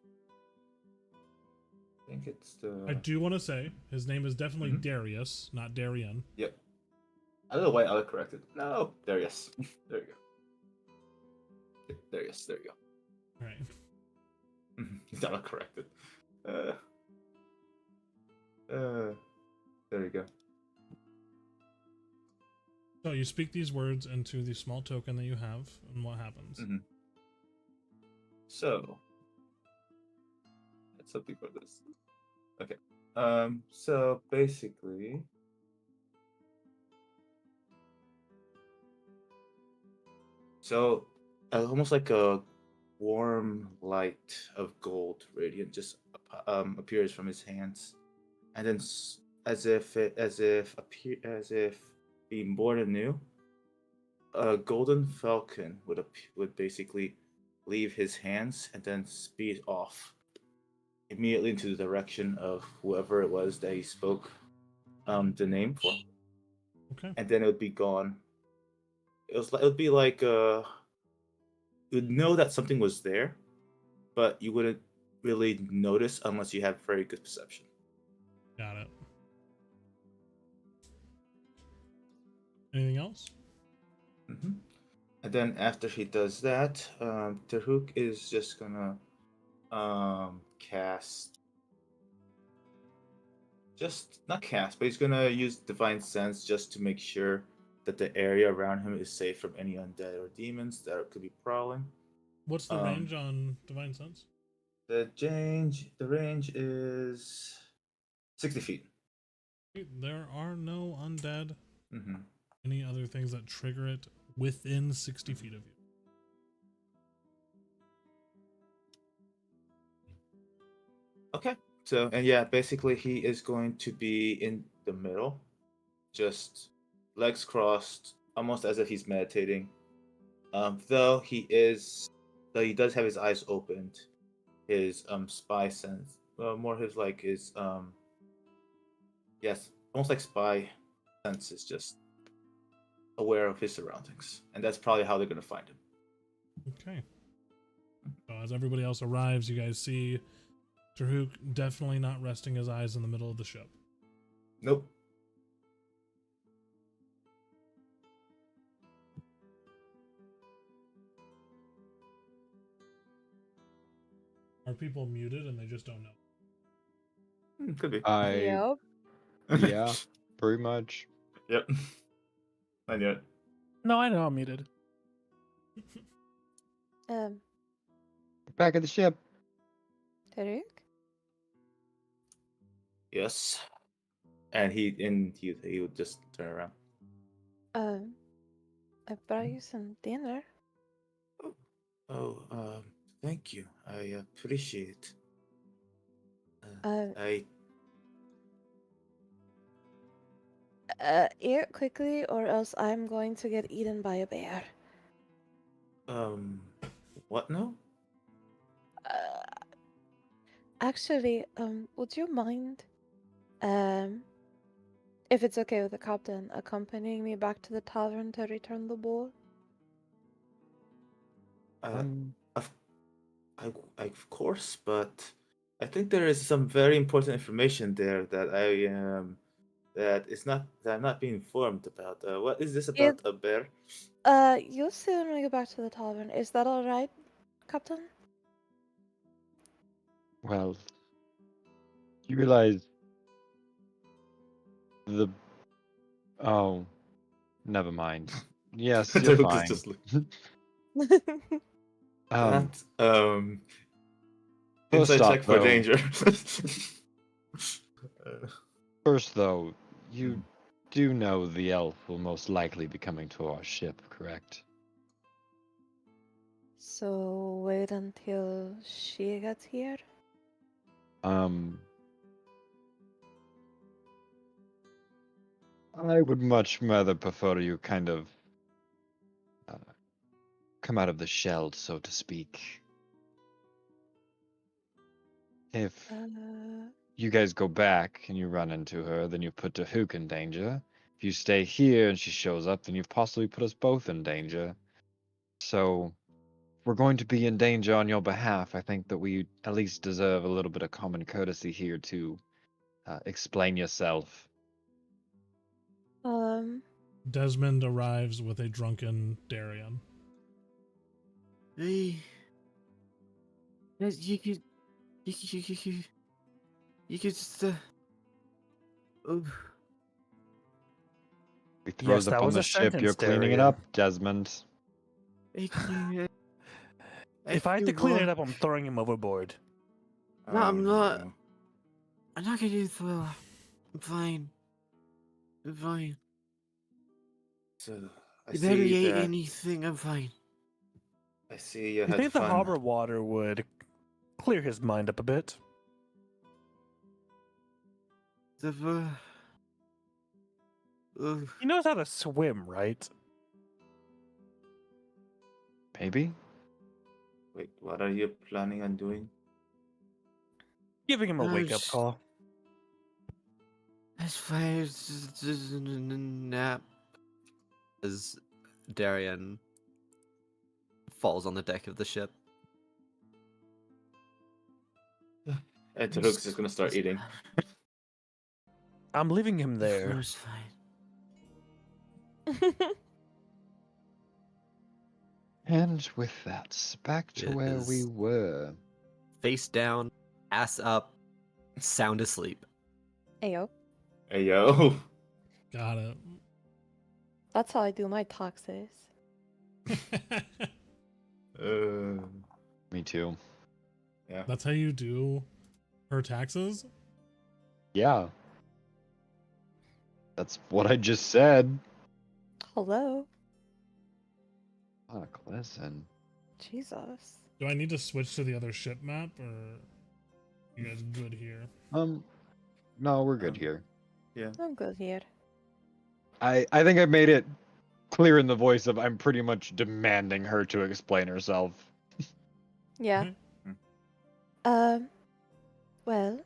think it's the. I do want to say his name is definitely Mhm. Darius, not Darian. Yep. I don't know why I corrected. No, there, yes. There you go. There, yes, there you All right. go. He's not corrected. There you go. So you speak these words into the small token that you have, and what happens? Mhm. So, that's something for this. Okay. So basically, almost like a warm light of gold radiant just appears from his hands, and then as if being born anew, a golden falcon would basically leave his hands and then speed off immediately into the direction of whoever it was that he spoke the name for, Okay. and then it would be gone. It would be like you'd know that something was there, but you wouldn't really notice unless you have very good perception. Got it. Anything else? Mm-hmm. And then after he does that, Terhook is just gonna cast. Just not cast, but he's gonna use Divine Sense just to make sure that the area around him is safe from any undead or demons that could be prowling. What's the range on Divine Sense? The range is 60 feet. There are no undead. Mm-hmm. Any other things that trigger it within 60 feet of you? Okay. So, and yeah, basically he is going to be in the middle, just legs crossed, almost as if he's meditating. Though he does have his eyes opened, his spy sense, more his yes, almost like spy sense is just aware of his surroundings, and that's probably how they're gonna find him. Okay. So as everybody else arrives, you guys see Terhook definitely not resting his eyes in the middle of the ship. Nope. Are people muted and they just don't know? Could be. Yep. Yeah, pretty much. Yep. I knew it. No, I know I'm muted. Back at the ship. Taruk? Yes. And he would just turn around. I brought you some dinner. Oh, thank you. I appreciate it. Uh, I Eat it quickly, or else I'm going to get eaten by a bear. what now? Uh, Actually, would you mind, if it's okay with the captain, accompanying me back to the tavern to return the bowl? Of, of course, but I think there is some very important information there that I'm not being informed about. What is this about a bear? You'll see when we get back to the tavern. Is that all right, Captain? Well, you realize the. Oh, never mind. Yes, The you're hook is fine. just like, Um, that, first inside off, check for though, danger. first though, you do know the elf will most likely be coming to our ship, correct? So wait until she gets here? I would much rather prefer you kind of come out of the shell, so to speak. If Uh, you guys go back and you run into her, then you put Hook in danger. if you stay here and she shows up, then you've possibly put us both in danger. So, if we're going to be in danger on your behalf, I think that we at least deserve a little bit of common courtesy here to explain yourself. Desmond arrives with a drunken Darian. Hey, you could, you could just, oh, We throws Yes, up that on was the a ship, you're sentence, cleaning it Darian. up, Desmond. hey, can you, If I had to clean it up, I'm throwing him overboard. No, I'm not. no. I'm not gonna do this well. I'm fine. I'm fine. So I You barely see ate that. anything. I'm fine. I see you You had think the fun. harbor water would clear his mind up a bit? The He knows how to swim, right? Maybe? Wait, what are you planning on doing? Giving him a Oh, wake-up sh- call. That's fine. It's just a nap. As Darian falls on the deck of the ship. And Taruk's just gonna start eating. I'm leaving him The there. floor's fine. And with that, back to It where we is- were. Face down, ass up, sound asleep. Ayo. Hey yo. Got it. That's how I do my taxes. Me too. Yeah. That's how you do her taxes? Yeah. That's what I just said. Hello. Fuck, listen. Jesus. Do I need to switch to the other ship map, or you guys good here? No, we're good here. Yeah. I'm good here. I think I made it clear in the voice of I'm pretty much demanding her to explain herself. Yeah. Okay. Well,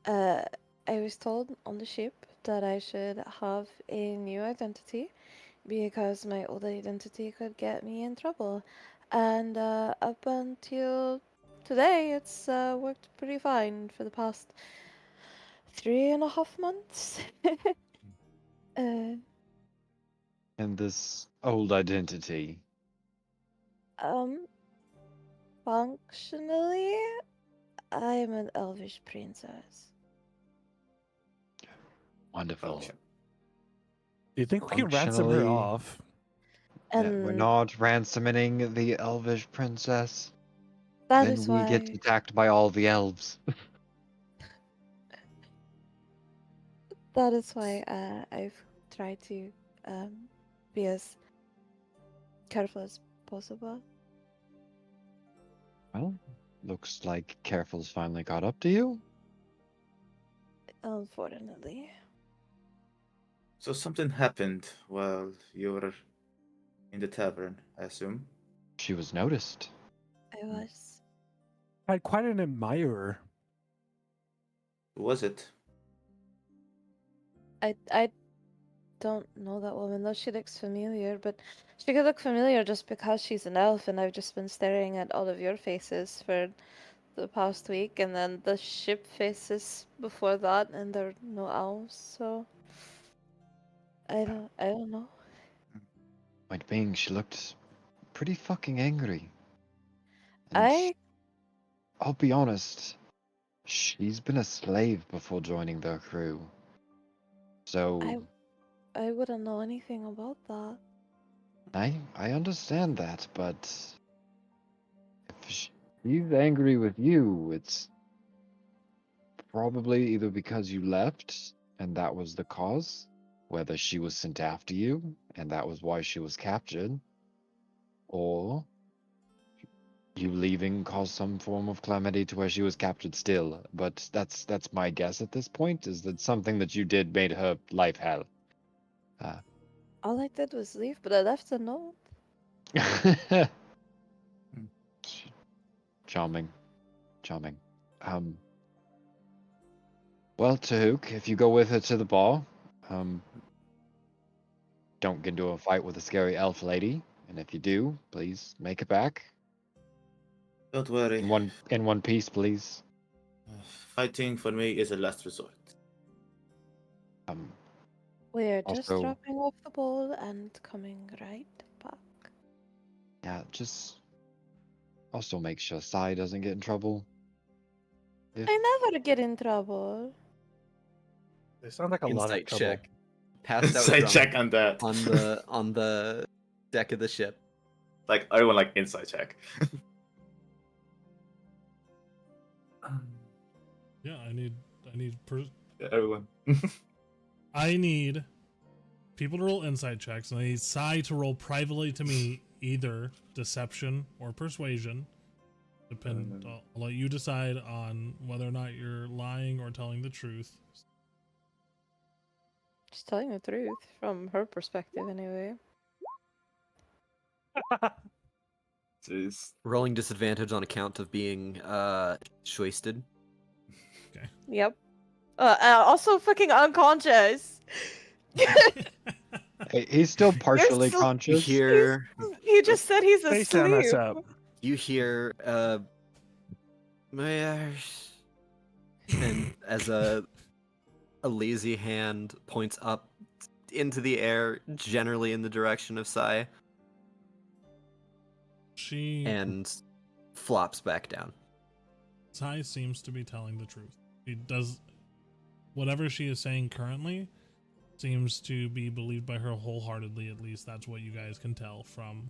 I was told on the ship that I should have a new identity because my old identity could get me in trouble. And up until today, it's worked pretty fine for the past 3.5 months. uh, And this old identity. Functionally, I'm an elvish princess. Wonderful. Function. Do you think we can ransom her Functionally- off? We're And not ransoming the elvish princess. that Then is we why get attacked by all the elves. I've tried to be as careful as possible. Well, looks like Careful's finally caught up to you. Unfortunately. So something happened while you were in the tavern, I assume. She was noticed. I was. I had quite an admirer. Who was it? I don't know that woman, though she looks familiar, but she could look familiar just because she's an elf, and I've just been staring at all of your faces for the past week, and then the ship faces before that, and there are no elves, so I don't know. Point being, she looked pretty fucking angry. I I'll be honest, she's been a slave before joining their crew. So, I wouldn't know anything about that. I understand that, but if she's angry with you, it's probably either because you left and that was the cause, whether she was sent after you and that was why she was captured, or you leaving caused some form of calamity to where she was captured still. But that's my guess at this point, is that something that you did made her life hell. All I did was leave, but I left a note. Charming. Well, Tahuk, if you go with her to the bar, don't get into a fight with a scary elf lady. And if you do, please make it back Don't worry. in one piece, please. Fighting for me is a last resort. We're just Also- dropping off the ball and coming right back. Yeah, just also make sure Sai doesn't get in trouble. If I never get in trouble. It sounds like a lot of Insight trouble. check. Passed out Insight drunk check on that. on the deck of the ship. Like everyone like insight check. Yeah, I need Yeah, everyone. I need people to roll insight checks, and I need Sai to roll privately to me either deception or persuasion. I'll let you decide on whether or not you're lying or telling the truth. She's telling the truth from her perspective, anyway. Jeez. Rolling disadvantage on account of being shoisted. Yep. Also fucking unconscious. Hey, he's still partially still- You conscious. hear He just said he's Face down, that's asleep. up. you hear and as a lazy hand points up into the air, generally in the direction of Sai, She and flops back down. Sai seems to be telling the truth. She does whatever she is saying currently seems to be believed by her wholeheartedly. At least that's what you guys can tell from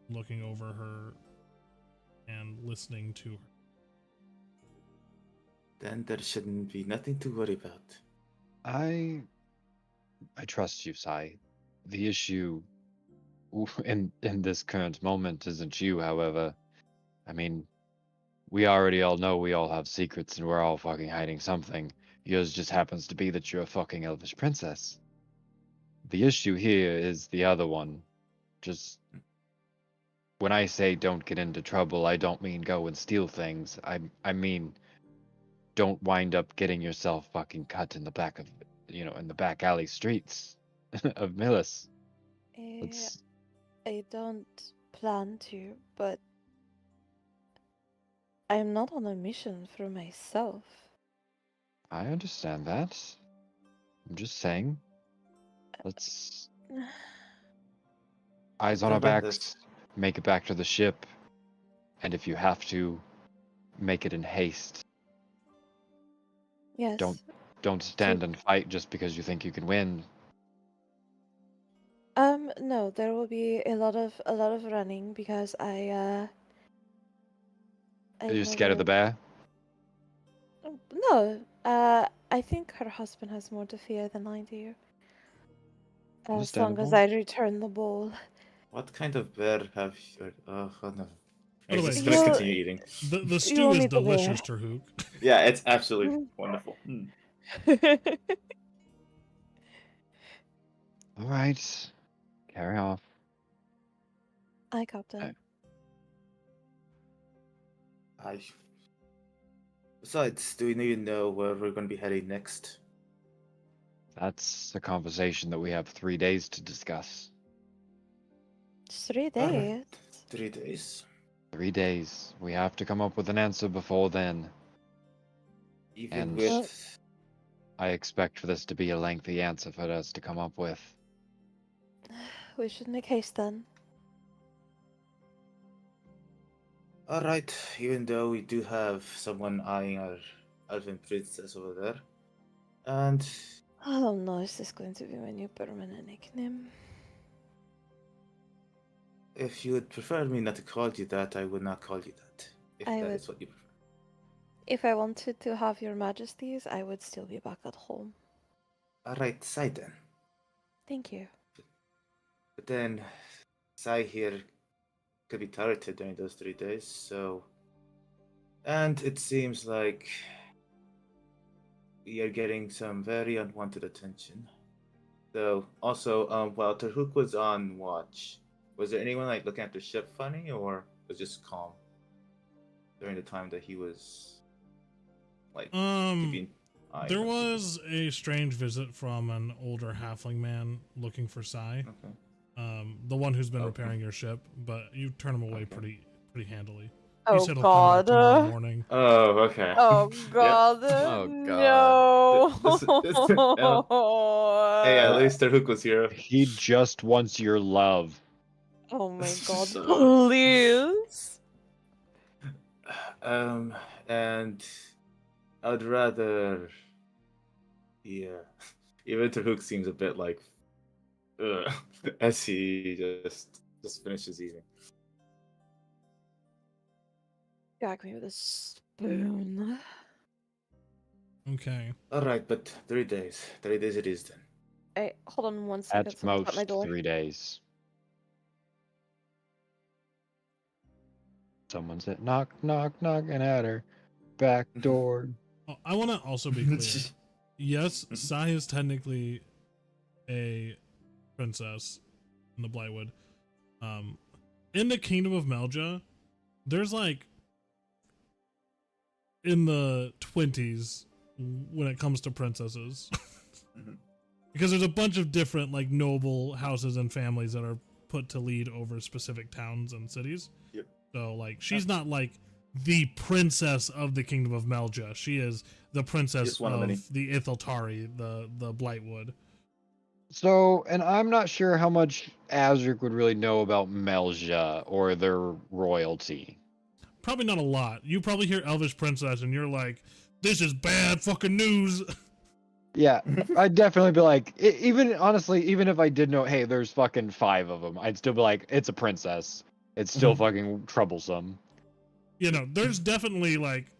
looking over her and listening to her. Then there shouldn't be nothing to worry about. I trust you, Sai. The issue in this current moment isn't you, however. I mean, we already all know we all have secrets and we're all fucking hiding something. Yours just happens to be that you're a fucking elvish princess. The issue here is the other one. Just when I say don't get into trouble, I don't mean go and steal things. I mean don't wind up getting yourself fucking cut in the back of, in the back alley streets of Milas. It's I don't plan to, but I'm not on a mission for myself. I understand that. I'm just saying. Let's eyes on our Cover backs, this. make it back to the ship, and if you have to, make it in haste. Yes. Don't stand and fight just because you think you can win. No, there will be a lot of running because Are I'm you scared of the aware- bear? No, I think her husband has more to fear than I do. As long as Understandable. I return the ball. What kind of bear have you? Oh no. By the I'm way, just gonna You're- continue eating. The stew is need the bear. delicious, Terhook. Yeah, it's absolutely wonderful. All right, carry off. Aye, Captain. Besides, do we even know where we're going to be heading next? That's a conversation that we have 3 days to discuss. Just 3 Alright. days. 3 days. 3 days. We have to come up with an answer before then. Even And- with I expect for this to be a lengthy answer for us to come up with. We should make haste then. Alright, even though we do have someone eyeing our elven princess over there. And Oh no, is this going to be my new permanent nickname? if you would prefer me not to call you that, I would not call you that. If I that would. is what you prefer. If I wanted to have your majesties, I would still be back at home. Alright, Sai then. Thank you. But then, Sai here could be turreted during those 3 days, so... And it seems like we are getting some very unwanted attention. So, also, while Terhook was on watch, was there anyone like looking at the ship funny, or was just calm during the time that he was like keeping There was a strange visit from an older halfling man looking for Sai. Okay. The one who's been Oh. repairing your ship, but you turn him away Okay. pretty handily. He Oh said he'll come out god. tomorrow morning. Oh, okay. Oh Yep. god. Oh, No. Hey, at least their hook was here. He just wants your love. Oh my god. So- Please. And I'd rather, yeah. Even Terhook seems a bit like, as he just finishes eating. Gag me with a spoon. Okay. All right, but 3 days. 3 days it is then. Hey, hold on one second. At Someone's at my most door. 3 days. Someone's at knocking at her back door. Oh, I want to also be clear. Yes, Sai is technically a princess in the Blightwood. In the Kingdom of Melja, there's like in the 20s when it comes to princesses. Because there's a bunch of different like noble houses and families that are put to lead over specific towns and cities. Yep. So like she's not like the princess of the Kingdom of Melja. She is the princess Just one of many. of the Ithiltari, the Blightwood. So, and I'm not sure how much Azric would really know about Melja or their royalty. Probably not a lot. You probably hear Elvish princess and you're like, this is bad fucking news. Yeah, I'd definitely be like, even honestly, even if I did know, hey, there's fucking 5 of them, I'd still be like, it's a princess. It's still fucking troublesome. You know, there's definitely like,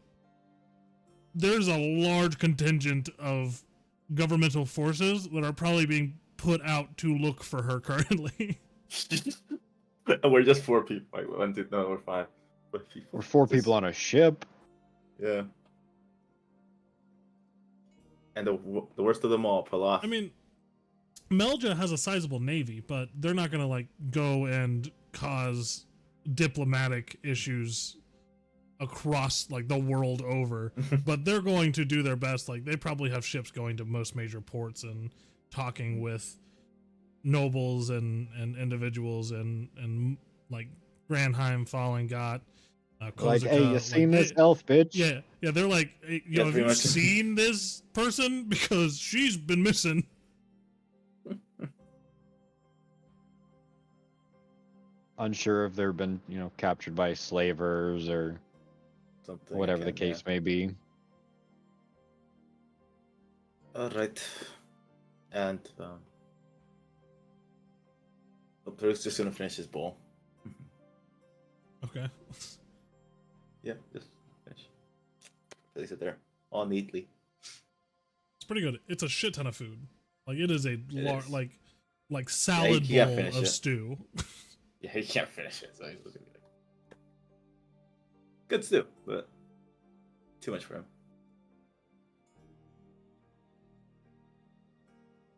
there's a large contingent of governmental forces that are probably being put out to look for her currently. And we're just 4 people. Like, 1, 2, no, we're 5. We're 4 people on a ship. Yeah. And the worst of them all, Palaf. I mean, Melja has a sizable navy, but they're not going to like go and cause diplomatic issues across like the world over, but they're going to do their best. Like they probably have ships going to most major ports and talking with nobles and individuals and like Granheim, Fallen Got, Like, hey, Kozuka, you seen like, this elf bitch? Yeah, they're like, hey, Yeah, have pretty you much. seen this person? Because she's been missing. Unsure if they've been, captured by slavers or Something whatever the again, case may be. All right. And Bruce just gonna finish his bowl. Okay. Yeah, just finish. Place it there, all neatly. It's pretty good. It's a shit ton of food. Like it is a is. like salad you can't bowl finish of it. stew. Yeah, he can't finish it, so he's gonna be like, good stew, but too much for him.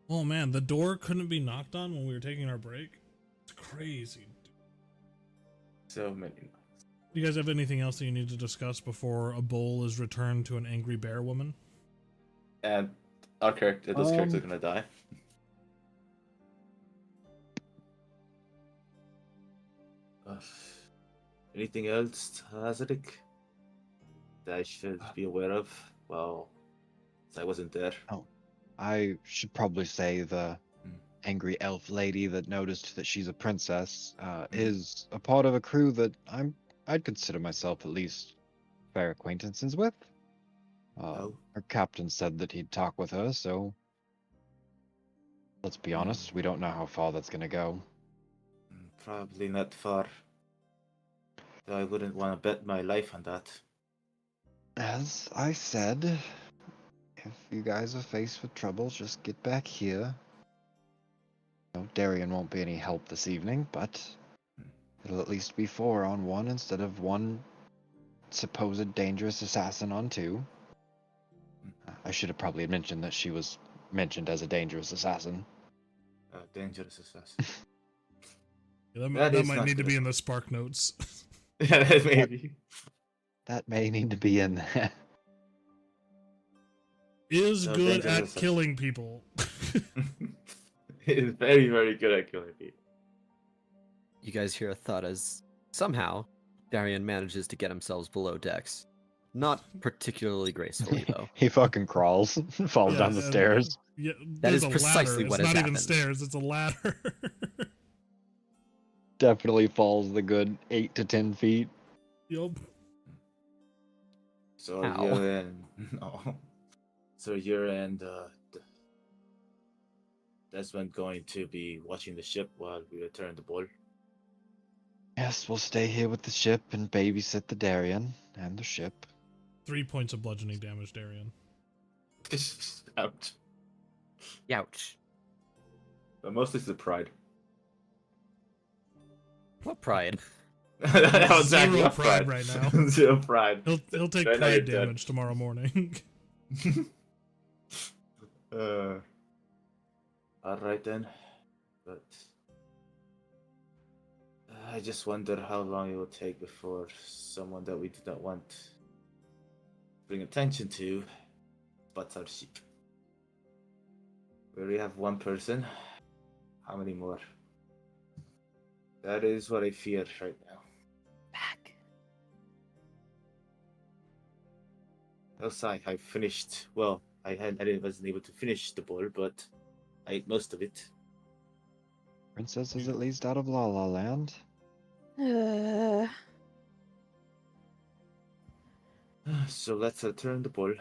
Oh man, the door couldn't be knocked on when we were taking our break. It's crazy. So many. Do you guys have anything else that you need to discuss before a bowl is returned to an angry bear woman? And our character, those characters are gonna die. Anything else, Azric, that I should be aware of? Well, I wasn't there. I should probably say the angry elf lady that noticed that she's a princess is a part of a crew that I'd consider myself at least fair acquaintances with. Oh. Her captain said that he'd talk with her, so let's be honest, we don't know how far that's gonna go. Probably not far. I wouldn't want to bet my life on that. As I said, if you guys are faced with trouble, just get back here. Darian won't be any help this evening, but it'll at least be 4 on 1 instead of 1 supposed dangerous assassin on 2. I should have probably mentioned that she was mentioned as a dangerous assassin. Dangerous assassin. Yeah, That that is might not need to good. be in the spark notes. Yeah, maybe. That may need to be in there. is So good dangerous at as- killing people. He is very, very good at killing people. You guys hear a thud as somehow Darian manages to get himself below decks. Not particularly gracefully, though. He fucking crawls, falls down the and- stairs. Yeah, That there's is a precisely ladder. what It's has not even happened. stairs, it's a ladder. Definitely falls the good 8 to 10 feet. Yup. So Ow. you and no. So you're and Desmond going to be watching the ship while we return the ball. Yes, we'll stay here with the ship and babysit the Darien and the ship. 3 points of bludgeoning damage, Darian. Ouch. Ouch. But mostly the pride. What pride? That was Zero not pride right now. Zero pride. He'll take Right now you're pride dead. damage tomorrow morning. Alright then. But I just wonder how long it will take before someone that we do not want to bring attention to spots our sheep. We already have one person. How many more? That is what I fear right now. Back. Outside, I finished. Well, wasn't able to finish the bowl, but I ate most of it. Princess is at least out of La La Land. So let's return the bowl,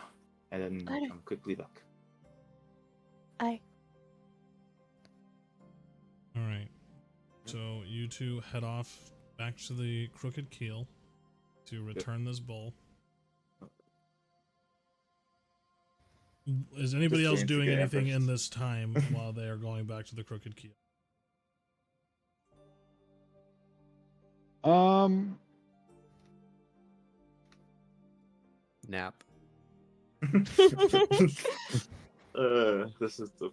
and then we'll Alright. come quickly back. Aye. Alright. So you two head off back to the Crooked Keel to return this bowl. Is anybody Just else waiting to doing get anything in Empress. this time while they are going back to the Crooked Keel? Nap. This is the.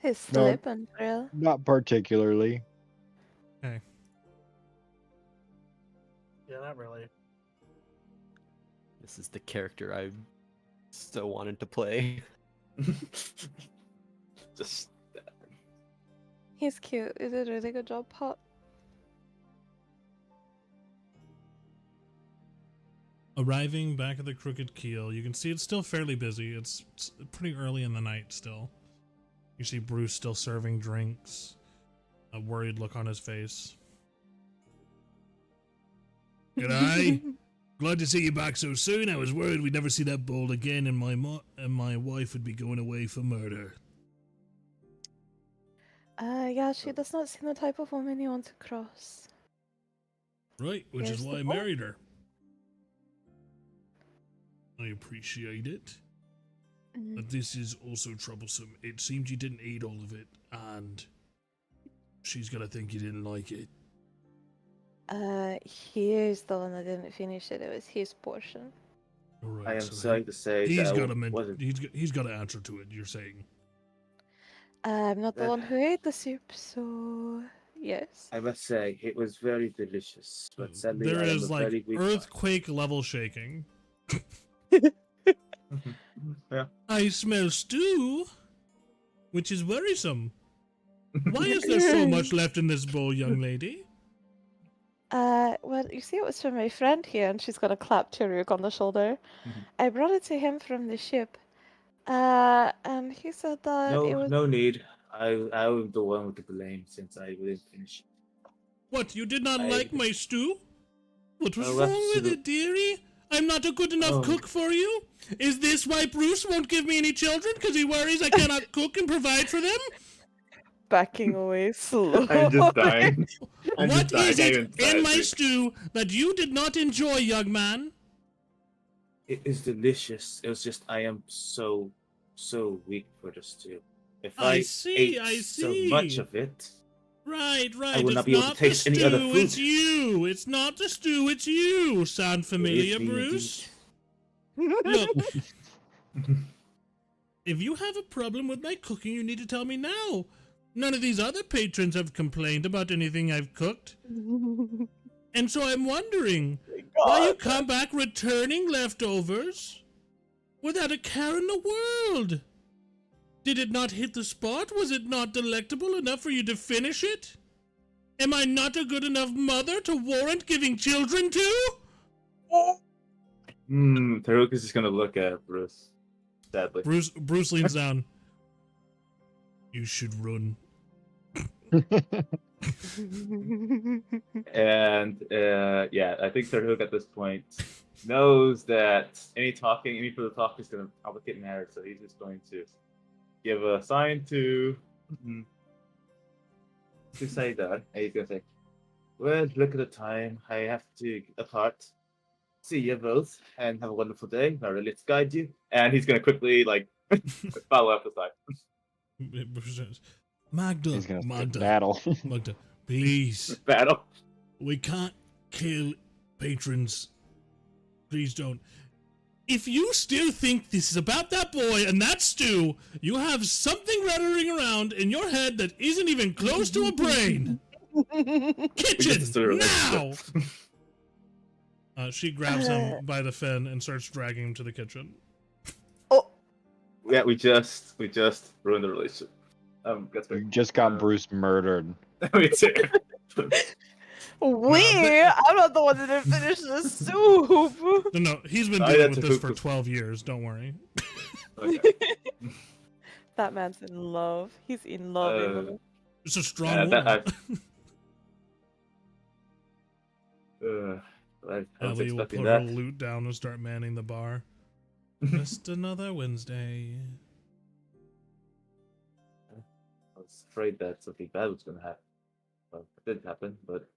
He's No. sleeping, Grill. Not particularly. Yeah, not really. This is the character I so wanted to play. Just. He's cute. You did a really good job, Pot. Arriving back at the Crooked Keel, you can see it's still fairly busy. It's pretty early in the night still. You see Bruce still serving drinks, a worried look on his face. G'day. Glad to see you back so soon. I was worried we'd never see that bowl again, and my wife would be going away for murder. Yeah, she does not seem the type of woman you want to cross. Right, which Here's is the why I bowl. married her. I appreciate it. But this is also troublesome. It seemed you didn't eat all of it, and she's gonna think you didn't like it. He's the one that didn't finish it. It was his portion. All right, I am so sorry to say he's that got I a wasn't. he's got to answer to it. You're saying I'm not the Uh, one who ate the soup, so yes. I must say it was very delicious, but sadly there I am is a very like weak earthquake level shaking. man. Yeah. I smell stew, which is worrisome. Why is there so much left in this bowl, young lady? Well, you see, it was from my friend here, and she's gonna clap Tiruk on the shoulder. Mhm. I brought it to him from the ship. And he said that it No, was. no need. I'm the one with the blame since I didn't finish it. What, you did not I- like my stew? What was Oh, wrong with absolute- it, dearie? I'm not a good enough Oh. cook for you? Is this why Bruce won't give me any children? Because he worries I cannot cook and provide for them? Backing away slowly. I'm just dying. What is it in inside my it? stew that you did not enjoy, young man? It is delicious. It was just I am so weak for the stew. If I I, see, ate I so much see. of it, Right. would It's not be able to not taste the any stew, other food. it's you. It's not the stew, it's you. Sound familiar, it is me Bruce? indeed. Look, if you have a problem with my cooking, you need to tell me now. None of these other patrons have complained about anything I've cooked. And so I'm wondering, why you come back returning leftovers? without a care in the world. Did it not hit the spot? Was it not delectable enough for you to finish it? Am I not a good enough mother to warrant giving children to? Taruk is just gonna look at Bruce, sadly. Bruce leans down. You should run. And yeah, I think Taruk at this point knows that any further talk is gonna complicate matters, so he's just going to give a sign to Saidar, and he's gonna say, "Well, look at the time. I have to depart. See you both, and have a wonderful day. Now, really, let's guide you." And he's gonna quickly follow up the side. Magda, He's gonna Magda, battle. Magda, please. Battle. We can't kill patrons. Please don't. If you still think this is about that boy and that stew, you have something rattling around in your head that isn't even close to a brain. Kitchen, now! She grabs him by the fin and starts dragging him to the kitchen. Oh, Yeah, we just ruined the relationship. You just got Bruce murdered. Me too. I'm not the one that didn't finish the soup. No, he's been I dealing had with to this cook for the- 12 years. Don't worry. Okay. That man's in love. He's in love. It's a strong Yeah, woman. I was Ellie will expecting put her that. loot down and start manning the bar. Just another Wednesday. I was afraid that something bad was going to happen. Well, it didn't happen, but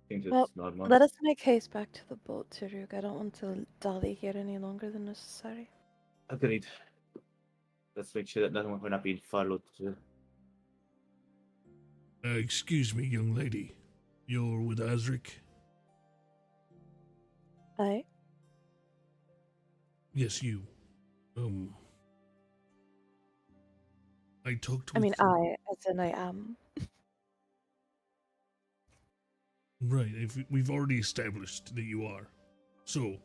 things just Well, normal. Let us make haste back to the boat, Taruk. I don't want to dally here any longer than necessary. Agreed. Let's make sure that we're not being followed. Excuse me, young lady. You're with Azric? Aye. Yes, you. I talked with... I mean, I, as in I am. Right, we've already established that you are. So...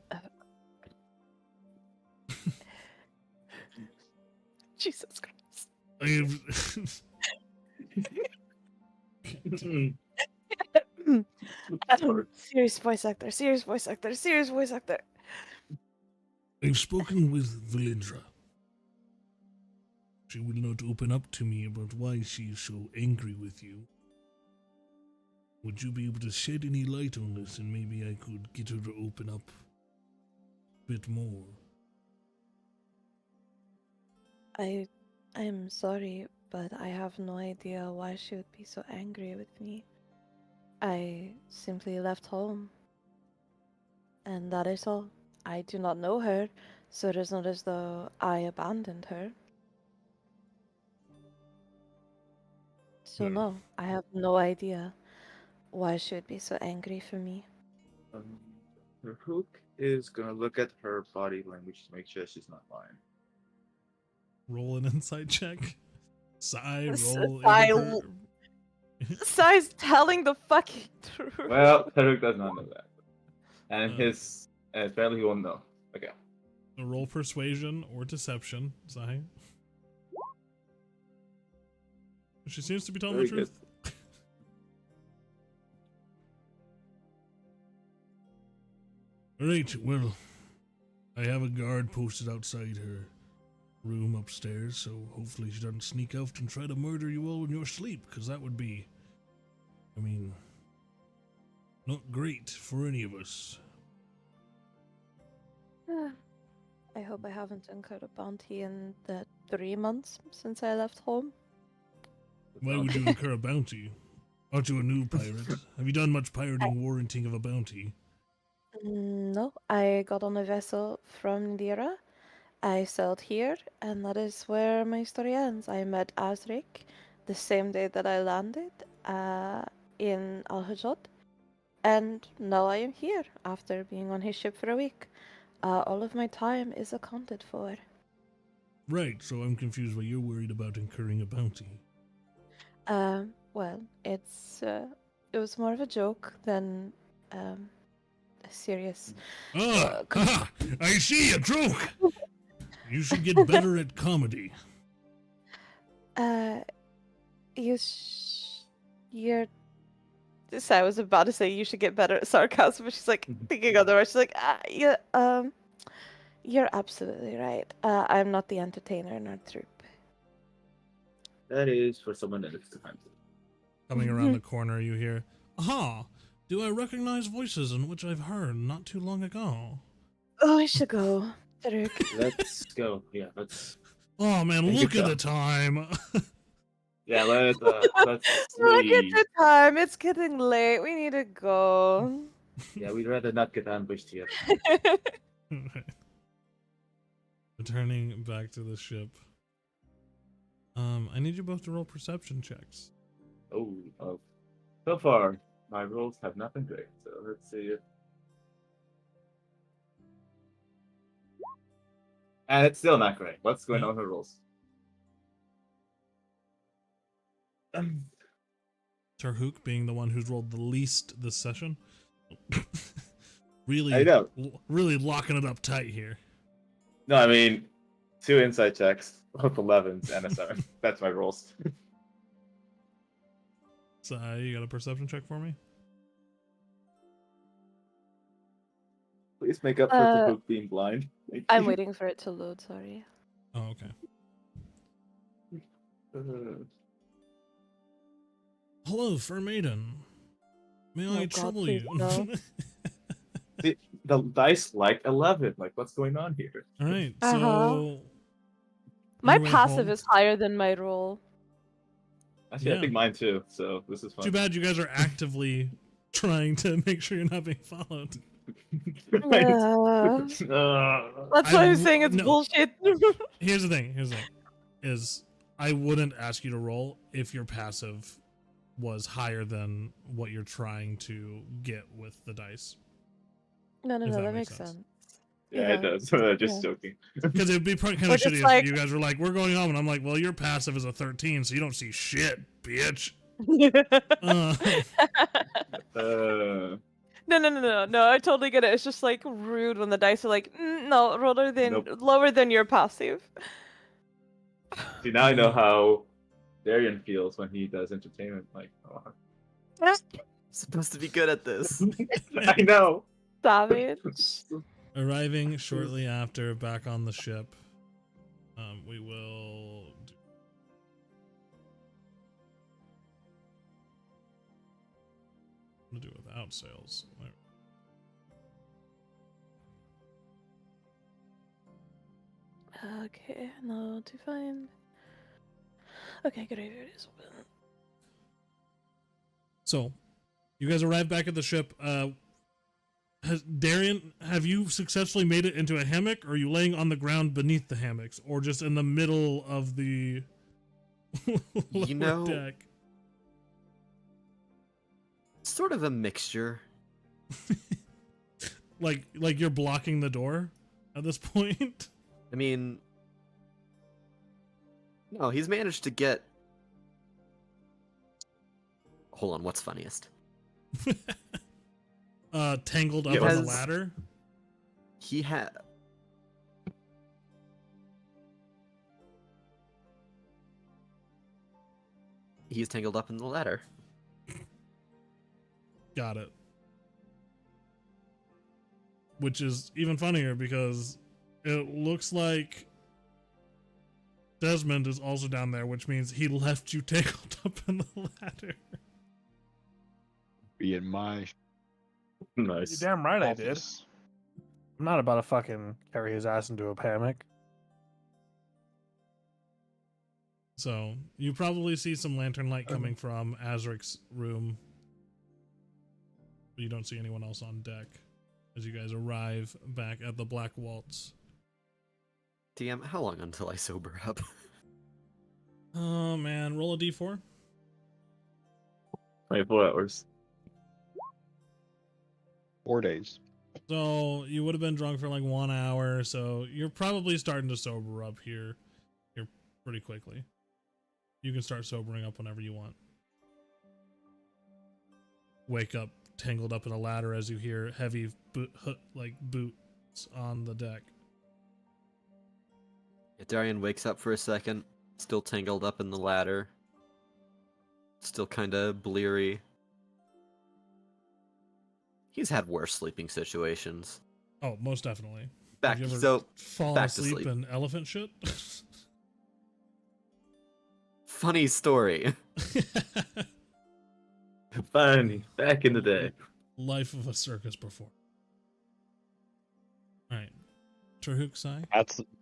Jesus Christ. I have... Serious voice actor, serious voice actor, serious voice actor. I've spoken with Valindra. She will not open up to me about why she is so angry with you. Would you be able to shed any light on this, and maybe I could get her to open up a bit more? I am sorry, but I have no idea why she would be so angry with me. I simply left home. And that is all. I do not know her, so it is not as though I abandoned her. So no, I have no idea why she would be so angry for me. Her hook is gonna look at her body language to make sure she's not lying. Roll an insight check. Sigh, roll. Sigh, either- Sai's telling the fucking truth. Well, Taruk does not know that, and Oh. apparently he won't know. Okay. So roll persuasion or deception, Sigh. She seems to be telling the Very truth. Alright, well, I have a guard posted outside her room upstairs, so hopefully she doesn't sneak out and try to murder you all in your sleep, because that would be, I mean, not great for any of us. I hope I haven't incurred a bounty in the 3 months since I left home. Why would you incur a bounty? Aren't you a new pirate? Have you done much pirating warranting of a bounty? No, I got on a vessel from Lira. I sailed here, and that is where my story ends. I met Azric the same day that I landed in Al Hajjat, and now I am here after being on his ship for a week. All of my time is accounted for. Right, so I'm confused why you're worried about incurring a bounty. Well, it was more of a joke than a serious. Ah, I see, a joke! You should get better at comedy. You're. So I was about to say you should get better at sarcasm, but she's like thinking otherwise. She's like, yeah, you're absolutely right. I'm not the entertainer in our troupe. That is for someone that is defensive. Coming around the corner, you hear, "Aha! Do I recognize voices in which I've heard not too long ago?" Oh, I should go. Derek. Let's go. Yeah, let's. Oh man, Take look your at the time. Yeah, let's Look at leave. the time. It's getting late. We need to go. Yeah, we'd rather not get ambushed here. Returning back to the ship. I need you both to roll perception checks. Oh, so far my rolls have not been great. So let's see. And it's still not great. What's going on with the rolls? Tarhuk being the one who's rolled the least this session. really, I know. really locking it up tight here. No, I mean, 2 insight checks, both 11s and a 7. That's my rolls. So you got a perception check for me? Please make up for the book being blind. Thank I'm you. waiting for it to load. Sorry. Oh, okay. Hello, Fur Maiden. May Oh, I God, trouble please you? no. The dice like 11. Like, what's going on here? All right, Uh-huh. so My your way passive home- is higher than my roll. Actually, Yeah. I think mine too. So this is fun. Too bad you guys are actively trying to make sure you're not being followed. Right. That's why I I'm w- saying it's no. bullshit. Here's the thing. Is I wouldn't ask you to roll if your passive was higher than what you're trying to get with the dice. No, If that makes sense. Yeah, Yeah. it does. Just joking. Because it'd be kind Or of just shitty like- if you guys were like, "We're going home," and I'm like, "Well, your passive is a 13, so you don't see shit, bitch." Uh, No, I totally get it. It's just like rude when the dice are like, no, lower than your passive. See, now I know how Darian feels when he does entertainment. Like, oh. Supposed to be good at this. I know. Savage. Arriving shortly after back on the ship, we will do it without sails. There. Okay, no, to find. Okay, good idea. It is open. So, you guys arrive back at the ship. Darian, have you successfully made it into a hammock, or are you laying on the ground beneath the hammocks, or just in the middle of the lower know- deck? Sort of a mixture. like you're blocking the door at this point? I mean, no, he's managed to get. Hold on, what's funniest? Tangled up He on the has- ladder? He had. He's tangled up in the ladder. Got it. Which is even funnier because it looks like Desmond is also down there, which means he left you tangled up in the ladder. Be in my You're Nice. damn right I did. office. I'm not about to fucking carry his ass into a hammock. So you probably see some lantern light coming from Azric's room. But you don't see anyone else on deck as you guys arrive back at the Black Waltz. DM, how long until I sober up? Oh man, roll a d4. 24 hours. 4 days. So you would have been drunk for like 1 hour, so you're probably starting to sober up here pretty quickly. You can start sobering up whenever you want. Wake up tangled up in a ladder as you hear heavy boots on the deck. Darian wakes up for a second, still tangled up in the ladder. Still kind of bleary. He's had worse sleeping situations. Oh, most definitely. Back Have you ever so fallen back to asleep sleep. in elephant shit? Funny story. Finally, back in the day. Life of a circus performer. All right. Terhuksai?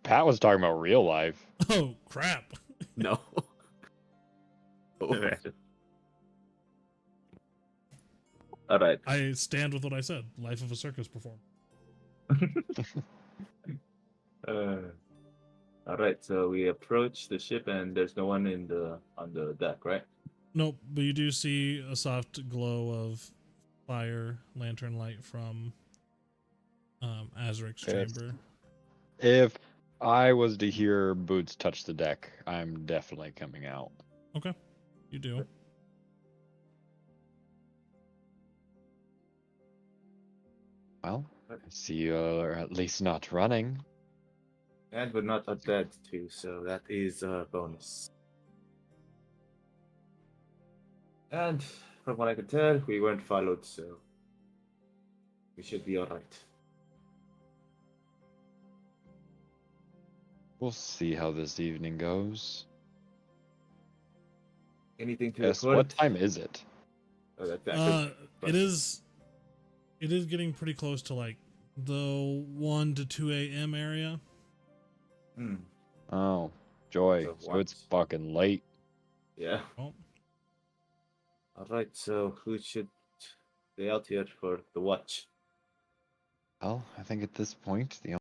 Pat was talking about real life. Oh, crap. No. Oh. All right. I stand with what I said. Life of a circus performer. All right. So we approach the ship, and there's no one on the deck, right? Nope, but you do see a soft glow of fire lantern light from Azric's Yes. chamber. If I was to hear boots touch the deck, I'm definitely coming out. Okay, you do. Well, I see you're at least not running. And we're not undead too, so that is a bonus. And from what I can tell, we weren't followed, so we should be all right. We'll see how this evening goes. Anything to Yes, report? what time is it? Oh, that's actually It is getting pretty close to like the 1 to 2 a.m. area. Hmm. Oh, joy. So So it's what? fucking late. Yeah. Oh, All right. So who should stay out here for the watch? Well, I think at this point, the